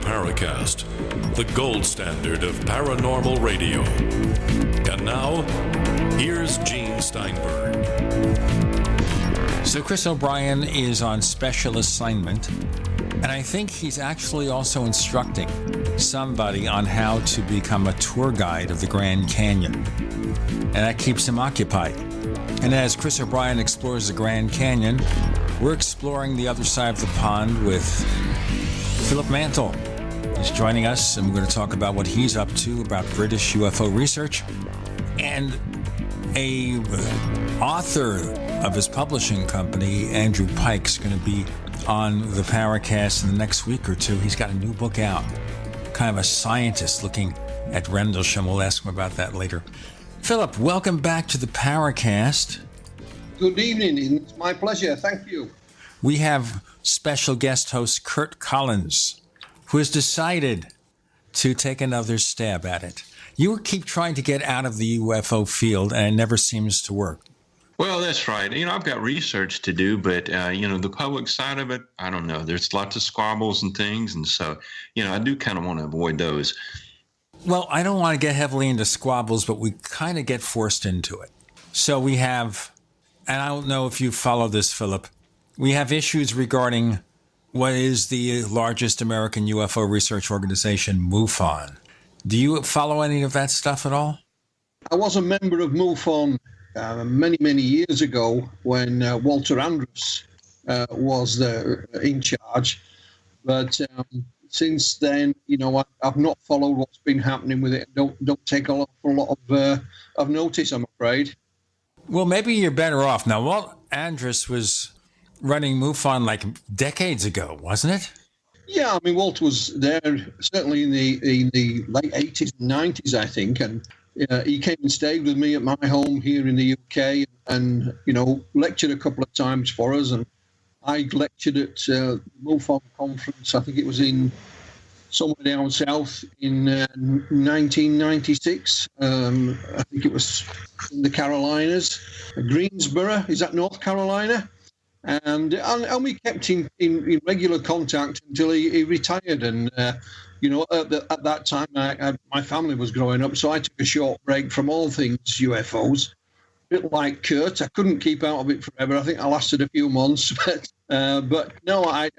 Paracast, the gold standard of paranormal radio. And now, here's Gene Steinberg. So Chris O'Brien is on special assignment, and I think he's actually also instructing somebody on how to become a tour guide of the Grand Canyon. And that keeps him occupied. And as Chris O'Brien explores the Grand Canyon, we're exploring the other side of the pond with Philip Mantle. He's joining us, and we're going to talk about what he's up to about British UFO research. And a author of his publishing company, Andrew Pike's going to be on the Paracast in the next week or two. He's got a new book out, kind of a scientist looking at Rendlesham. We'll ask him about that later. Philip, welcome back to the Paracast. Good evening. It's my pleasure. Thank you. We have special guest host Kurt Collins, who has decided to take another stab at it. You keep trying to get out of the UFO field, and it never seems to work. Well, that's right. I've got research to do, but, the public side of it, I don't know. There's lots of squabbles and things, and so, I do kind of want to avoid those. Well, I don't want to get heavily into squabbles, but we kind of get forced into it. So we have, and I don't know if you follow this, Philip, we have issues regarding what is the largest American UFO research organization, MUFON. Do you follow any of that stuff at all? I was a member of MUFON many, many years ago when Walter Andrus was in charge. But since then, I've not followed what's been happening with it. Don't take an awful lot of notice, I'm afraid. Well, maybe you're better off. Now, Walt Andrus was running MUFON like decades ago, wasn't it? Yeah, Walt was there certainly in the late 80s and 90s, I think, and he came and stayed with me at my home here in the UK and, lectured a couple of times for us. And I lectured at the MUFON conference, I think it was in somewhere down south in 1996. I think it was in the Carolinas. Greensboro, is that North Carolina? And we kept in regular contact until he retired. And, at that time, my family was growing up, so I took a short break from all things UFOs. A bit like Kurt, I couldn't keep out of it forever. I think I lasted a few months. But no, I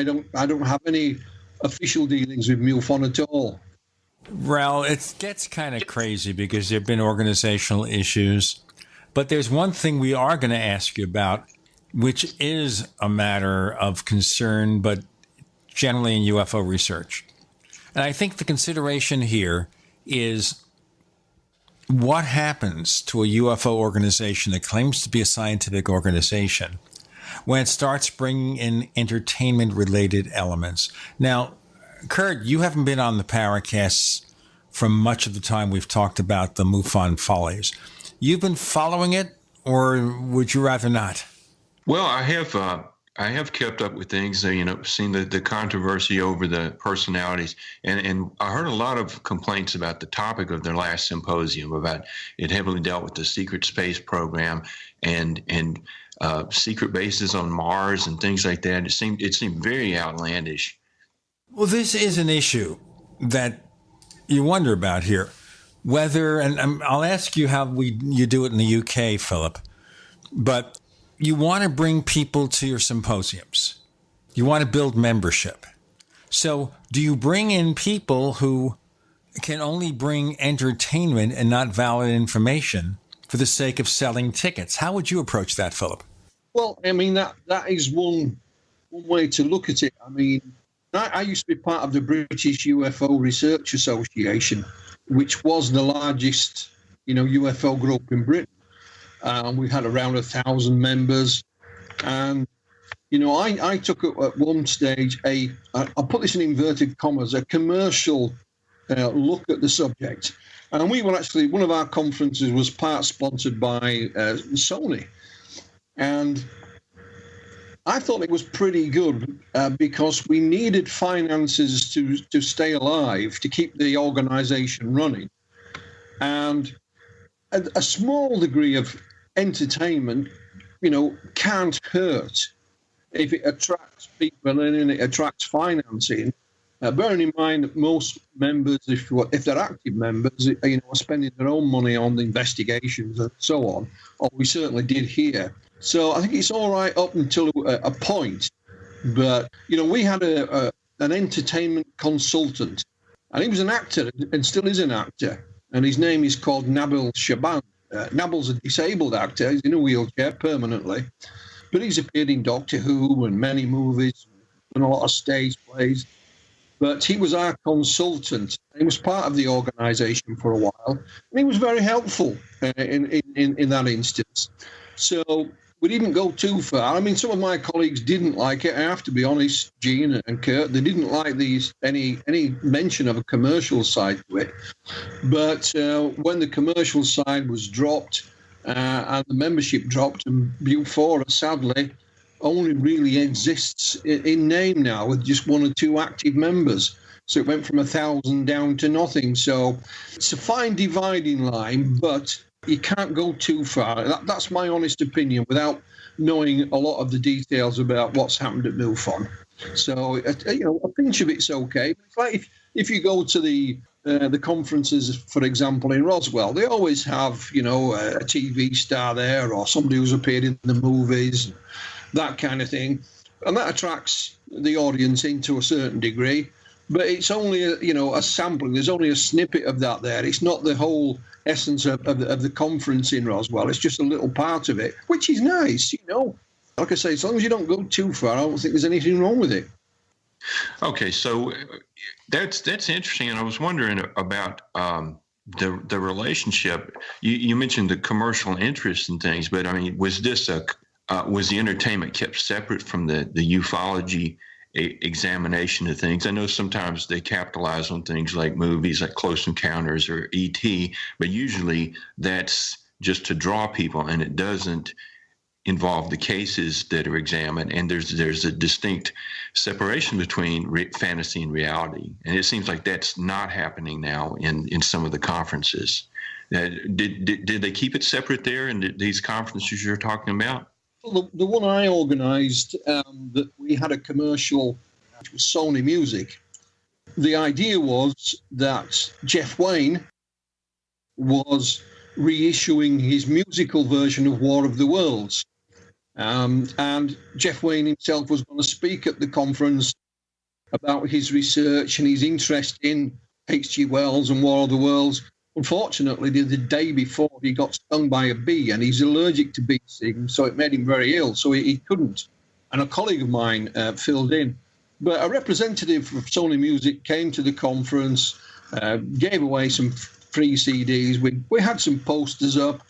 don't have any official dealings with MUFON at all. Well, it gets kind of crazy because there have been organizational issues. But there's one thing we are going to ask you about, which is a matter of concern, but generally in UFO research. And I think the consideration here is what happens to a UFO organization that claims to be a scientific organization when it starts bringing in entertainment-related elements. Now, Kurt, you haven't been on the Paracasts for much of the time we've talked about the MUFON follies. You've been following it, or would you rather not? Well, I have kept up with things, seen the controversy over the personalities, and I heard a lot of complaints about the topic of their last symposium, about it heavily dealt with the secret space program and secret bases on Mars and things like that. It seemed very outlandish. Well, this is an issue that you wonder about here, whether, and I'll ask you how you do it in the UK, Philip, but you want to bring people to your symposiums. You want to build membership. So do you bring in people who can only bring entertainment and not valid information for the sake of selling tickets? How would you approach that, Philip? Well, that is one way to look at it. I used to be part of the British UFO Research Association, which was the largest, UFO group in Britain. We had around 1,000 members. And, I took at one stage I'll put this in inverted commas, a commercial look at the subject. And we were actually, one of our conferences was part sponsored by Sony. And I thought it was pretty good because we needed finances to stay alive, to keep the organization running. And a small degree of entertainment, can't hurt if it attracts people and it attracts financing. Bearing in mind that most members, if they're active members, are spending their own money on the investigations and so on, or we certainly did here. So I think it's all right up until a point. But, we had an entertainment consultant, and he was an actor and still is an actor, and his name is called Nabil Shaban. Nabil's a disabled actor. He's in a wheelchair permanently, but he's appeared in Doctor Who and many movies and a lot of stage plays. But he was our consultant. He was part of the organisation for a while, and he was very helpful in that instance. So we didn't go too far. I mean, some of my colleagues didn't like it. I have to be honest, Gene and Kurt, they didn't like any mention of a commercial side to it. But when the commercial side was dropped and the membership dropped, and Bufora, sadly, only really exists in name now with just one or two active members. So it went from 1,000 down to nothing. So it's a fine dividing line, but you can't go too far. That's my honest opinion without knowing a lot of the details about what's happened at MUFON. So, a pinch of it's okay. It's like if you go to the conferences, for example, in Roswell, they always have, a TV star there or somebody who's appeared in the movies, that kind of thing. And that attracts the audience into a certain degree. But it's only, a sampling. There's only a snippet of that there. It's not the whole essence of the conference in Roswell. It's just a little part of it, which is nice, Like I say, as long as you don't go too far, I don't think there's anything wrong with it. Okay, so that's interesting. And I was wondering about the relationship. You mentioned the commercial interest in things, but I mean, was the entertainment kept separate from the ufology examination of things? I know sometimes they capitalize on things like movies like Close Encounters or E.T., but usually that's just to draw people, and it doesn't involve the cases that are examined, and there's a distinct separation between fantasy and reality. And it seems like that's not happening now in some of the conferences. Did they keep it separate there in these conferences you're talking about? Well, the one I organised, that we had a commercial, which was Sony Music. The idea was that Jeff Wayne was reissuing his musical version of War of the Worlds. And Jeff Wayne himself was going to speak at the conference about his research and his interest in H.G. Wells and War of the Worlds. Unfortunately, the day before, he got stung by a bee, and he's allergic to bee sting, so it made him very ill, so he couldn't. And a colleague of mine filled in. But a representative of Sony Music came to the conference, gave away some free CDs. We had some posters up,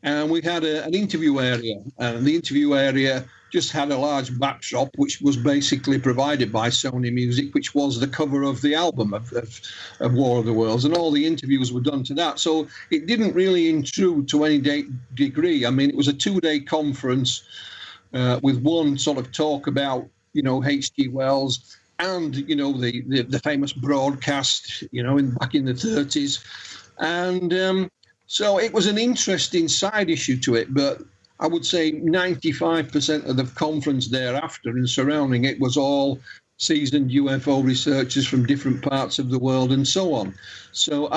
and we had an interview area. And the interview area just had a large backdrop, which was basically provided by Sony Music, which was the cover of the album of War of the Worlds, and all the interviews were done to that. So it didn't really intrude to any degree. I mean, it was a 2-day conference with one sort of talk about, H.G. Wells and, the famous broadcast, back in the 30s. And so it was an interesting side issue to it, but I would say 95% of the conference thereafter and surrounding it was all seasoned UFO researchers from different parts of the world and so on. So,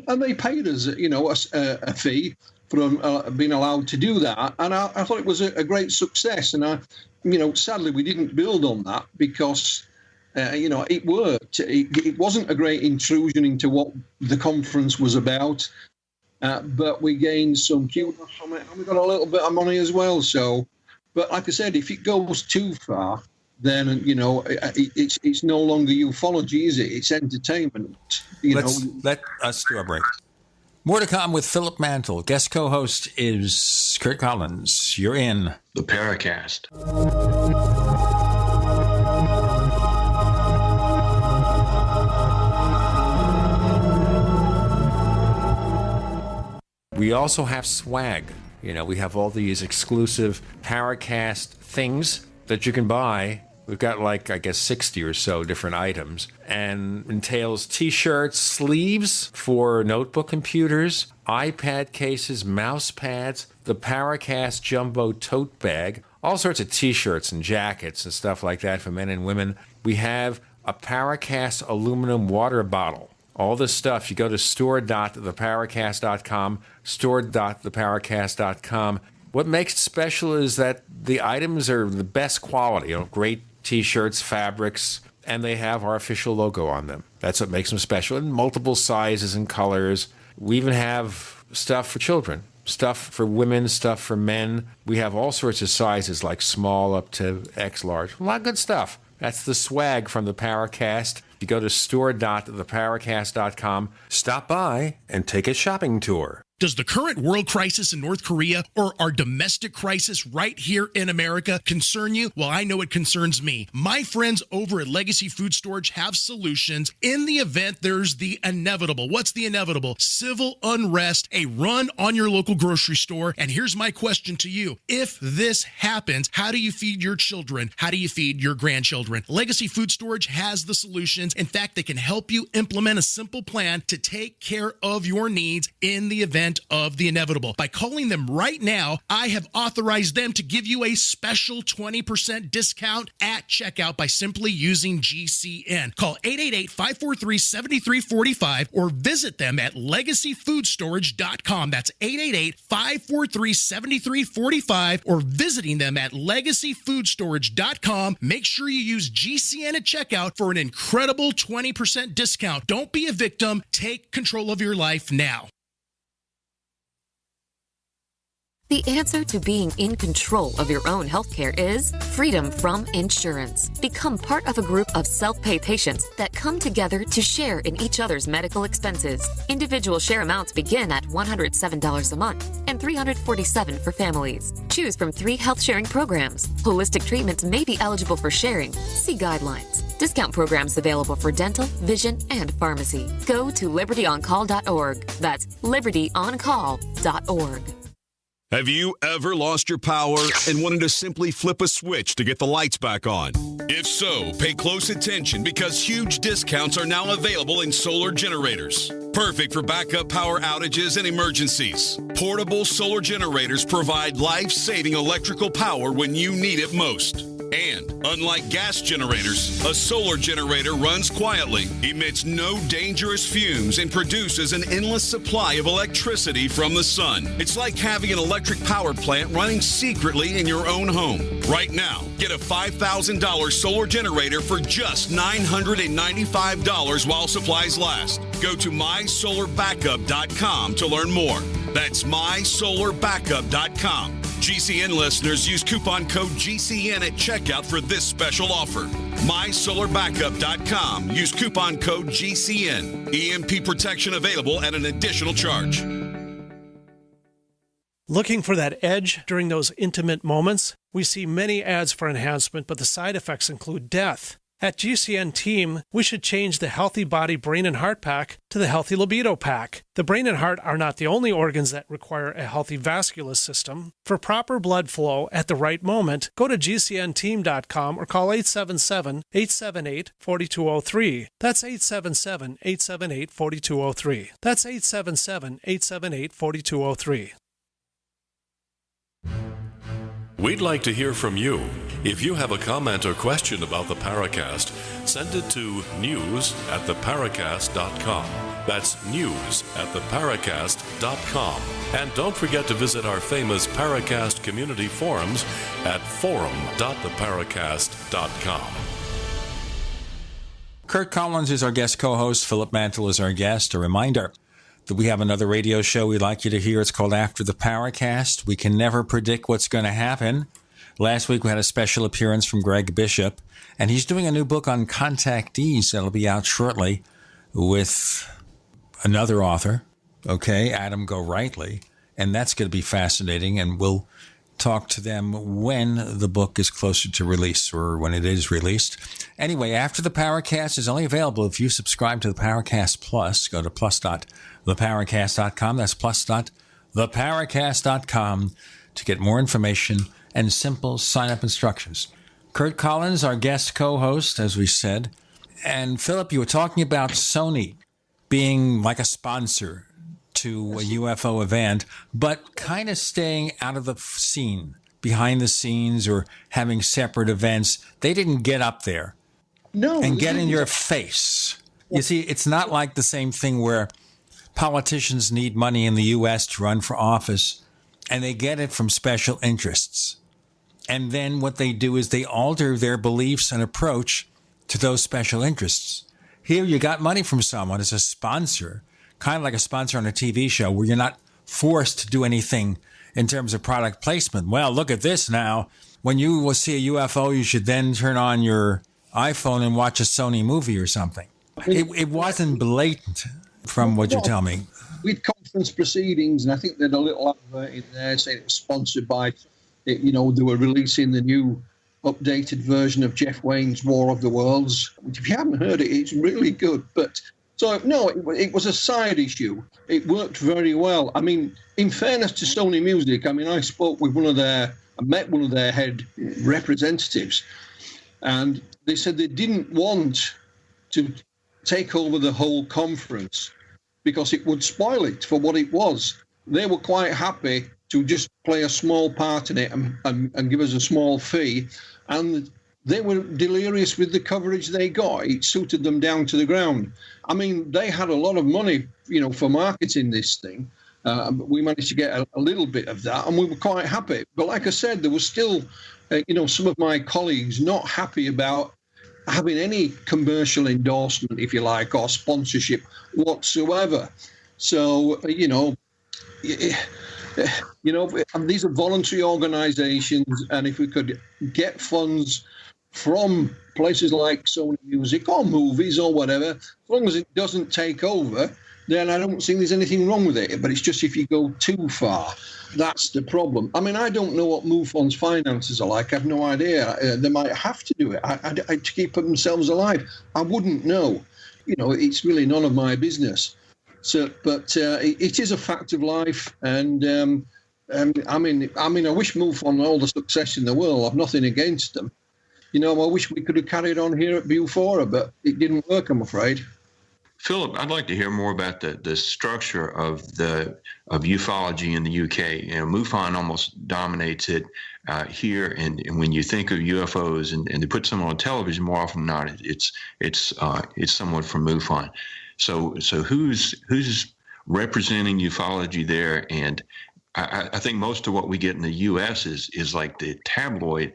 and they paid us, a fee for being allowed to do that. And I thought it was a great success. And sadly, we didn't build on that because, it worked. It wasn't a great intrusion into what the conference was about. But we gained some kudos from it, and we got a little bit of money as well. So, but like I said, if it goes too far, then it's no longer ufology, is it? It's entertainment. Let us do a break. More to come with Philip Mantle. Guest co-host is Kurt Collins. You're in the Paracast. We also have swag. We have all these exclusive Paracast things that you can buy. We've got 60 or so different items, and entails T-shirts, sleeves for notebook computers, iPad cases, mouse pads, the Paracast Jumbo tote bag, all sorts of T-shirts and jackets and stuff like that for men and women. We have a Paracast aluminum water bottle. All this stuff, you go to store.theparacast.com, store.theparacast.com. What makes it special is that the items are the best quality, great T-shirts, fabrics, and they have our official logo on them. That's what makes them special, in multiple sizes and colors. We even have stuff for children, stuff for women, stuff for men. We have all sorts of sizes, like small up to X large. A lot of good stuff. That's the swag from the Paracast. You go to store.theparacast.com. Stop by and take a shopping tour. Does the current world crisis in North Korea or our domestic crisis right here in America concern you? Well, I know it concerns me. My friends over at Legacy Food Storage have solutions in the event there's the inevitable. What's the inevitable? Civil unrest, a run on your local grocery store. And here's my question to you. If this happens, how do you feed your children? How do you feed your grandchildren? Legacy Food Storage has the solutions. In fact, they can help you implement a simple plan to take care of your needs in the event of the inevitable. By calling them right now, I have authorized them to give you a special 20% discount at checkout by simply using GCN. Call 888-543-7345 or visit them at legacyfoodstorage.com. That's 888-543-7345 or visiting them at legacyfoodstorage.com. Make sure you use GCN at checkout for an incredible 20% discount. Don't be a victim. Take control of your life now. The answer to being in control of your own healthcare is freedom from insurance. Become part of a group of self-pay patients that come together to share in each other's medical expenses. Individual share amounts begin at $107 a month and $347 for families. Choose from 3 health sharing programs. Holistic treatments may be eligible for sharing. See guidelines. Discount programs available for dental, vision, and pharmacy. Go to libertyoncall.org. That's libertyoncall.org. Have you ever lost your power and wanted to simply flip a switch to get the lights back on? If so, pay close attention because huge discounts are now available in solar generators. Perfect for backup power outages and emergencies. Portable solar generators provide life-saving electrical power when you need it most. And, unlike gas generators, a solar generator runs quietly, emits no dangerous fumes, and produces an endless supply of electricity from the sun. It's like having an electric power plant running secretly in your own home. Right now, get a $5,000 solar generator for just $995 while supplies last. Go to mysolarbackup.com to learn more. That's mysolarbackup.com. GCN listeners use coupon code GCN at checkout for this special offer. MySolarBackup.com. Use coupon code GCN. EMP protection available at an additional charge. Looking for that edge during those intimate moments? We see many ads for enhancement, but the side effects include death. At GCN Team, we should change the Healthy Body, Brain, and Heart Pack to the Healthy Libido Pack. The brain and heart are not the only organs that require a healthy vascular system. For proper blood flow at the right moment, go to GCNteam.com or call 877-878-4203. That's 877-878-4203. That's 877-878-4203. We'd like to hear from you. If you have a comment or question about the Paracast, send it to news@theparacast.com. That's news@theparacast.com. And don't forget to visit our famous Paracast community forums at forum.theparacast.com. Kurt Collins is our guest co-host. Philip Mantle is our guest. A reminder that we have another radio show we'd like you to hear. It's called After the Paracast. We can never predict what's going to happen. Last week we had a special appearance from Greg Bishop, and he's doing a new book on contactees that'll be out shortly with another author, Adam Gorightly, and that's going to be fascinating, and we'll talk to them when the book is closer to release or when it is released. Anyway, After the Paracast is only available if you subscribe to the Paracast Plus. Go to plus.theparacast.com. That's plus.theparacast.com to get more information and simple sign-up instructions. Kurt Collins, our guest co-host, as we said. And Philip, you were talking about Sony being like a sponsor to a UFO event, but kind of staying out of the scene, behind the scenes, or having separate events. They didn't get up there No. and get in your face. You see, it's not like the same thing where politicians need money in the U.S. to run for office, and they get it from special interests. And then what they do is they alter their beliefs and approach to those special interests. Here you got money from someone as a sponsor, kind of like a sponsor on a TV show where you're not forced to do anything in terms of product placement. Well, look at this now. When you will see a UFO, you should then turn on your iPhone and watch a Sony movie or something. It wasn't blatant from what you tell me. With conference proceedings, and I think there's a little advert in there saying it was sponsored by, they were releasing the new updated version of Jeff Wayne's War of the Worlds, which if you haven't heard it, it's really good. But so, no, it was a side issue. It worked very well. I mean, in fairness to Sony Music, I met one of their head representatives, and they said they didn't want to take over the whole conference because it would spoil it for what it was. They were quite happy to just play a small part in it and give us a small fee. And they were delirious with the coverage they got. It suited them down to the ground. I mean, they had a lot of money, for marketing this thing. But we managed to get a little bit of that, and we were quite happy. But like I said, there was still, some of my colleagues not happy about having any commercial endorsement, if you like, or sponsorship whatsoever. So, these are voluntary organizations, and if we could get funds from places like Sony Music or movies or whatever, as long as it doesn't take over, then I don't think there's anything wrong with it. But it's just if you go too far, that's the problem. I mean, I don't know what MUFON's finances are like. I have no idea. They might have to do it to keep themselves alive. I wouldn't know. It's really none of my business. So, but it is a fact of life, and I mean, I wish MUFON all the success in the world. I've nothing against them. I wish we could have carried on here at Bufora, but it didn't work, I'm afraid. Philip, I'd like to hear more about the structure of ufology in the UK. MUFON almost dominates it here, and when you think of UFOs and they put some on television, more often than not, it's somewhat from MUFON. So who's representing ufology there? And I think most of what we get in the U.S. is like the tabloid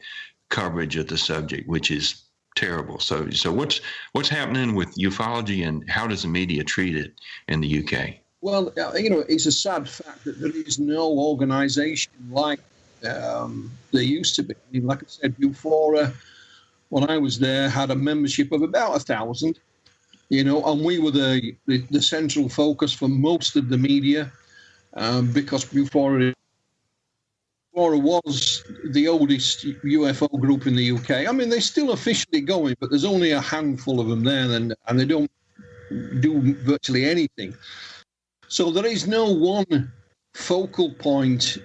coverage of the subject, which is terrible. So what's happening with ufology, and how does the media treat it in the UK? Well, it's a sad fact that there is no organisation like there used to be. I mean, like I said, Bufora, when I was there, had a membership of about 1,000. And we were the central focus for most of the media, because Bufora was the oldest UFO group in the UK. I mean, they're still officially going, but there's only a handful of them there, and they don't do virtually anything. So there is no one focal point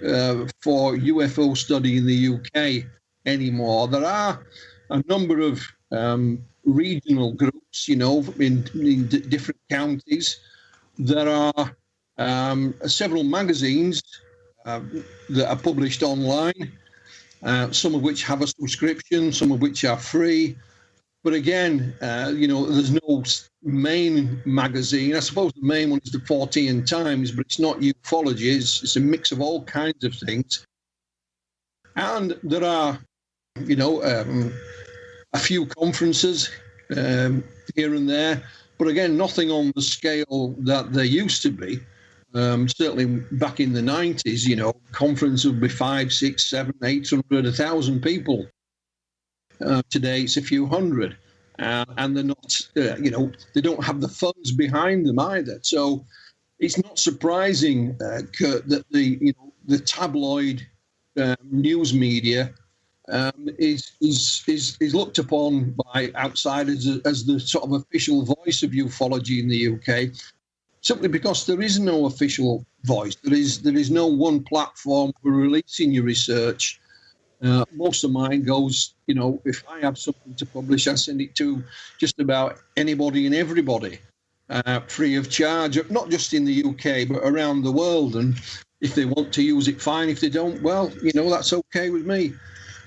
for UFO study in the UK anymore. There are a number of regional groups, in different counties. There are several magazines that are published online, some of which have a subscription, some of which are free. But again, there's no main magazine. I suppose the main one is the 14 Times, but it's not ufology. It's a mix of all kinds of things. And there are, a few conferences here and there, but again, nothing on the scale that there used to be. Certainly back in the 90s, conference would be 5, 6, 7, 800, 1,000 people. Today it's a few hundred, and they're not, they don't have the funds behind them either. So it's not surprising, Kurt, that the tabloid news media is looked upon by outsiders as the sort of official voice of ufology in the UK, simply because there is no official voice. There is no one platform for releasing your research. Most of mine goes, if I have something to publish, I send it to just about anybody and everybody, free of charge, not just in the UK, but around the world. And if they want to use it, fine. If they don't, well, that's okay with me.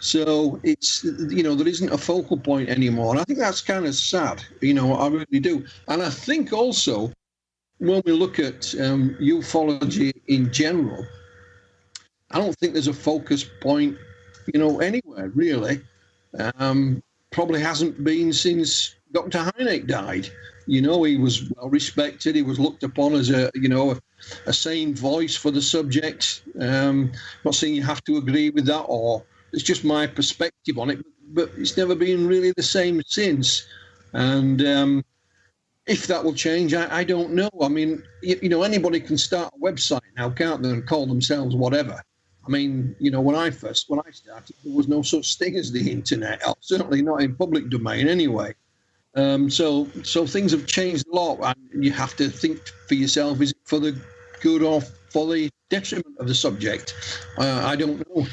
So it's, there isn't a focal point anymore. And I think that's kind of sad, I really do. And I think also when we look at ufology in general, I don't think there's a focus point, anywhere really. Probably hasn't been since Dr. Hynek died. He was well respected. He was looked upon as a sane voice for the subject. Not saying you have to agree with that, or it's just my perspective on it, but it's never been really the same since. And if that will change, I don't know. I mean, anybody can start a website now, can't they, and call themselves whatever. I mean, when I started, there was no such thing as the internet, certainly not in public domain anyway. So things have changed a lot, and you have to think for yourself, is it for the good or for the detriment of the subject? I don't know.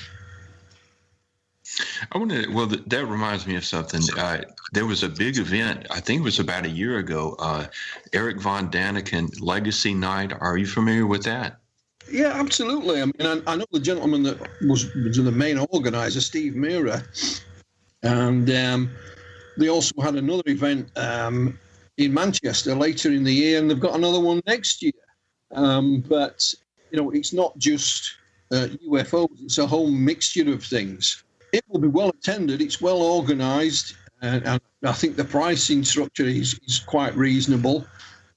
That reminds me of something. There was a big event, I think it was about a year ago, Eric Von Daniken Legacy Night. Are you familiar with that? Yeah, absolutely. I mean, I know the gentleman that was the main organizer, Steve Mira, and they also had another event in Manchester later in the year, and they've got another one next year. But, it's not just UFOs, it's a whole mixture of things. It will be well attended, it's well organised, and I think the pricing structure is quite reasonable.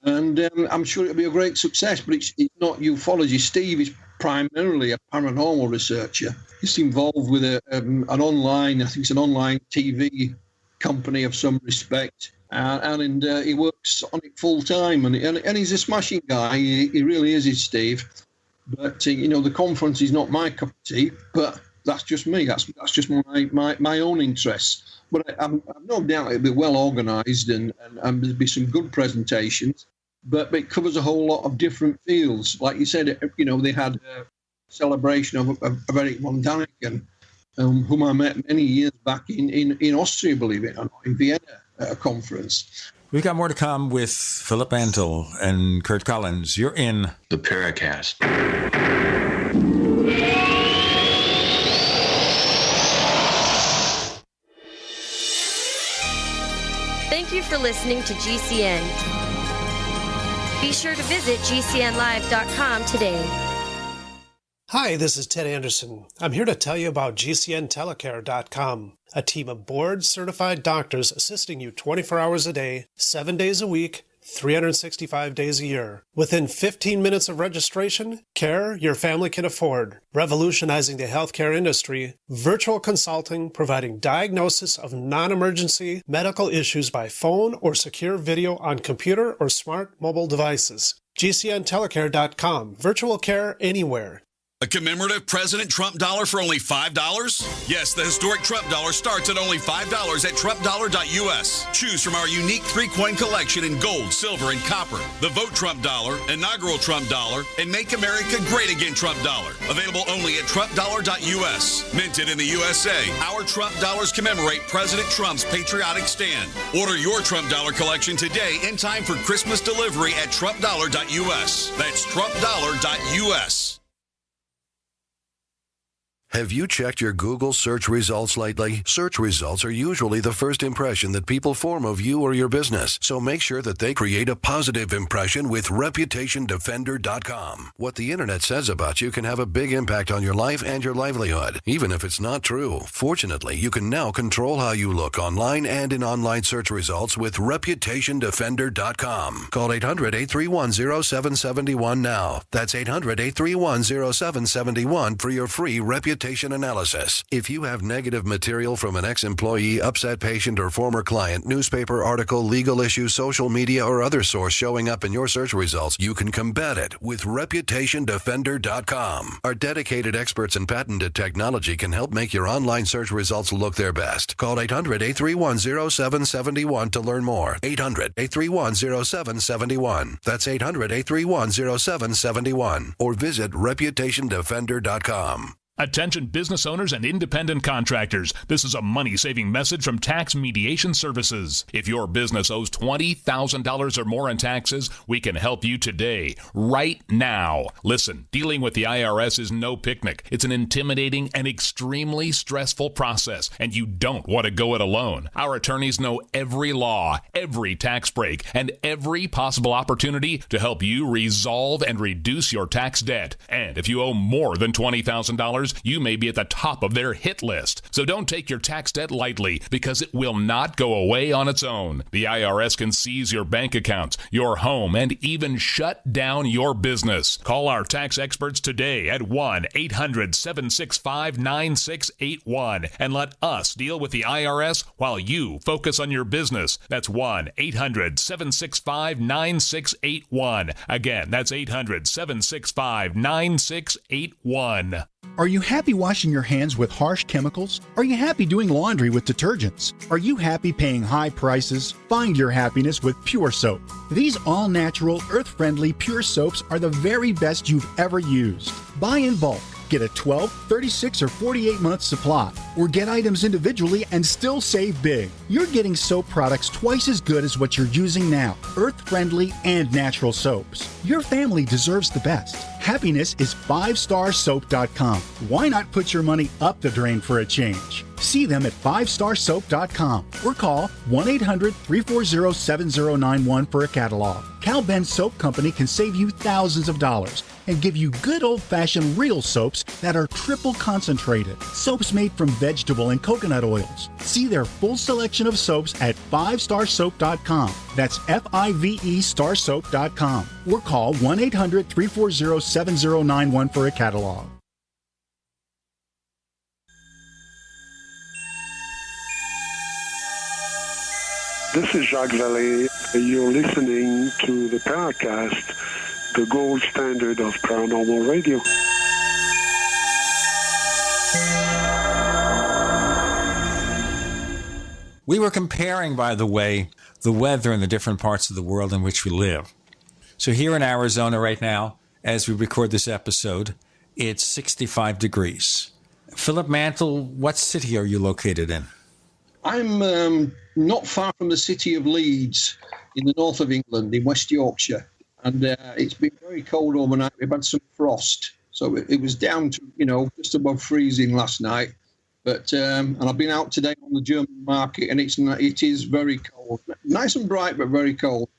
And I'm sure it'll be a great success, but it's not ufology. Steve is primarily a paranormal researcher. He's involved with an online, I think it's an online TV company of some respect, and he works on it full time. And he's a smashing guy. He really is, Steve. But the conference is not my cup of tea. But that's just me. That's just my own interests. But I've no doubt it'll be well organised and there'll be some good presentations. But it covers a whole lot of different fields. Like you said, they had a celebration of Eric Von Daniken, whom I met many years back in Austria, believe it or not, in Vienna at a conference. We've got more to come with Philip Mantle and Kurt Collins. You're in the Paracast. Thank you for listening to GCN. Be sure to visit GCNlive.com today. Hi, this is Ted Anderson. I'm here to tell you about GCNtelecare.com, a team of board-certified doctors assisting you 24 hours a day, 7 days a week, 365 days a year. Within 15 minutes of registration, care your family can afford. Revolutionizing the healthcare industry, virtual consulting providing diagnosis of non-emergency medical issues by phone or secure video on computer or smart mobile devices. GCNtelecare.com. Virtual care anywhere. A commemorative President Trump dollar for only $5? Yes, the historic Trump dollar starts at only $5 at TrumpDollar.us. Choose from our unique 3-coin collection in gold, silver, and copper. The Vote Trump dollar, inaugural Trump dollar, and Make America Great Again Trump dollar. Available only at TrumpDollar.us. Minted in the USA, our Trump dollars commemorate President Trump's patriotic stand. Order your Trump dollar collection today in time for Christmas delivery at TrumpDollar.us. That's TrumpDollar.us. Have you checked your Google search results lately? Search results are usually the first impression that people form of you or your business, so make sure that they create a positive impression with ReputationDefender.com. What the internet says about you can have a big impact on your life and your livelihood, even if it's not true. Fortunately, you can now control how you look online and in online search results with ReputationDefender.com. Call 800-831-0771 now. That's 800-831-0771 for your free reputation analysis. If you have negative material from an ex-employee, upset patient, or former client, newspaper article, legal issue, social media, or other source showing up in your search results, you can combat it with ReputationDefender.com. Our dedicated experts in patented technology can help make your online search results look their best. Call 800-831-0771 to learn more. 800-831-0771. That's 800-831-0771. Or visit ReputationDefender.com. Attention business owners and independent contractors. This is a money-saving message from Tax Mediation Services. If your business owes $20,000 or more in taxes, we can help you today, right now. Listen, dealing with the IRS is no picnic. It's an intimidating and extremely stressful process, and you don't want to go it alone. Our attorneys know every law, every tax break, and every possible opportunity to help you resolve and reduce your tax debt. And if you owe more than $20,000, you may be at the top of their hit list. So don't take your tax debt lightly, because it will not go away on its own. The IRS can seize your bank accounts, your home, and even shut down your business. Call our tax experts today at 1-800-765-9681 and let us deal with the IRS while you focus on your business. That's 1-800-765-9681. Again, that's 800-765-9681. Are you happy washing your hands with harsh chemicals? Are you happy doing laundry with detergents? Are you happy paying high prices? Find your happiness with Pure Soap. These all-natural, earth-friendly Pure Soaps are the very best you've ever used. Buy in bulk. Get a 12, 36, or 48-month supply, or get items individually and still save big. You're getting soap products twice as good as what you're using now, earth-friendly and natural soaps. Your family deserves the best. Happiness is 5starsoap.com. Why not put your money up the drain for a change? See them at 5starsoap.com or call 1-800-340-7091 for a catalog. Cal Ben Soap Company can save you thousands of dollars and give you good old-fashioned real soaps that are triple concentrated. Soaps made from vegetable and coconut oils. See their full selection of soaps at 5starsoap.com. That's F-I-V-E starsoap.com. Or call 1-800-340-7091 for a catalog. This is Jacques Vallée. You're listening to the Paracast, the gold standard of paranormal radio. We were comparing, by the way, the weather in the different parts of the world in which we live. So here in Arizona right now, as we record this episode, it's 65 degrees. Philip Mantle, what city are you located in? I'm not far from the city of Leeds in the north of England, in West Yorkshire. And it's been very cold overnight. We've had some frost. So it was down to, just above freezing last night. But and I've been out today on the German market, and it is very cold. Nice and bright, but very cold.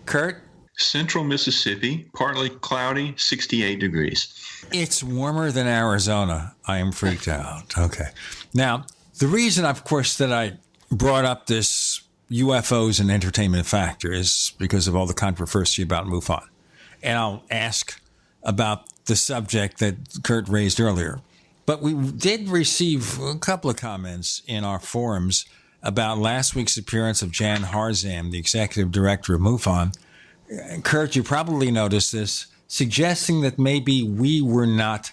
Kurt? Central Mississippi, partly cloudy, 68 degrees. It's warmer than Arizona. I am freaked out. Okay. Now, the reason, of course, that I brought up this UFOs and entertainment factor is because of all the controversy about MUFON. And I'll ask about the subject that Kurt raised earlier. But we did receive a couple of comments in our forums about last week's appearance of Jan Harzan, the executive director of MUFON. Kurt, you probably noticed this, suggesting that maybe we were not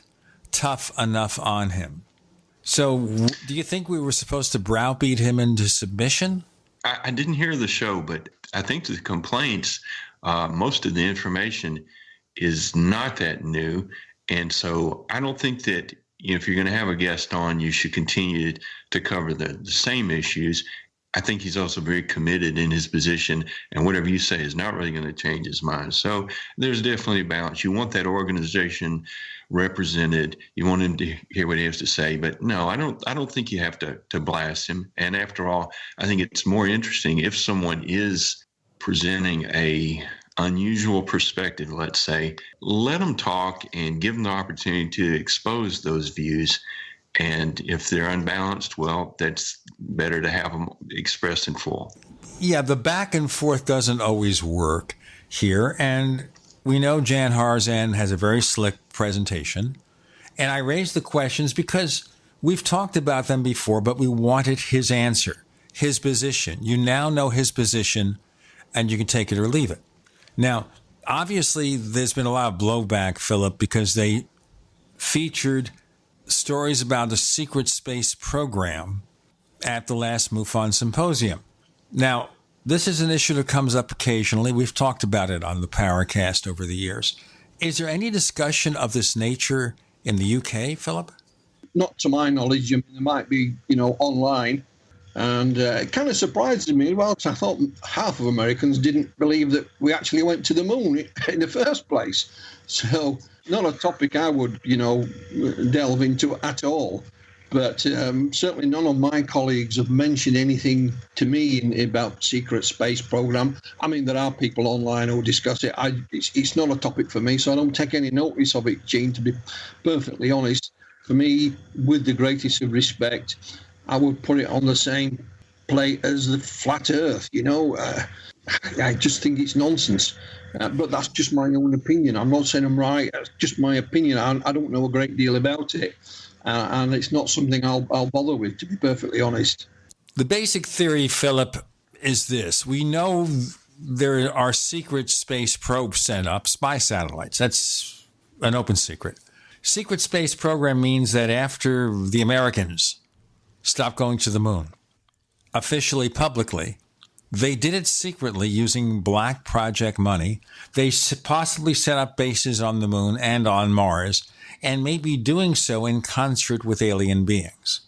tough enough on him. So do you think we were supposed to browbeat him into submission? I didn't hear the show, but I think the complaints, most of the information is not that new. And so I don't think that if you're going to have a guest on, you should continue to cover the same issues. I think he's also very committed in his position, and whatever you say is not really going to change his mind. So there's definitely a balance. You want that organization represented. You want him to hear what he has to say. But no, I don't think you have to blast him. And after all, I think it's more interesting if someone is presenting a unusual perspective, let's say, let them talk and give them the opportunity to expose those views. And if they're unbalanced, well, that's better to have them expressed in full. Yeah, the back and forth doesn't always work here. And we know Jan Harzan has a very slick presentation. And I raised the questions because we've talked about them before, but we wanted his answer, his position. You now know his position, and you can take it or leave it. Now, obviously, there's been a lot of blowback, Philip, because they featured stories about the secret space program at the last MUFON symposium. Now, this is an issue that comes up occasionally. We've talked about it on the Paracast over the years. Is there any discussion of this nature in the UK, Philip? not to my knowledge. I mean, there might be, online. And it kind of surprises me. Well, I thought half of Americans didn't believe that we actually went to the moon in the first place. So not a topic I would, delve into at all. But certainly none of my colleagues have mentioned anything to me about secret space program. I mean, there are people online who discuss it. It's not a topic for me, so I don't take any notice of it, Gene, to be perfectly honest. For me, with the greatest of respect, I would put it on the same plate as the flat Earth. I just think it's nonsense. But that's just my own opinion. I'm not saying I'm right. It's just my opinion. I don't know a great deal about it. And it's not something I'll bother with, to be perfectly honest. The basic theory, Philip, is this. We know there are secret space probes sent up, spy satellites. That's an open secret. Secret space program means that after the Americans stopped going to the moon, officially, publicly, they did it secretly using black project money. They possibly set up bases on the moon and on Mars, and maybe doing so in concert with alien beings.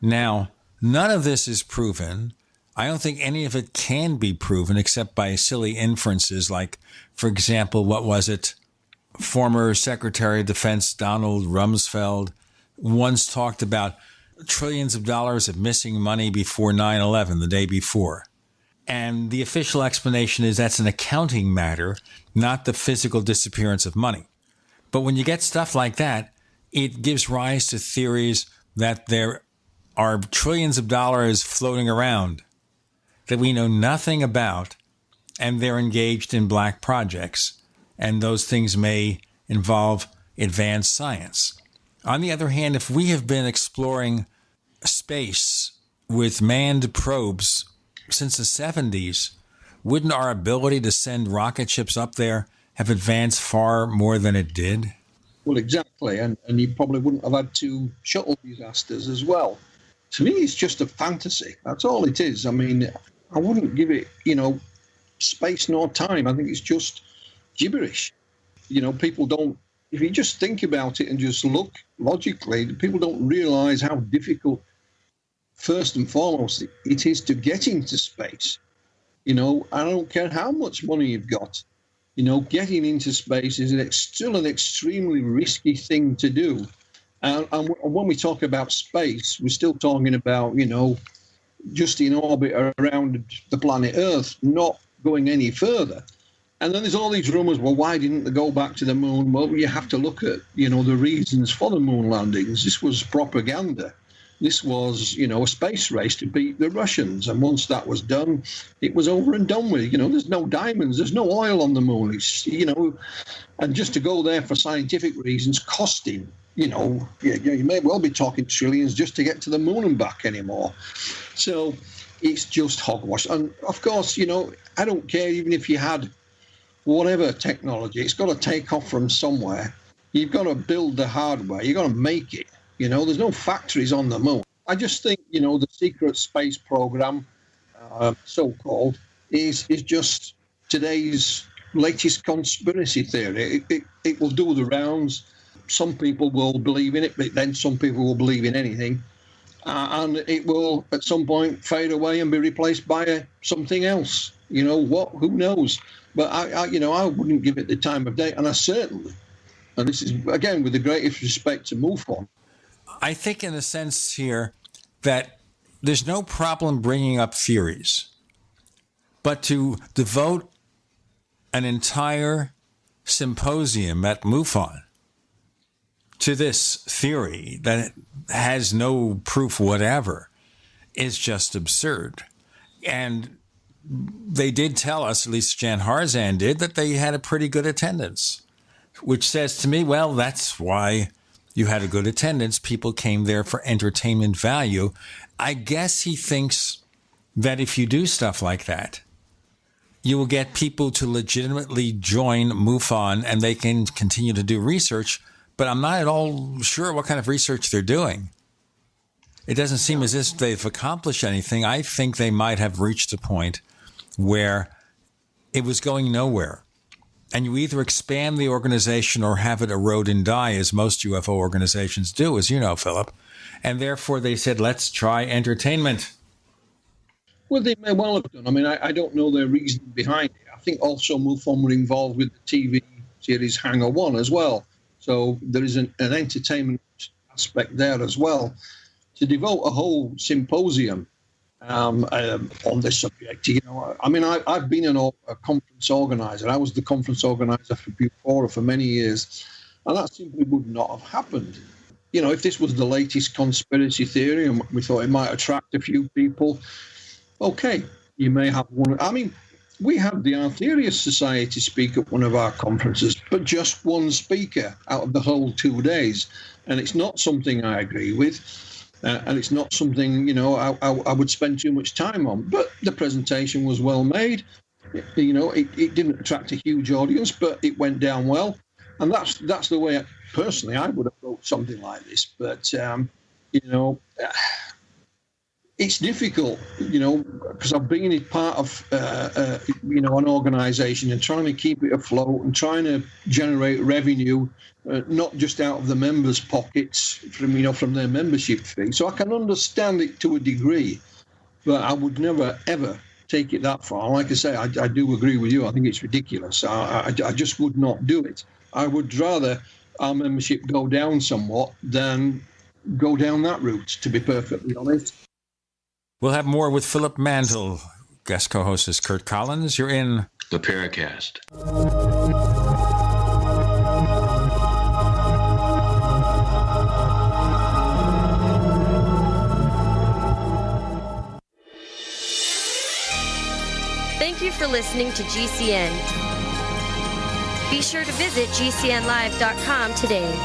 Now, none of this is proven. I don't think any of it can be proven except by silly inferences like, for example, what was it? Former Secretary of Defense Donald Rumsfeld once talked about trillions of dollars of missing money before 9/11, the day before. And the official explanation is that's an accounting matter, not the physical disappearance of money. But when you get stuff like that, it gives rise to theories that there are trillions of dollars floating around that we know nothing about, and they're engaged in black projects. And those things may involve advanced science. On the other hand, if we have been exploring space with manned probes since the 70s, wouldn't our ability to send rocket ships up there have advanced far more than it did? Well, exactly. And you probably wouldn't have had 2 shuttle disasters as well. To me, it's just a fantasy. That's all it is. I mean, I wouldn't give it, space nor time. I think it's just gibberish. People don't, if you just think about it and just look logically, people don't realize how difficult, first and foremost, it is to get into space. I don't care how much money you've got. Getting into space is still an extremely risky thing to do. And when we talk about space, we're still talking about, just in orbit around the planet Earth, not going any further. And then there's all these rumors, well, why didn't they go back to the moon? Well, you have to look at, the reasons for the moon landings. This was propaganda. This was, a space race to beat the Russians. And once that was done, it was over and done with. There's no diamonds, there's no oil on the moon. It's, and just to go there for scientific reasons, costing, you may well be talking trillions just to get to the moon and back anymore. So it's just hogwash. And of course, I don't care even if you had whatever technology, it's got to take off from somewhere. You've got to build the hardware. You've got to make it. There's no factories on the moon. I just think, the secret space program, so-called, is just today's latest conspiracy theory. It will do the rounds. Some people will believe in it, but then some people will believe in anything. And it will, at some point, fade away and be replaced by something else. What? Who knows? But I wouldn't give it the time of day. And I certainly, and this is, again, with the greatest respect to MUFON, I think in a sense here that there's no problem bringing up theories, but to devote an entire symposium at MUFON to this theory that has no proof whatever is just absurd. And they did tell us, at least Jan Harzan did, that they had a pretty good attendance, which says to me, well, that's why you had a good attendance. People came there for entertainment value. I guess he thinks that if you do stuff like that, you will get people to legitimately join MUFON and they can continue to do research. But I'm not at all sure what kind of research they're doing. It doesn't seem as if they've accomplished anything. I think they might have reached a point where it was going nowhere. And you either expand the organization or have it erode and die, as most UFO organizations do, as you know, Philip. And therefore they said, let's try entertainment. Well, they may well have done. I mean, I don't know their reasoning behind it. I think also MUFON were involved with the TV series Hangar 1 as well. So there is an entertainment aspect there as well. To devote a whole symposium on this subject, you know, I mean, I've been a conference organizer. I was the conference organizer for Bufora for many years, and that simply would not have happened. You know, if this was the latest conspiracy theory and we thought it might attract a few people, okay, you may have one. I mean, we had the Arthurius Society speak at one of our conferences, but just one speaker out of the whole 2 days. And it's not something I agree with. And it's not something, you know, I would spend too much time on. But the presentation was well made. You know, it didn't attract a huge audience, but it went down well. And that's the way, personally, I would approach something like this. But, you know, it's difficult, you know, because I've been in part of, you know, an organisation and trying to keep it afloat and trying to generate revenue, not just out of the members' pockets from, you know, from their membership fee. So I can understand it to a degree, but I would never, ever take it that far. Like I say, I do agree with you. I think it's ridiculous. I just would not do it. I would rather our membership go down somewhat than go down that route, to be perfectly honest. We'll have more with Philip Mantle. Guest co-host is Kurt Collins. You're in the Paracast. Thank you for listening to GCN. Be sure to visit GCNlive.com today.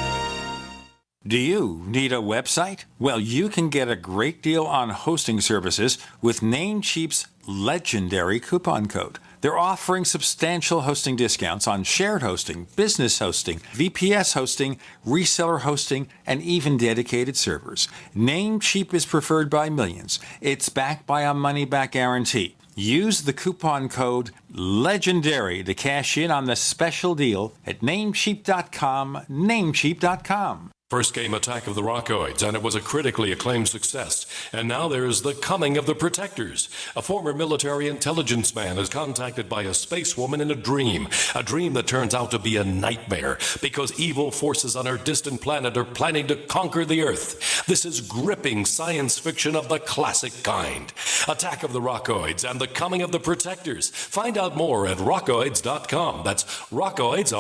Do you need a website? Well, you can get a great deal on hosting services with Namecheap's legendary coupon code. They're offering substantial hosting discounts on shared hosting, business hosting, VPS hosting, reseller hosting, and even dedicated servers. Namecheap is preferred by millions. It's backed by a money-back guarantee. Use the coupon code LEGENDARY to cash in on the special deal at Namecheap.com, Namecheap.com. First came Attack of the Rockoids, and it was a critically acclaimed success. And now there's The Coming of the Protectors. A former military intelligence man is contacted by a space woman in a dream that turns out to be a nightmare because evil forces on her distant planet are planning to conquer the Earth. This is gripping science fiction of the classic kind. Attack of the Rockoids and The Coming of the Protectors. Find out more at rockoids.com. That's Rockoids,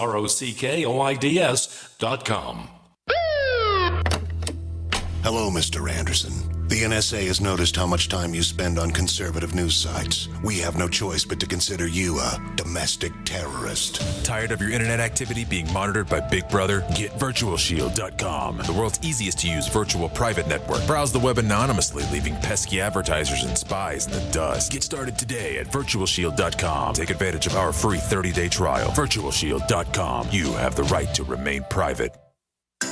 ROCKOIDS.com. Hello, Mr. Anderson. The NSA has noticed how much time you spend on conservative news sites. We have no choice but to consider you a domestic terrorist. Tired of your internet activity being monitored by Big Brother? Get VirtualShield.com, the world's easiest to use virtual private network. Browse the web anonymously, leaving pesky advertisers and spies in the dust. Get started today at VirtualShield.com. Take advantage of our free 30-day trial. VirtualShield.com. You have the right to remain private.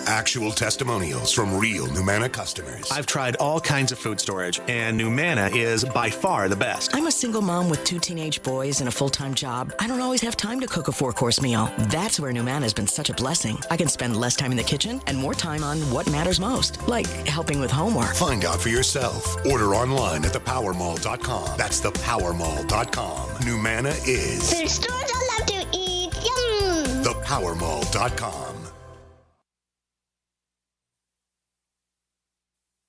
Actual testimonials from real Numana customers. I've tried all kinds of food storage, and Numana is by far the best. I'm a single mom with 2 teenage boys and a full-time job. I don't always have time to cook a 4-course meal. That's where Numana has been such a blessing. I can spend less time in the kitchen and more time on what matters most, like helping with homework. Find out for yourself. Order online at thepowermall.com. That's thepowermall.com. Numana is food stores I love to eat. Yum! Thepowermall.com.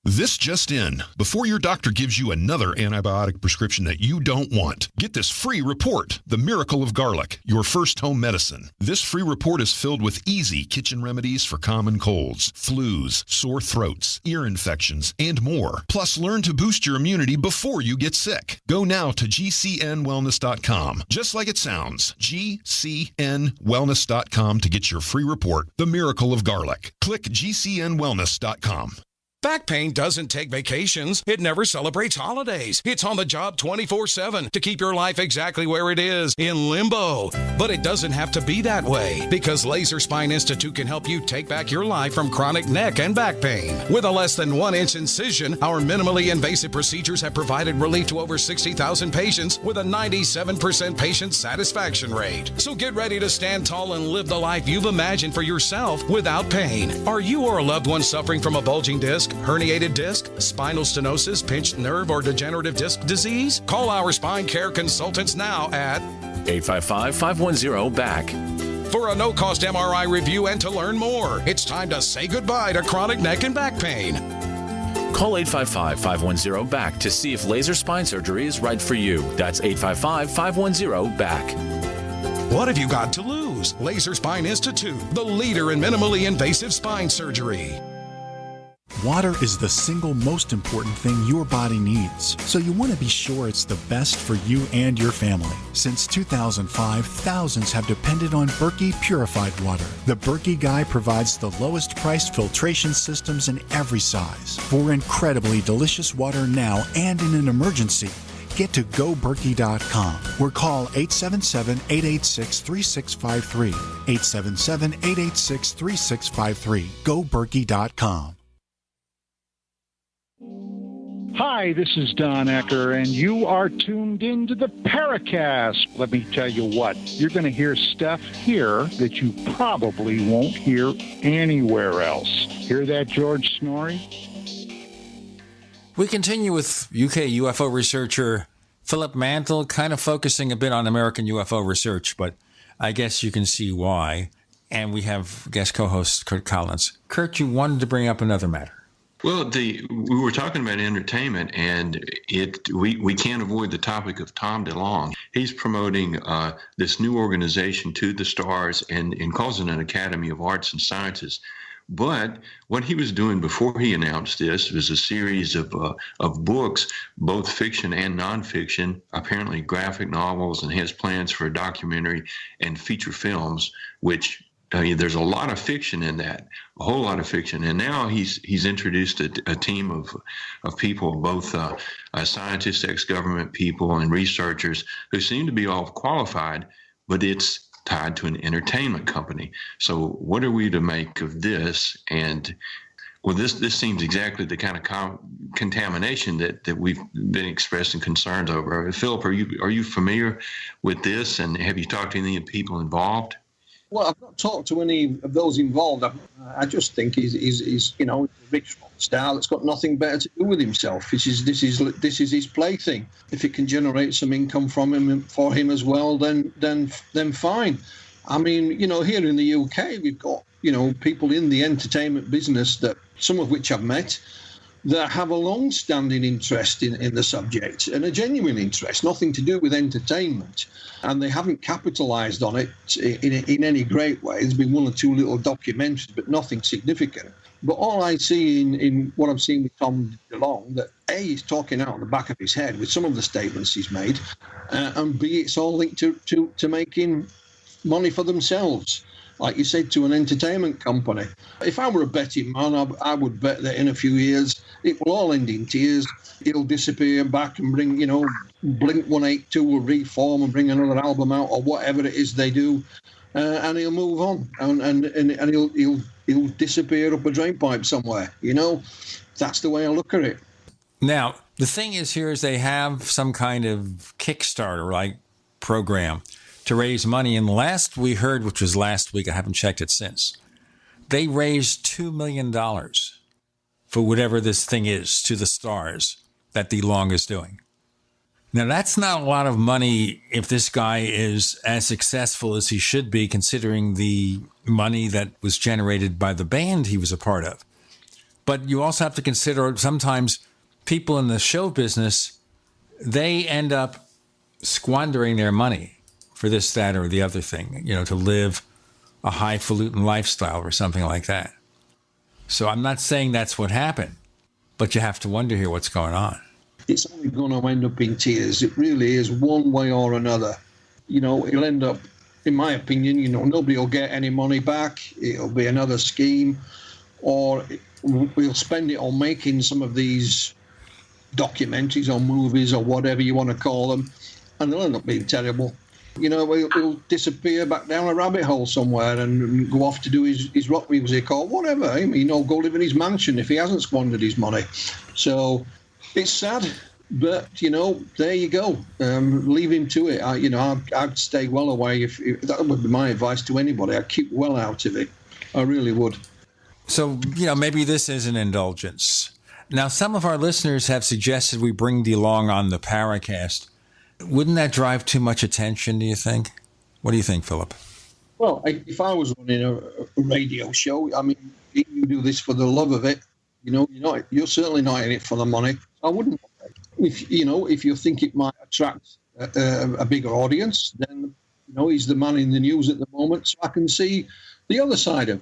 This just in. Before your doctor gives you another antibiotic prescription that you don't want, get this free report, The Miracle of Garlic, your first home medicine. This free report is filled with easy kitchen remedies for common colds, flus, sore throats, ear infections, and more. Plus, learn to boost your immunity before you get sick. Go now to GCNwellness.com, just like it sounds, GCNwellness.com to get your free report, The Miracle of Garlic. Click GCNwellness.com. Back pain doesn't take vacations. It never celebrates holidays. It's on the job 24/7 to keep your life exactly where it is, in limbo. But it doesn't have to be that way, because Laser Spine Institute can help you take back your life from chronic neck and back pain. With a less than 1-inch incision, our minimally invasive procedures have provided relief to over 60,000 patients with a 97% patient satisfaction rate. So get ready to stand tall and live the life you've imagined for yourself without pain. Are you or a loved one suffering from a bulging disc, herniated disc, spinal stenosis, pinched nerve, or degenerative disc disease? Call our spine care consultants now at 855-510-BACK. for a no-cost MRI review and to learn more. It's time to say goodbye to chronic neck and back pain. Call 855-510-BACK to see if laser spine surgery is right for you. That's 855-510-BACK. What have you got to lose? Laser Spine Institute, the leader in minimally invasive spine surgery. Water is the single most important thing your body needs, so you want to be sure it's the best for you and your family. Since 2005, thousands have depended on Berkey purified water. The Berkey Guy provides the lowest priced filtration systems in every size. For incredibly delicious water now and in an emergency, get to goberkey.com or call 877-886-3653. 877-886-3653. goberkey.com. Hi, this is Don Ecker, and you are tuned into the Paracast. Let me tell you what, you're going to hear stuff here that you probably won't hear anywhere else. Hear that, George Snorri? We continue with UK UFO researcher Philip Mantle, kind of focusing a bit on American UFO research, but I guess you can see why. And we have guest co-host Kurt Collins. Kurt, you wanted to bring up another matter. Well, we were talking about entertainment, and we can't avoid the topic of Tom DeLonge. He's promoting this new organization, To the Stars, and calls it an Academy of Arts and Sciences. But what he was doing before he announced this was a series of books, both fiction and nonfiction, apparently graphic novels, and his plans for a documentary and feature films, which there's a lot of fiction in that, a whole lot of fiction. And now he's introduced a team of people, both scientists, ex-government people, and researchers who seem to be all qualified, but it's tied to an entertainment company. So what are we to make of this? And well, this seems exactly the kind of contamination that we've been expressing concerns over. Philip, are you familiar with this, and have you talked to any of the people involved? Well, I've not talked to any of those involved. I just think he's a rich star that's got nothing better to do with himself. This is his plaything. If it can generate some income from him for him as well, then fine. I mean, here in the UK, we've got people in the entertainment business, that some of which I've met, that have a long-standing interest in the subject, and a genuine interest, nothing to do with entertainment. And they haven't capitalized on it in any great way. There's been one or two little documentaries, but nothing significant. But all I see in what I've seen with Tom DeLonge, that A, he's talking out of the back of his head with some of the statements he's made, and B, it's all linked to making money for themselves. Like you said, to an entertainment company. If I were a betting man, I would bet that in a few years it will all end in tears. He'll disappear back and bring, Blink 182 will reform and bring another album out, or whatever it is they do, and he'll move on, and he'll disappear up a drain pipe somewhere. That's the way I look at it. Now, the thing is here is they have some kind of Kickstarter program to raise money. And last we heard, which was last week, I haven't checked it since, they raised $2 million for whatever this thing is, To the Stars, that DeLonge is doing. Now, that's not a lot of money if this guy is as successful as he should be, considering the money that was generated by the band he was a part of. But you also have to consider sometimes people in the show business, they end up squandering their money for this, that, or the other thing, to live a highfalutin lifestyle or something like that. So I'm not saying that's what happened, but you have to wonder here what's going on. It's only going to end up in tears. It really is, one way or another. It'll end up, in my opinion, nobody will get any money back. It'll be another scheme, or we'll spend it on making some of these documentaries or movies or whatever you want to call them, and they'll end up being terrible. He'll disappear back down a rabbit hole somewhere and go off to do his rock music or whatever. I mean, go live in his mansion if he hasn't squandered his money. So it's sad, but there you go. Leave him to it. I'd stay well away. If that would be my advice to anybody. I'd keep well out of it. I really would. So maybe this is an indulgence. Now, some of our listeners have suggested we bring DeLong on the Paracast. Wouldn't that drive too much attention, do you think? What do you think, Philip? Well, if I was running a radio show, I mean, you do this for the love of it. You're certainly not in it for the money. I wouldn't. If you think it might attract a bigger audience, then he's the man in the news at the moment, so I can see the other side of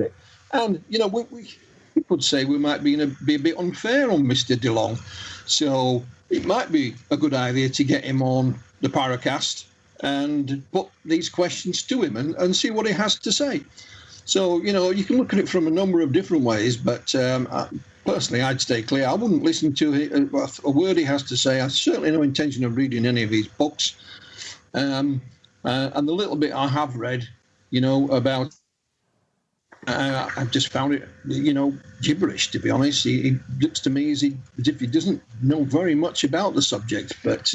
it. And we could say we might be a bit unfair on Mr. DeLong, so it might be a good idea to get him on the Paracast and put these questions to him and see what he has to say. So, you can look at it from a number of different ways, but personally, I'd stay clear. I wouldn't listen to a word he has to say. I certainly no intention of reading any of his books. And the little bit I have read, about I've just found it, gibberish, to be honest. He looks to me as if he doesn't know very much about the subject, but,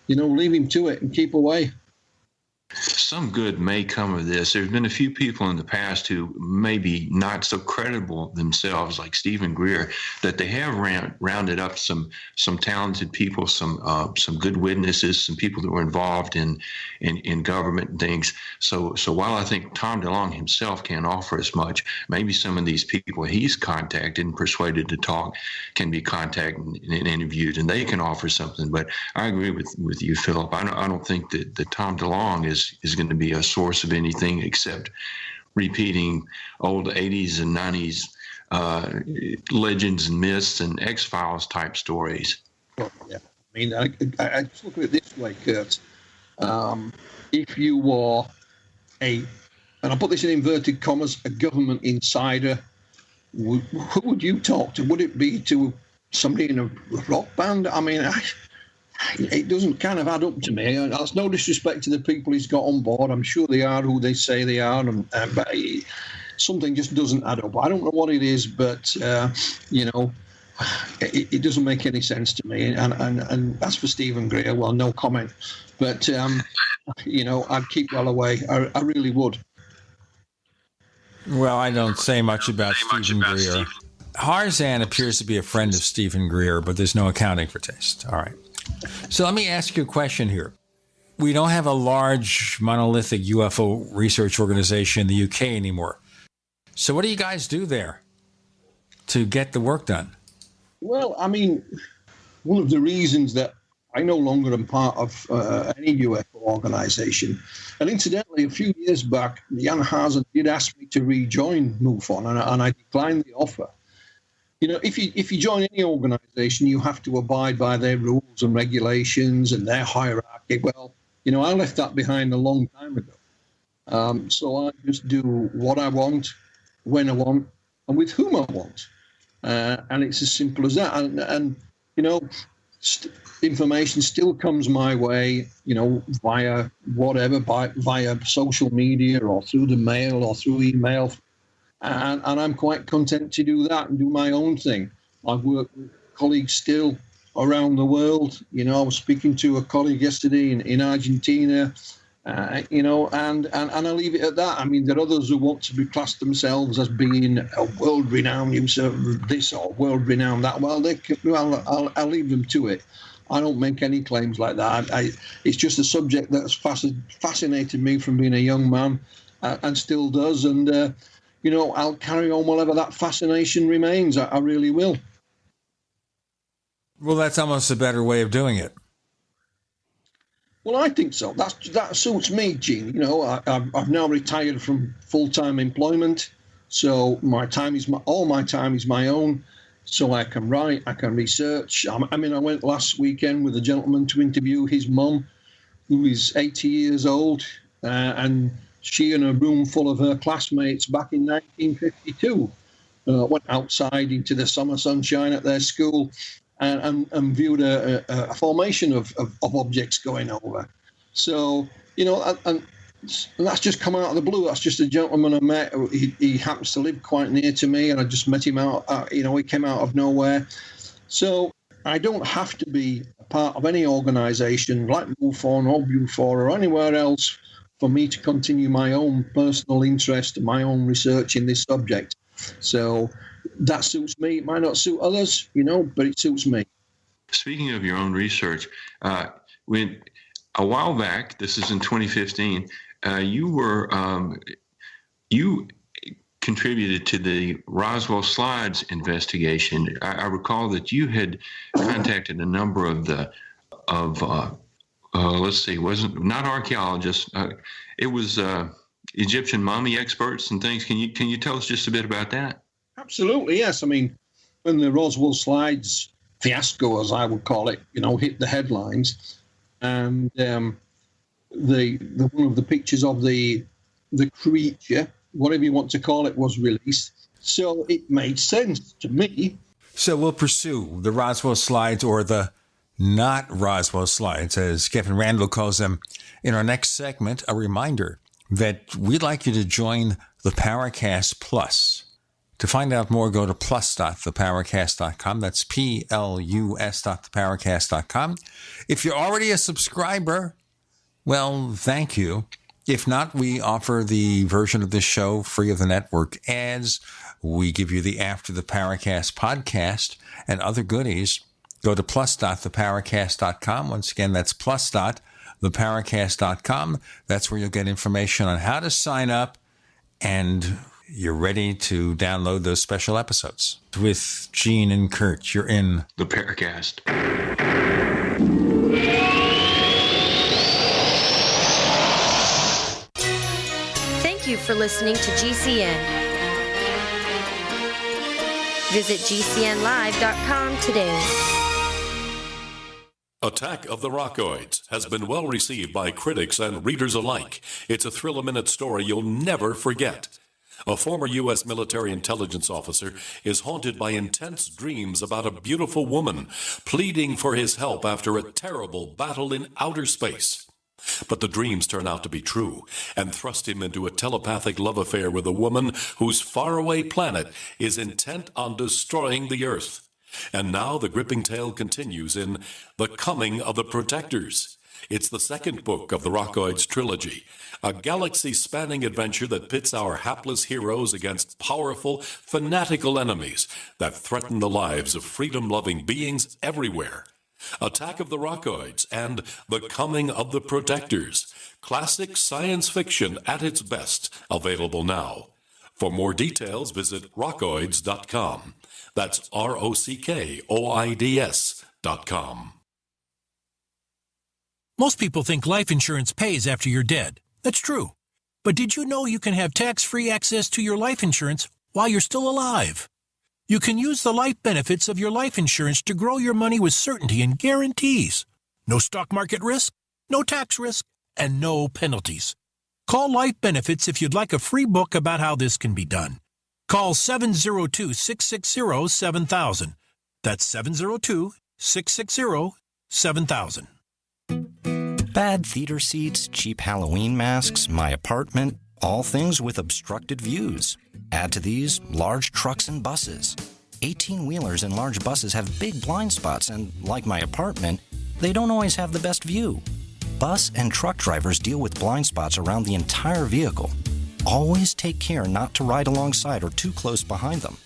leave him to it and keep away. Some good may come of this. There's been a few people in the past who maybe not so credible themselves, like Stephen Greer, that they have rounded up some talented people, some good witnesses, some people that were involved in government and things. So while I think Tom DeLong himself can't offer as much, maybe some of these people he's contacted and persuaded to talk can be contacted and interviewed, and they can offer something. But I agree with you, Philip. I don't think that Tom DeLong is going to be a source of anything except repeating old 80s and 90s legends and myths and X-Files type stories. Well, yeah. I mean, I just look at it this way, Kurt. If you were and I put this in inverted commas, a government insider, who would you talk to? Would it be to somebody in a rock band? I mean, it doesn't kind of add up to me. That's no disrespect to the people he's got on board. I'm sure they are who they say they are, but something just doesn't add up. I don't know what it is, but it doesn't make any sense to me. And as for Stephen Greer, well, no comment. But I'd keep well away. I really would. Well, I don't say much about Stephen Greer. Harzan appears to be a friend of Stephen Greer, but there's no accounting for taste. All right. So let me ask you a question here. We don't have a large monolithic UFO research organization in the UK anymore. So what do you guys do there to get the work done? Well, I mean, one of the reasons that I no longer am part of any UFO organization, and incidentally, a few years back, Jan Hazen did ask me to rejoin MUFON, and I declined the offer. If you join any organization, you have to abide by their rules and regulations and their hierarchy. Well, I left that behind a long time ago. So I just do what I want, when I want, and with whom I want. And it's as simple as that. And information still comes my way, via whatever, via social media or through the mail or through email. And I'm quite content to do that and do my own thing. I've worked with colleagues still around the world. I was speaking to a colleague yesterday in Argentina, and I leave it at that. I mean, there are others who want to be classed themselves as being a world-renowned user of this or world-renowned that. Well, I'll leave them to it. I don't make any claims like that. It's just a subject that's fascinated me from being a young man and still does. And I'll carry on whatever that fascination remains. I really will. Well, that's almost a better way of doing it. Well, I think so. That suits me, Gene. I've now retired from full-time employment, so all my time is my own. So I can write, I can research. I went last weekend with a gentleman to interview his mum, who is 80 years old, and she and a room full of her classmates back in 1952. went outside into the summer sunshine at their school and viewed a formation of objects going over. So, and that's just come out of the blue. That's just a gentleman I met. He happens to live quite near to me, and I just met him out. He came out of nowhere. So I don't have to be a part of any organisation like MUFON or BUFOR or anywhere else for me to continue my own personal interest and my own research in this subject. So that suits me. It might not suit others, but it suits me. Speaking of your own research, when a while back, this is in 2015, you contributed to the Roswell Slides investigation. I recall that you had contacted a number of let's see, wasn't not archaeologists. It was Egyptian mummy experts and things. Can you tell us just a bit about that? Absolutely, yes. I mean, when the Roswell Slides fiasco, as I would call it, hit the headlines, and the one of the pictures of the creature, whatever you want to call it, was released. So it made sense to me. So we'll pursue the Roswell Slides, or the not Roswell Slides, as Kevin Randall calls them, in our next segment. A reminder that we'd like you to join the Paracast Plus. To find out more, go to plus.theparacast.com. That's plus.theparacast.com. If you're already a subscriber, well, thank you. If not, we offer the version of this show free of the network ads. We give you the After the Paracast podcast and other goodies. Go to plus.theparacast.com. Once again, that's plus.theparacast.com. That's where you'll get information on how to sign up, and you're ready to download those special episodes. With Gene and Kurt, you're in the Paracast. Thank you for listening to GCN. Visit GCNlive.com today. Attack of the Rockoids has been well received by critics and readers alike. It's a thrill-a-minute story you'll never forget. A former U.S. military intelligence officer is haunted by intense dreams about a beautiful woman pleading for his help after a terrible battle in outer space. But the dreams turn out to be true and thrust him into a telepathic love affair with a woman whose faraway planet is intent on destroying the Earth. And now the gripping tale continues in The Coming of the Protectors. It's the second book of the Rockoids trilogy, a galaxy-spanning adventure that pits our hapless heroes against powerful, fanatical enemies that threaten the lives of freedom-loving beings everywhere. Attack of the Rockoids and The Coming of the Protectors. Classic science fiction at its best, available now. For more details, visit rockoids.com. That's ROCKOIDS.com. Most people think life insurance pays after you're dead. That's true. But did you know you can have tax-free access to your life insurance while you're still alive? You can use the life benefits of your life insurance to grow your money with certainty and guarantees. No stock market risk, no tax risk, and no penalties. Call Life Benefits if you'd like a free book about how this can be done. Call 702-660-7000. That's 702-660-7000. Bad theater seats, cheap Halloween masks, my apartment, all things with obstructed views. Add to these, large trucks and buses. 18-wheelers and large buses have big blind spots, and like my apartment, they don't always have the best view. Bus and truck drivers deal with blind spots around the entire vehicle. Always take care not to ride alongside or too close behind them.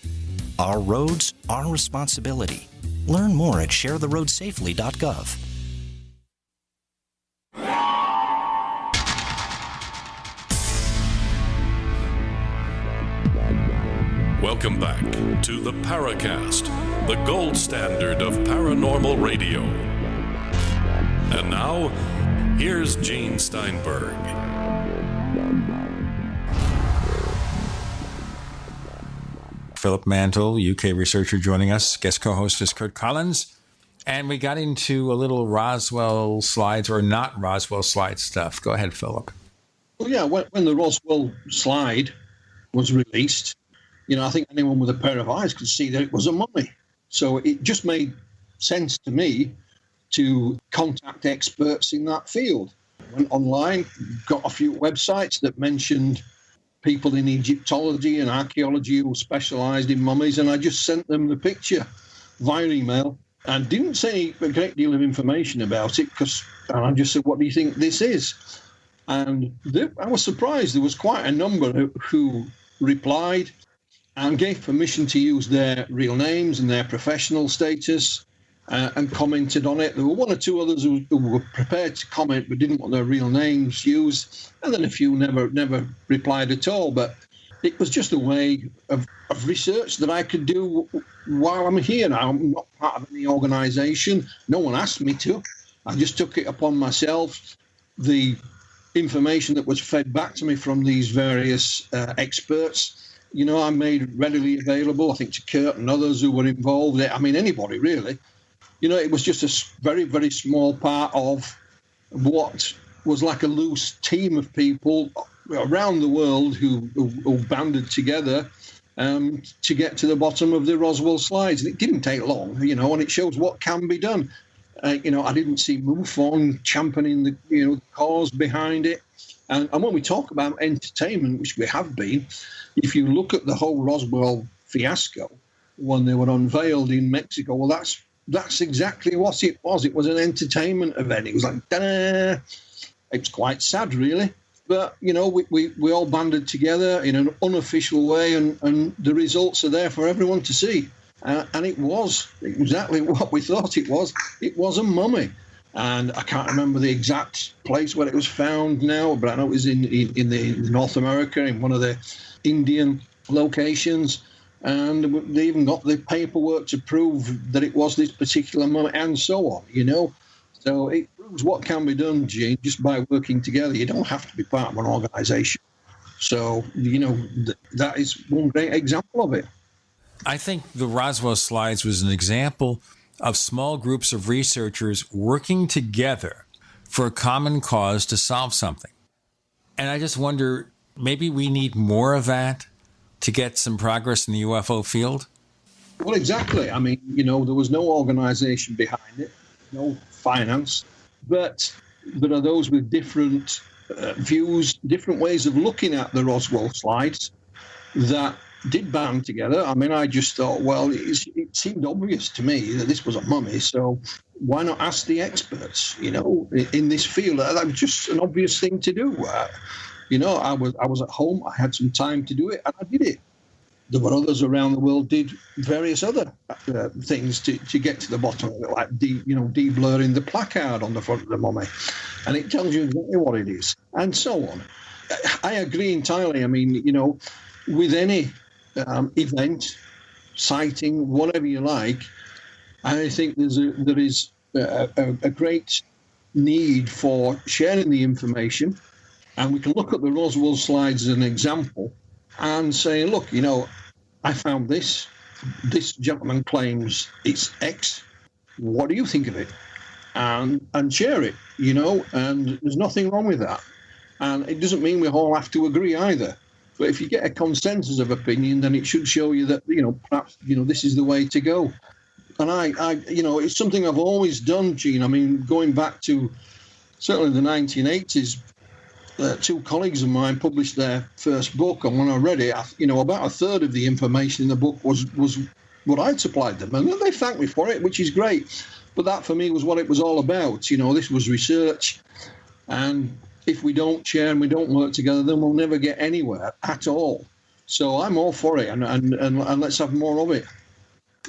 Our roads, our responsibility. Learn more at sharetheroadsafely.gov. Welcome back to the Paracast, the gold standard of paranormal radio. And now, here's Gene Steinberg. Philip Mantle, UK researcher, joining us. Guest co-host is Kurt Collins. And we got into a little Roswell Slides or not Roswell Slides stuff. Go ahead, Philip. Well, yeah, when the Roswell Slide was released, I think anyone with a pair of eyes could see that it was a mummy. So it just made sense to me to contact experts in that field. Went online, got a few websites that mentioned people in Egyptology and archaeology who specialised in mummies, and I just sent them the picture via email and didn't say a great deal of information about it, because I just said, what do you think this is? And I was surprised. There was quite a number who replied and gave permission to use their real names and their professional status and commented on it. There were one or two others who were prepared to comment but didn't want their real names used, and then a few never replied at all. But it was just a way of research that I could do while I'm here now. I'm not part of any organisation. No one asked me to. I just took it upon myself. The information that was fed back to me from these various experts, I made readily available, I think, to Kurt and others who were involved. I mean, anybody really. It was just a very, very small part of what was like a loose team of people around the world who banded together to get to the bottom of the Roswell slides. And it didn't take long, and it shows what can be done. I didn't see MUFON championing the cause behind it. And when we talk about entertainment, which we have been, if you look at the whole Roswell fiasco when they were unveiled in Mexico, well, that's exactly what it was. It was an entertainment event. It was like, da-da. It was quite sad, really. But, we all banded together in an unofficial way, and the results are there for everyone to see. And it was exactly what we thought it was. It was a mummy. And I can't remember the exact place where it was found now, but I know it was in North America, in one of the Indian locations. And they even got the paperwork to prove that it was this particular mummy, and so on, So it proves what can be done, Gene, just by working together. You don't have to be part of an organisation. So, that is one great example of it. I think the Roswell slides was an example of small groups of researchers working together for a common cause to solve something. And I just wonder, maybe we need more of that to get some progress in the UFO field? Well, exactly. I mean, there was no organization behind it, no finance, but there are those with different views, different ways of looking at the Roswell slides that did band together. I mean, I just thought, well, it seemed obvious to me that this was a mummy, so why not ask the experts, in this field? That was just an obvious thing to do. I was at home, I had some time to do it, and I did it. There were others around the world did various other things to get to the bottom of it, like de-blurring the placard on the front of the mummy, and it tells you exactly what it is, and so on. I agree entirely. I mean, with any event, sighting, whatever you like, I think there is a great need for sharing the information. And we can look at the Roswell slides as an example and say, look, I found this. This gentleman claims it's X. What do you think of it? And share it, and there's nothing wrong with that. And it doesn't mean we all have to agree either. But if you get a consensus of opinion, then it should show you that, perhaps, this is the way to go. And I it's something I've always done, Gene. I mean, going back to certainly the 1980s, two colleagues of mine published their first book, and when I read it, about a third of the information in the book was what I'd supplied them, and they thanked me for it, which is great. But that for me was what it was all about. This was research, and if we don't share and we don't work together, then we'll never get anywhere at all. So I'm all for it, and let's have more of it.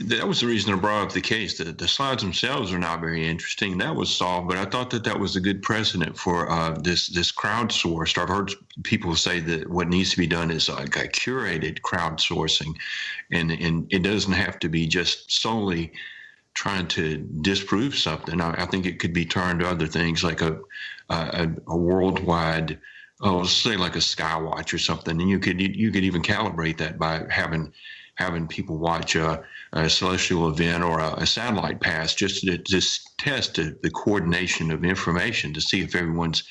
That was the reason I brought up the case. The slides themselves are not very interesting. That was solved, but I thought that was a good precedent for this crowdsourced. I've heard people say that what needs to be done is like a curated crowdsourcing, and it doesn't have to be just solely trying to disprove something. I think it could be turned to other things, like a worldwide, say like a Skywatch or something, and you could even calibrate that by having people watch a celestial event or a satellite pass, just to test the coordination of information to see if everyone's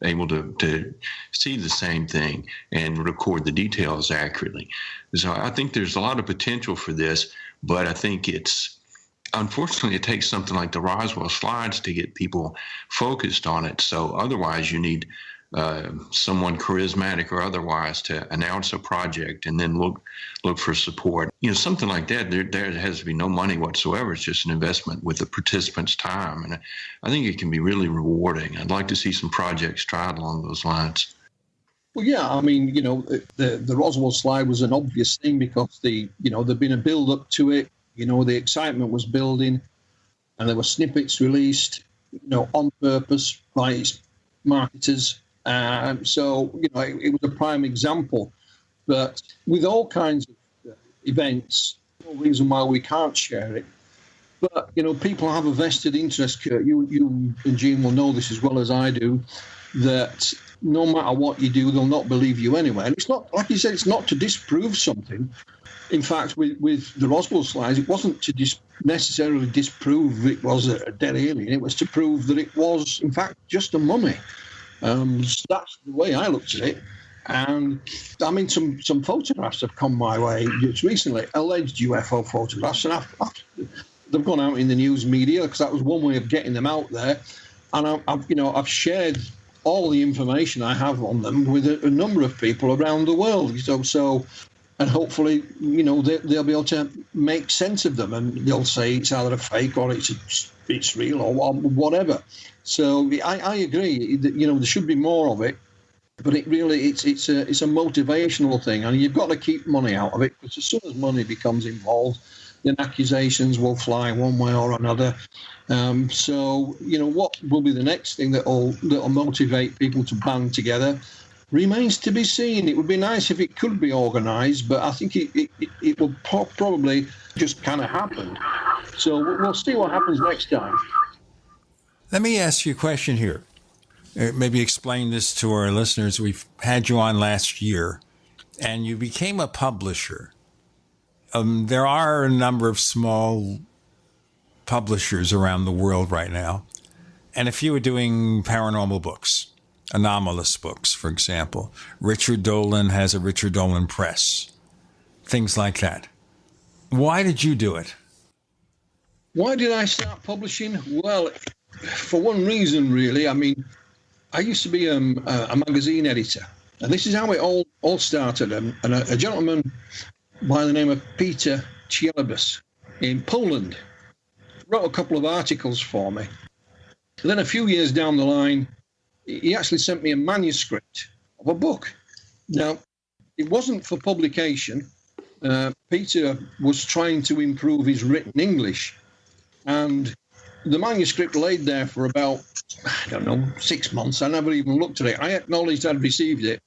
able to see the same thing and record the details accurately. So I think there's a lot of potential for this, but I think unfortunately, it takes something like the Roswell slides to get people focused on it. So otherwise, you need someone charismatic or otherwise to announce a project and then look for support. Something like that, there has to be no money whatsoever. It's just an investment with the participants' time. And I think it can be really rewarding. I'd like to see some projects tried along those lines. Well, yeah, I mean, the Roswell slide was an obvious thing because there'd been a build-up to it. The excitement was building, and there were snippets released, on purpose by its marketers. So, it was a prime example. But with all kinds of events, no reason why we can't share it. But, people have a vested interest, Kurt. You and Gene will know this as well as I do, that no matter what you do, they'll not believe you anyway. And it's not, like you said, it's not to disprove something. In fact, with the Roswell slides, it wasn't to necessarily disprove it was a dead alien. It was to prove that it was, in fact, just a mummy. So that's the way I looked at it. And, I mean, some photographs have come my way just recently, alleged UFO photographs, and they've gone out in the news media because that was one way of getting them out there. And I've shared all the information I have on them with a number of people around the world. So and hopefully, they'll be able to make sense of them, and they'll say it's either a fake or it's real or whatever. So I agree that there should be more of it, but it's a motivational thing, and you've got to keep money out of it, because as soon as money becomes involved, then accusations will fly one way or another. So what will be the next thing that'll motivate people to band together remains to be seen. It would be nice if it could be organised, but I think it will probably just kind of happen. So we'll see what happens next time. Let me ask you a question here. Maybe explain this to our listeners. We've had you on last year, and you became a publisher. There are a number of small publishers around the world right now, and a few are doing paranormal books. Anomalous books, for example. Richard Dolan has a Richard Dolan Press. Things like that. Why did you do it? Why did I start publishing? Well, for one reason, really. I mean, I used to be a magazine editor, and this is how it all started. And a gentleman by the name of Peter Cielebus in Poland wrote a couple of articles for me. And then a few years down the line, he actually sent me a manuscript of a book. Now, it wasn't for publication. Peter was trying to improve his written English. And the manuscript laid there for about, 6 months. I never even looked at it. I acknowledged I'd received it.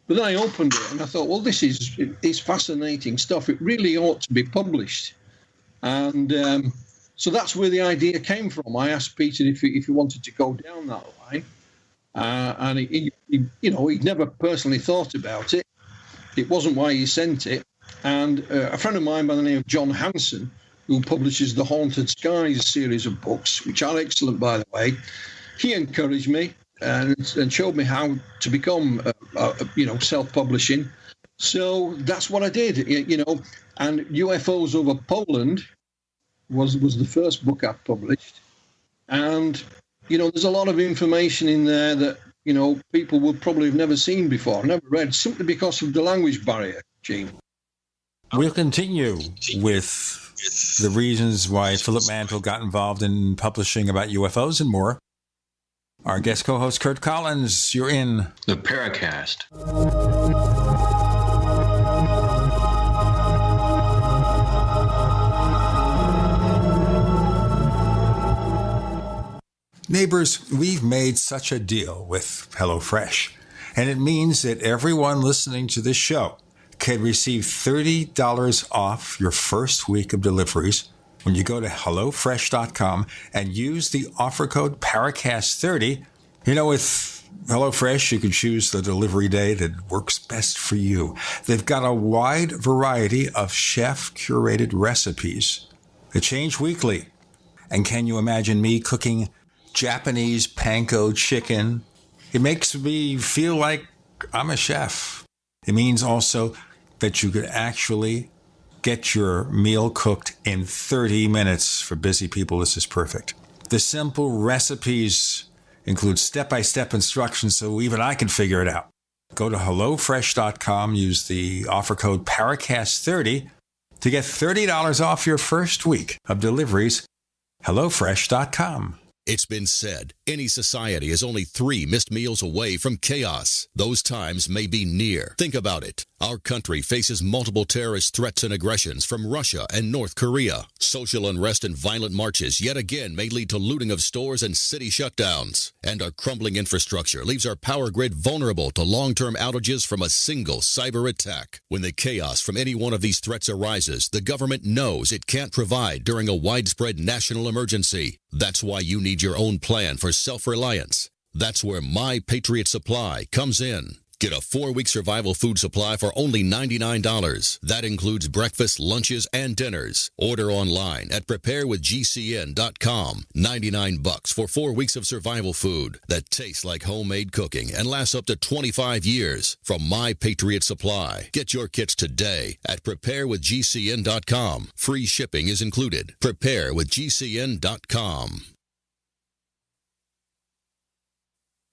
But then I opened it and I thought, well, this is fascinating stuff. It really ought to be published. And so that's where the idea came from. I asked Peter if he wanted to go down that line. And he'd never personally thought about it. It wasn't why he sent it. And a friend of mine by the name of John Hanson, who publishes the Haunted Skies series of books, which are excellent, by the way, he encouraged me and showed me how to become, self-publishing. So that's what I did, And UFOs over Poland was the first book I published. And there's a lot of information in there that, people would probably have never seen before, never read, simply because of the language barrier, Gene. We'll continue with the reasons why Philip Mantle got involved in publishing about UFOs and more. Our guest co-host, Kurt Collins, you're in the Paracast. Neighbors, we've made such a deal with HelloFresh, and it means that everyone listening to this show can receive $30 off your first week of deliveries when you go to HelloFresh.com and use the offer code Paracast30. With HelloFresh, you can choose the delivery day that works best for you. They've got a wide variety of chef-curated recipes that change weekly. And can you imagine me cooking Japanese panko chicken It makes me feel like I'm a chef. It means also that you could actually get your meal cooked in 30 minutes. For busy people, this is perfect. The simple recipes include step-by-step instructions so even I can figure it out. Go to HelloFresh.com, use the offer code Paracast30 to get $30 off your first week of deliveries. HelloFresh.com. It's been said, any society is only 3 missed meals away from chaos. Those times may be near. Think about it. Our country faces multiple terrorist threats and aggressions from Russia and North Korea. Social unrest and violent marches yet again may lead to looting of stores and city shutdowns. And our crumbling infrastructure leaves our power grid vulnerable to long-term outages from a single cyber attack. When the chaos from any one of these threats arises, the government knows it can't provide during a widespread national emergency. That's why you need your own plan for self-reliance. That's where My Patriot Supply comes in. Get a 4-week survival food supply for only $99. That includes breakfast, lunches, and dinners. Order online at preparewithgcn.com. $99 for 4 weeks of survival food that tastes like homemade cooking and lasts up to 25 years. From My Patriot Supply. Get your kits today at preparewithgcn.com. Free shipping is included. Preparewithgcn.com.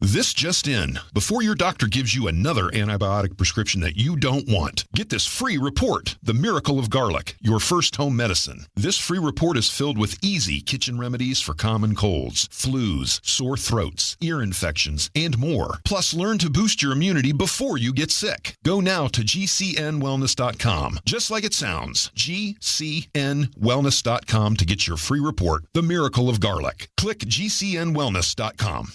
This just in. Before your doctor gives you another antibiotic prescription that you don't want, get this free report, The Miracle of Garlic, your first home medicine. This free report is filled with easy kitchen remedies for common colds, flus, sore throats, ear infections, and more. Plus, learn to boost your immunity before you get sick. Go now to gcnwellness.com, just like it sounds, gcnwellness.com to get your free report, The Miracle of Garlic. Click gcnwellness.com.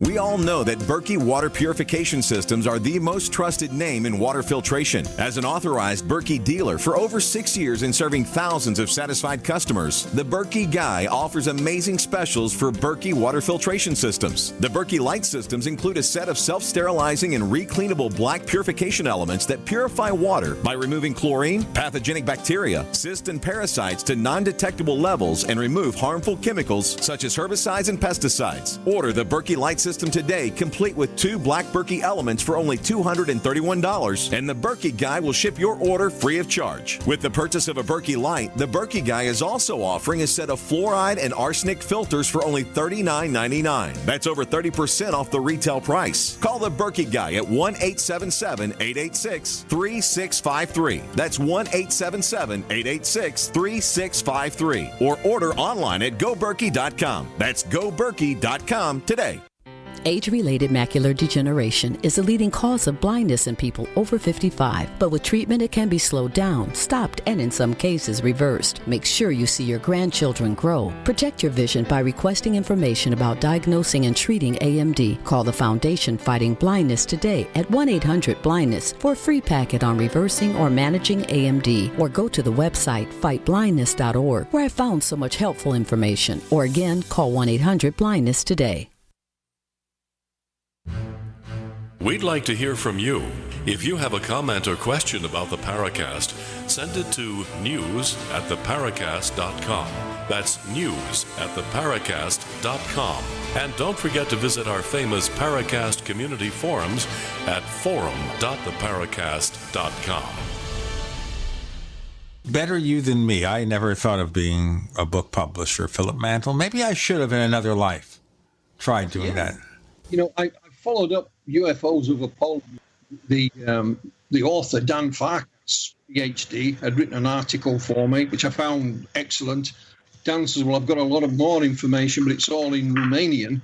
We all know that Berkey Water Purification Systems are the most trusted name in water filtration. As an authorized Berkey dealer for over 6 years and serving thousands of satisfied customers, the Berkey Guy offers amazing specials for Berkey Water Filtration Systems. The Berkey Light Systems include a set of self-sterilizing and recleanable black purification elements that purify water by removing chlorine, pathogenic bacteria, cysts, and parasites to non-detectable levels and remove harmful chemicals such as herbicides and pesticides. Order the Berkey Light System today, complete with 2 black Berkey elements for only $231, and the Berkey Guy will ship your order free of charge. With the purchase of a Berkey Light, the Berkey Guy is also offering a set of fluoride and arsenic filters for only $39.99. That's over 30% off the retail price. Call the Berkey Guy at 1-877-886-3653. That's 1-877-886-3653. Or order online at goberkey.com. That's goberkey.com today. Age-related macular degeneration is the leading cause of blindness in people over 55. But with treatment, it can be slowed down, stopped, and in some cases reversed. Make sure you see your grandchildren grow. Protect your vision by requesting information about diagnosing and treating AMD. Call the Foundation Fighting Blindness today at 1-800-BLINDNESS for a free packet on reversing or managing AMD. Or go to the website fightblindness.org, where I found so much helpful information. Or again, call 1-800-BLINDNESS today. We'd like to hear from you. If you have a comment or question about the Paracast, send it to news@theparacast.com. That's news@theparacast.com. And don't forget to visit our famous Paracast community forums at forum.theparacast.com. Better you than me. I never thought of being a book publisher, Philip Mantle. Maybe I should have in another life. Tried doing that. You know, I followed up UFOs of Apollo. The author, Dan Farkas, PhD, had written an article for me, which I found excellent. Dan says, well, I've got a lot of more information, but it's all in Romanian.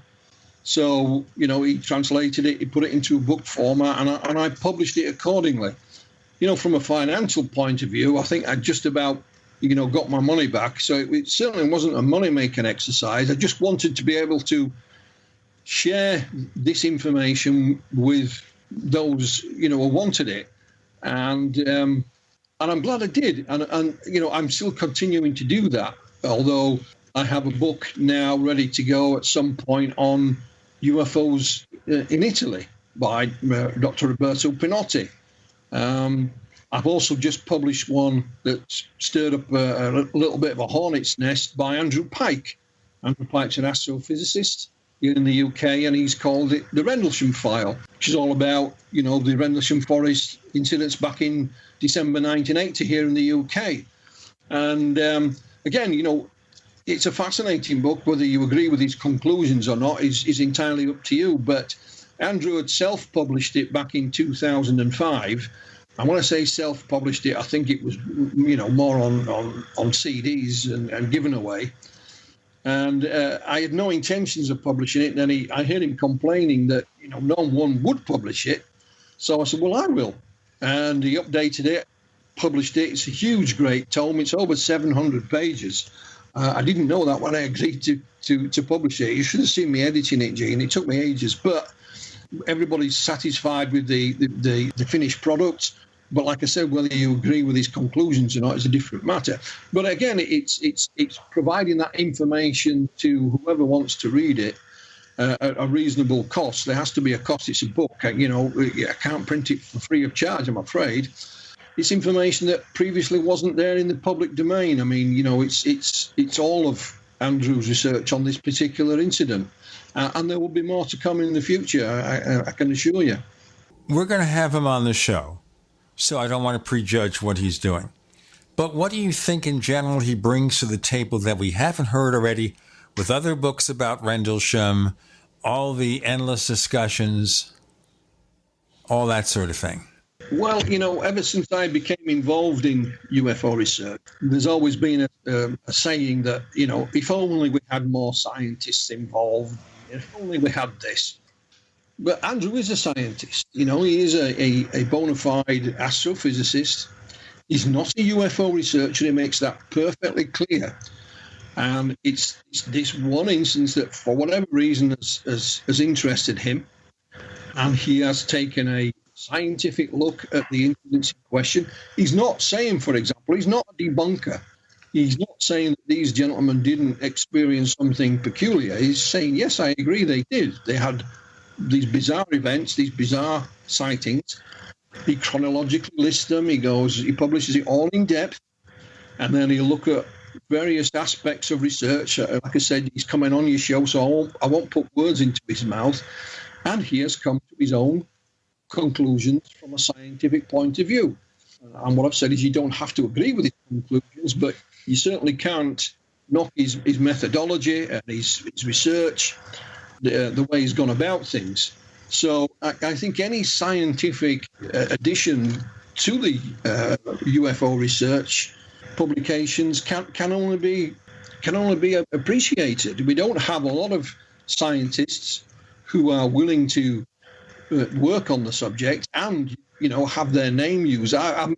So, you know, he translated it, he put it into a book format, and I published it accordingly. You know, from a financial point of view, I think I just about, you know, got my money back. So it certainly wasn't a money-making exercise. I just wanted to be able to share this information with those, you know, who wanted it, and I'm glad I did, and you know, I'm still continuing to do that. Although I have a book now ready to go at some point on UFOs in Italy by Dr. Roberto Pinotti. I've also just published one that stirred up a little bit of a hornet's nest by Andrew Pike. Andrew Pike's an astrophysicist. in the UK, and he's called it the Rendlesham File, which is all about, the Rendlesham Forest incidents back in December 1980 here in the UK. And again, it's a fascinating book. Whether you agree with his conclusions or not is entirely up to you. But Andrew had self-published it back in 2005. And when I say self-published it, I think it was, more on CDs and given away. And I had no intentions of publishing it. And then I heard him complaining that, no one would publish it. So I said, well, I will. And he updated it, published it. It's a huge, great tome. It's over 700 pages. I didn't know that when I agreed to publish it. You should have seen me editing it, Gene. It took me ages. But everybody's satisfied with the finished product. But like I said, whether you agree with his conclusions or not is a different matter. But again, it's providing that information to whoever wants to read it at a reasonable cost. There has to be a cost. It's a book. I can't print it for free of charge, I'm afraid. It's information that previously wasn't there in the public domain. I mean, it's all of Andrew's research on this particular incident. And there will be more to come in the future, I can assure you. We're going to have him on the show, so I don't want to prejudge what he's doing. But what do you think in general he brings to the table that we haven't heard already with other books about Rendlesham, all the endless discussions, all that sort of thing? Well, ever since I became involved in UFO research, there's always been a saying that, if only we had more scientists involved, if only we had this. But Andrew is a scientist. He is a bona fide astrophysicist. He's not a UFO researcher. He makes that perfectly clear. And it's this one instance that, for whatever reason, has interested him. And he has taken a scientific look at the incidents in question. He's not saying, for example, he's not a debunker. He's not saying that these gentlemen didn't experience something peculiar. He's saying, yes, I agree, they did. They had these bizarre events, these bizarre sightings. He chronologically lists them. He publishes it all in depth, and then he'll look at various aspects of research. Like I said, he's coming on your show, so I won't put words into his mouth. And he has come to his own conclusions from a scientific point of view. And what I've said is you don't have to agree with his conclusions, but you certainly can't knock his methodology and his research, the way he's gone about things. So I think any scientific addition to the UFO research publications can only be appreciated. We don't have a lot of scientists who are willing to work on the subject and have their name used. I've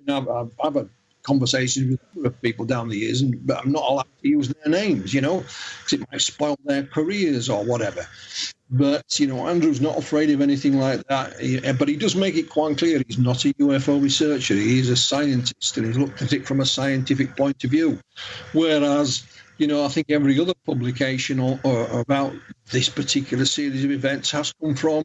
had conversations with people down the years, but I'm not allowed to use their names, because it might spoil their careers or whatever. But, Andrew's not afraid of anything like that. But he does make it quite clear he's not a UFO researcher. He is a scientist, and he's looked at it from a scientific point of view. Whereas, I think every other publication or about this particular series of events has come from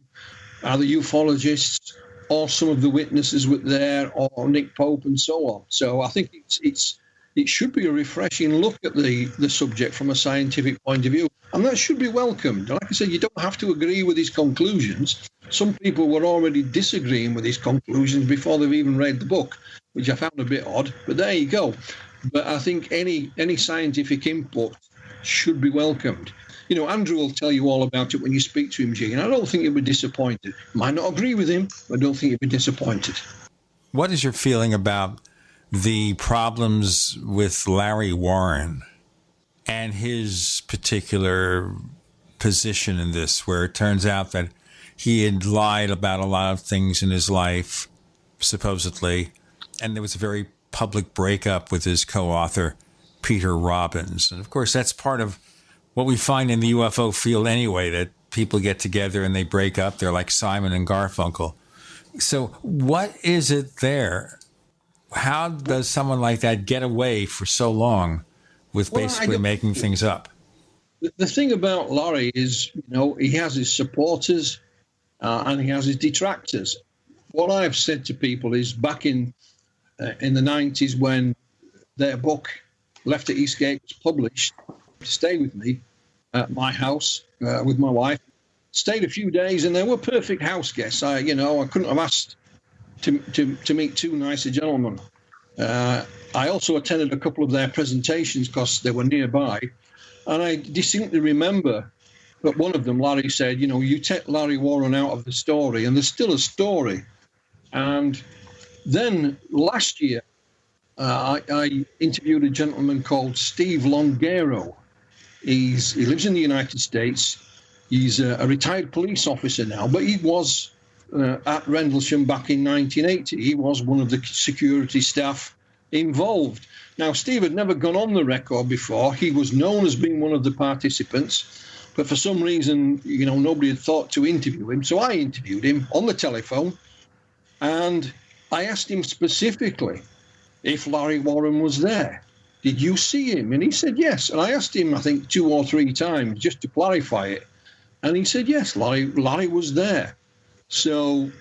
either ufologists or some of the witnesses were there, or Nick Pope and so on. So I think it should be a refreshing look at the subject from a scientific point of view. And that should be welcomed. Like I said, you don't have to agree with his conclusions. Some people were already disagreeing with his conclusions before they've even read the book, which I found a bit odd. But there you go. But I think any scientific input should be welcomed. Andrew will tell you all about it when you speak to him, Gene. I don't think he'll be disappointed. Might not agree with him, but I don't think he'll be disappointed. What is your feeling about the problems with Larry Warren and his particular position in this, where it turns out that he had lied about a lot of things in his life, supposedly, and there was a very public breakup with his co-author, Peter Robbins. And of course, that's part of what we find in the UFO field anyway, that people get together and they break up. They're like Simon and Garfunkel. So what is it there? How does someone like that get away for so long with basically making things up? The thing about Larry is, he has his supporters and he has his detractors. What I've said to people is back in the 90s when their book, Left at Eastgate, was published, Stay With Me, at my house with my wife. Stayed a few days, and they were perfect house guests. I couldn't have asked to meet two nicer gentlemen. I also attended a couple of their presentations because they were nearby, and I distinctly remember that one of them, Larry, said, you take Larry Warren out of the story, and there's still a story. And then last year, I interviewed a gentleman called Steve Longero. He lives in the United States. He's a retired police officer now, but he was at Rendlesham back in 1980. He was one of the security staff involved. Now, Steve had never gone on the record before. He was known as being one of the participants, but for some reason, nobody had thought to interview him. So I interviewed him on the telephone, and I asked him specifically if Larry Warren was there. Did you see him? And he said yes. And I asked him, I think, 2 or 3 times just to clarify it. And he said, yes, Larry was there. So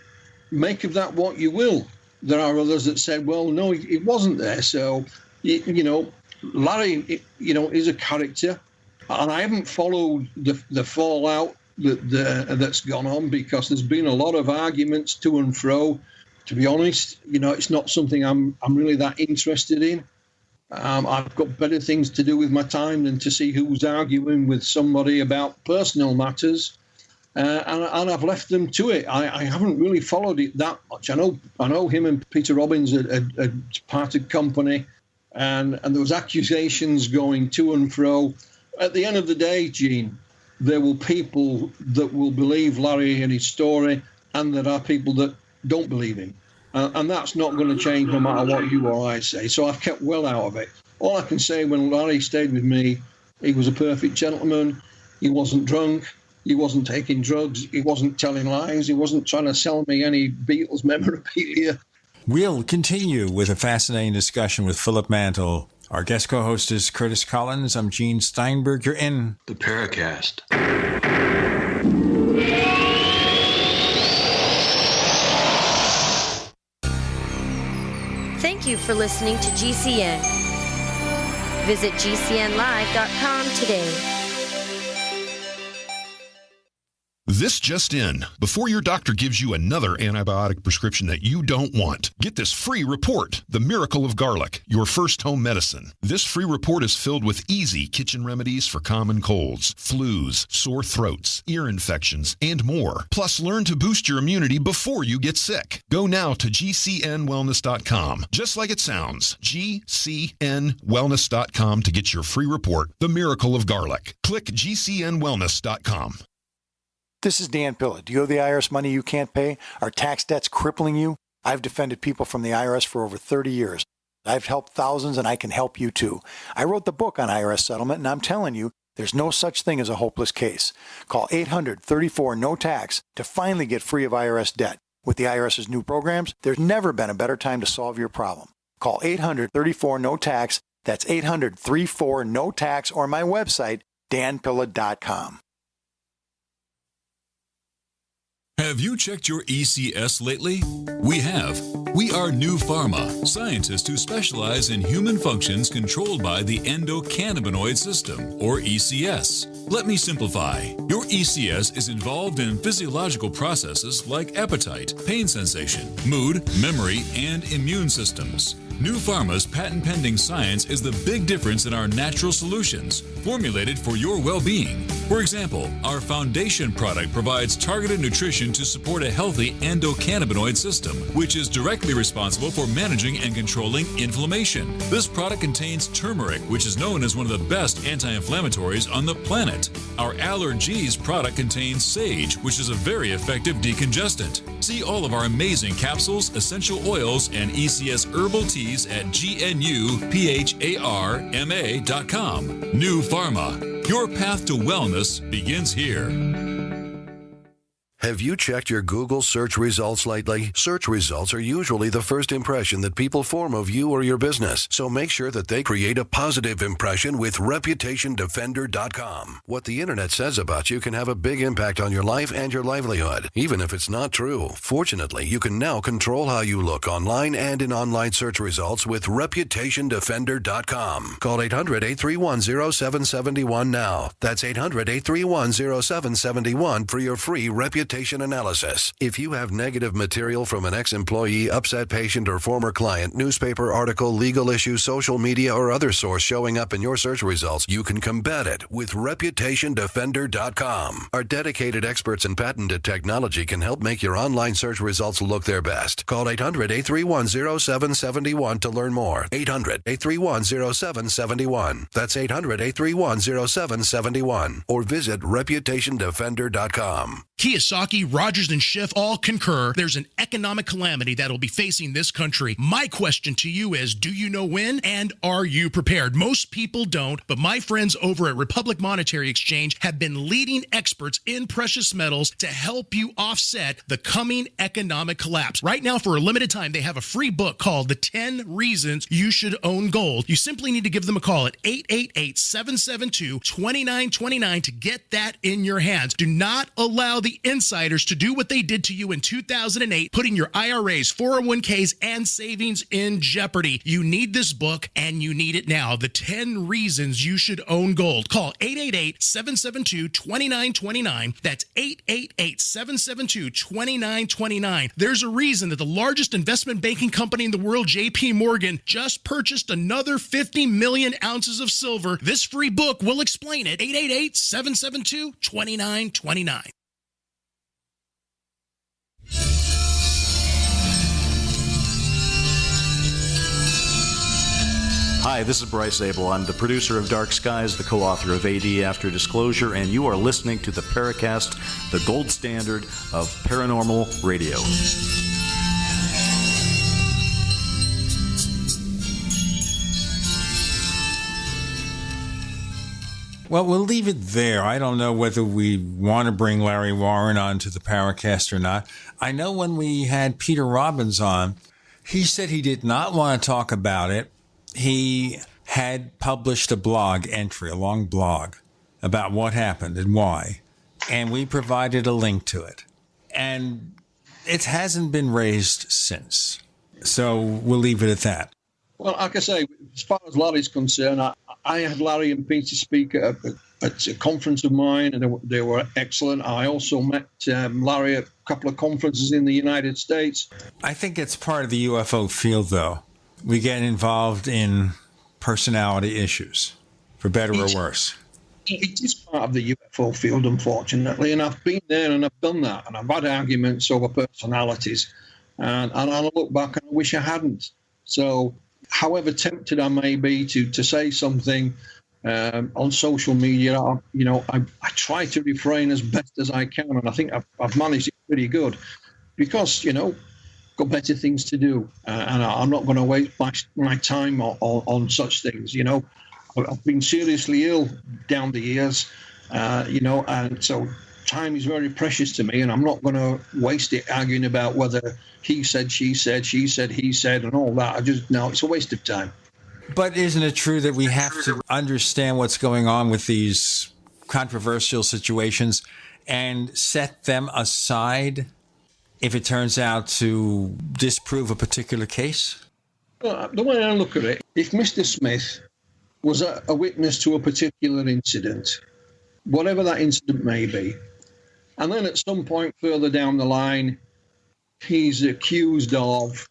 make of that what you will. There are others that said, well, no, he wasn't there. So, Larry, is a character. And I haven't followed the fallout that's gone on, because there's been a lot of arguments to and fro. To be honest, it's not something I'm really that interested in. I've got better things to do with my time than to see who's arguing with somebody about personal matters, and I've left them to it. I haven't really followed it that much. I know him and Peter Robbins had parted company, and there was accusations going to and fro. At the end of the day, Gene, there will people that will believe Larry and his story, and there are people that don't believe him. And that's not going to change no matter what you or I say. So I've kept well out of it. All I can say, when Larry stayed with me, he was a perfect gentleman. He wasn't drunk. He wasn't taking drugs. He wasn't telling lies. He wasn't trying to sell me any Beatles memorabilia. We'll continue with a fascinating discussion with Philip Mantle. Our guest co-host is Curtis Collins. I'm Gene Steinberg. You're in the Paracast. Thank you for listening to GCN. Visit GCNlive.com today. This just in. Before your doctor gives you another antibiotic prescription that you don't want, get this free report, The Miracle of Garlic, your first home medicine. This free report is filled with easy kitchen remedies for common colds, flus, sore throats, ear infections, and more. Plus, learn to boost your immunity before you get sick. Go now to GCNwellness.com. Just like it sounds, GCNwellness.com to get your free report, The Miracle of Garlic. Click GCNwellness.com. This is Dan Pilla. Do you owe the IRS money you can't pay? Are tax debts crippling you? I've defended people from the IRS for over 30 years. I've helped thousands, and I can help you too. I wrote the book on IRS settlement, and I'm telling you, there's no such thing as a hopeless case. Call 800-34-NO-TAX to finally get free of IRS debt. With the IRS's new programs, there's never been a better time to solve your problem. Call 800-34-NO-TAX. That's 800-34-NO-TAX, or my website, danpilla.com. Have you checked your ECS lately? We have. We are New Pharma, scientists who specialize in human functions controlled by the endocannabinoid system, or ECS. Let me simplify. Your ECS is involved in physiological processes like appetite, pain sensation, mood, memory, and immune systems. New Pharma's patent-pending science is the big difference in our natural solutions, formulated for your well-being. For example, our foundation product provides targeted nutrition to support a healthy endocannabinoid system, which is directly responsible for managing and controlling inflammation. This product contains turmeric, which is known as one of the best anti-inflammatories on the planet. Our Allergies product contains sage, which is a very effective decongestant. See all of our amazing capsules, essential oils, and ECS herbal teas at GNUPHARMA.com. New Pharma. Your path to wellness begins here. Have you checked your Google search results lately? Search results are usually the first impression that people form of you or your business. So make sure that they create a positive impression with ReputationDefender.com. What the internet says about you can have a big impact on your life and your livelihood, even if it's not true. Fortunately, you can now control how you look online and in online search results with ReputationDefender.com. Call 800-831-0771 now. That's 800-831-0771 for your free reputation analysis. If you have negative material from an ex-employee, upset patient, or former client, newspaper article, legal issue, social media, or other source showing up in your search results, you can combat it with ReputationDefender.com. Our dedicated experts in patented technology can help make your online search results look their best. Call 800-831-0771 to learn more. 800-831-0771. That's 800-831-0771. Or visit ReputationDefender.com. Kiyosaki, Rogers, and Schiff all concur there's an economic calamity that'll be facing this country. My question to you is, do you know when, and are you prepared? Most people don't, but my friends over at Republic Monetary Exchange have been leading experts in precious metals to help you offset the coming economic collapse. Right now, for a limited time, they have a free book called The 10 Reasons You Should Own Gold. You simply need to give them a call at 888-772-2929 to get that in your hands. Do not allow the insiders to do what they did to you in 2008, putting your IRAs, 401ks, and savings in jeopardy. You need this book, and you need it now. The 10 Reasons You Should Own Gold. Call 888-772-2929. That's 888-772-2929. There's a reason that the largest investment banking company in the world, JP Morgan, just purchased another 50 million ounces of silver. This free book will explain it. 888-772-2929. Hi, this is Bryce Abel. I'm the producer of Dark Skies, the co-author of AD After Disclosure, and you are listening to the Paracast, the gold standard of paranormal radio. Well, we'll leave it there. I don't know whether we want to bring Larry Warren on to the Paracast or not. I know when we had Peter Robbins on, he said he did not want to talk about it. He had published a blog entry, a long blog, about what happened and why. And we provided a link to it. And it hasn't been raised since. So we'll leave it at that. Well, like I say, as far as Larry's concerned, I had Larry and Peter speak at a conference of mine, and they were excellent. I also met Larry at a couple of conferences in the United States. I think it's part of the UFO field, though. We get involved in personality issues, for better or worse. It is part of the UFO field, unfortunately, and I've been there and I've done that, and I've had arguments over personalities, and I look back and I wish I hadn't. So, however tempted I may be to say something on social media, I try to refrain as best as I can, and I think I've managed it pretty good, because got better things to do, and I'm not going to waste my time on such things. I've been seriously ill down the years, and so time is very precious to me, and I'm not going to waste it arguing about whether he said, she said, he said, and all that. It's a waste of time. But isn't it true that we have to understand what's going on with these controversial situations and set them aside if it turns out to disprove a particular case? Well, the way I look at it, if Mr. Smith was a witness to a particular incident, whatever that incident may be, and then at some point further down the line, he's accused of,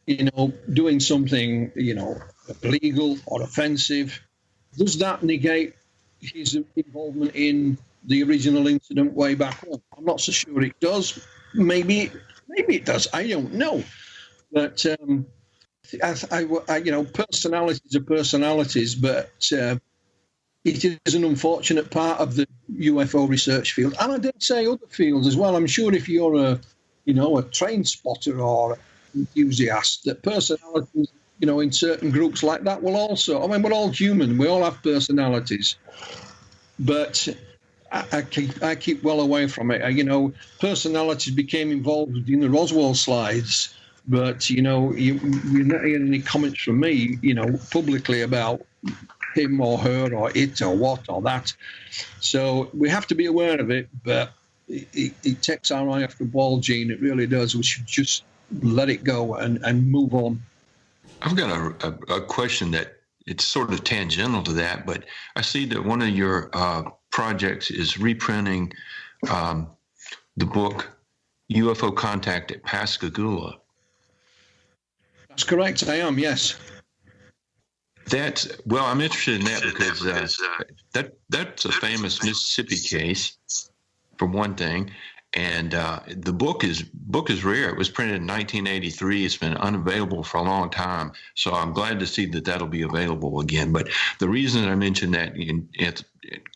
doing something, illegal or offensive, does that negate his involvement in the original incident way back when? I'm not so sure it does. Maybe it does. I don't know. But personalities are personalities, but it is an unfortunate part of the UFO research field, and I did say other fields as well. I'm sure if you're a train spotter or enthusiast, that personalities, in certain groups like that will also. I mean, we're all human. We all have personalities, but I keep well away from it. Personalities became involved in the Roswell slides, but you're not hearing any comments from me, publicly about him or her or it or what or that. So we have to be aware of it, but it takes our eye off the ball, Gene. It really does. We should just let it go and move on. I've got a question that it's sort of tangential to that, but I see that one of your projects is reprinting the book UFO Contact at Pascagoula. That's correct. I am, yes. I'm interested in that because that's a famous Mississippi case, for one thing, and the book is rare. It was printed in 1983. It's been unavailable for a long time, so I'm glad to see that that'll be available again. But the reason that I mentioned that in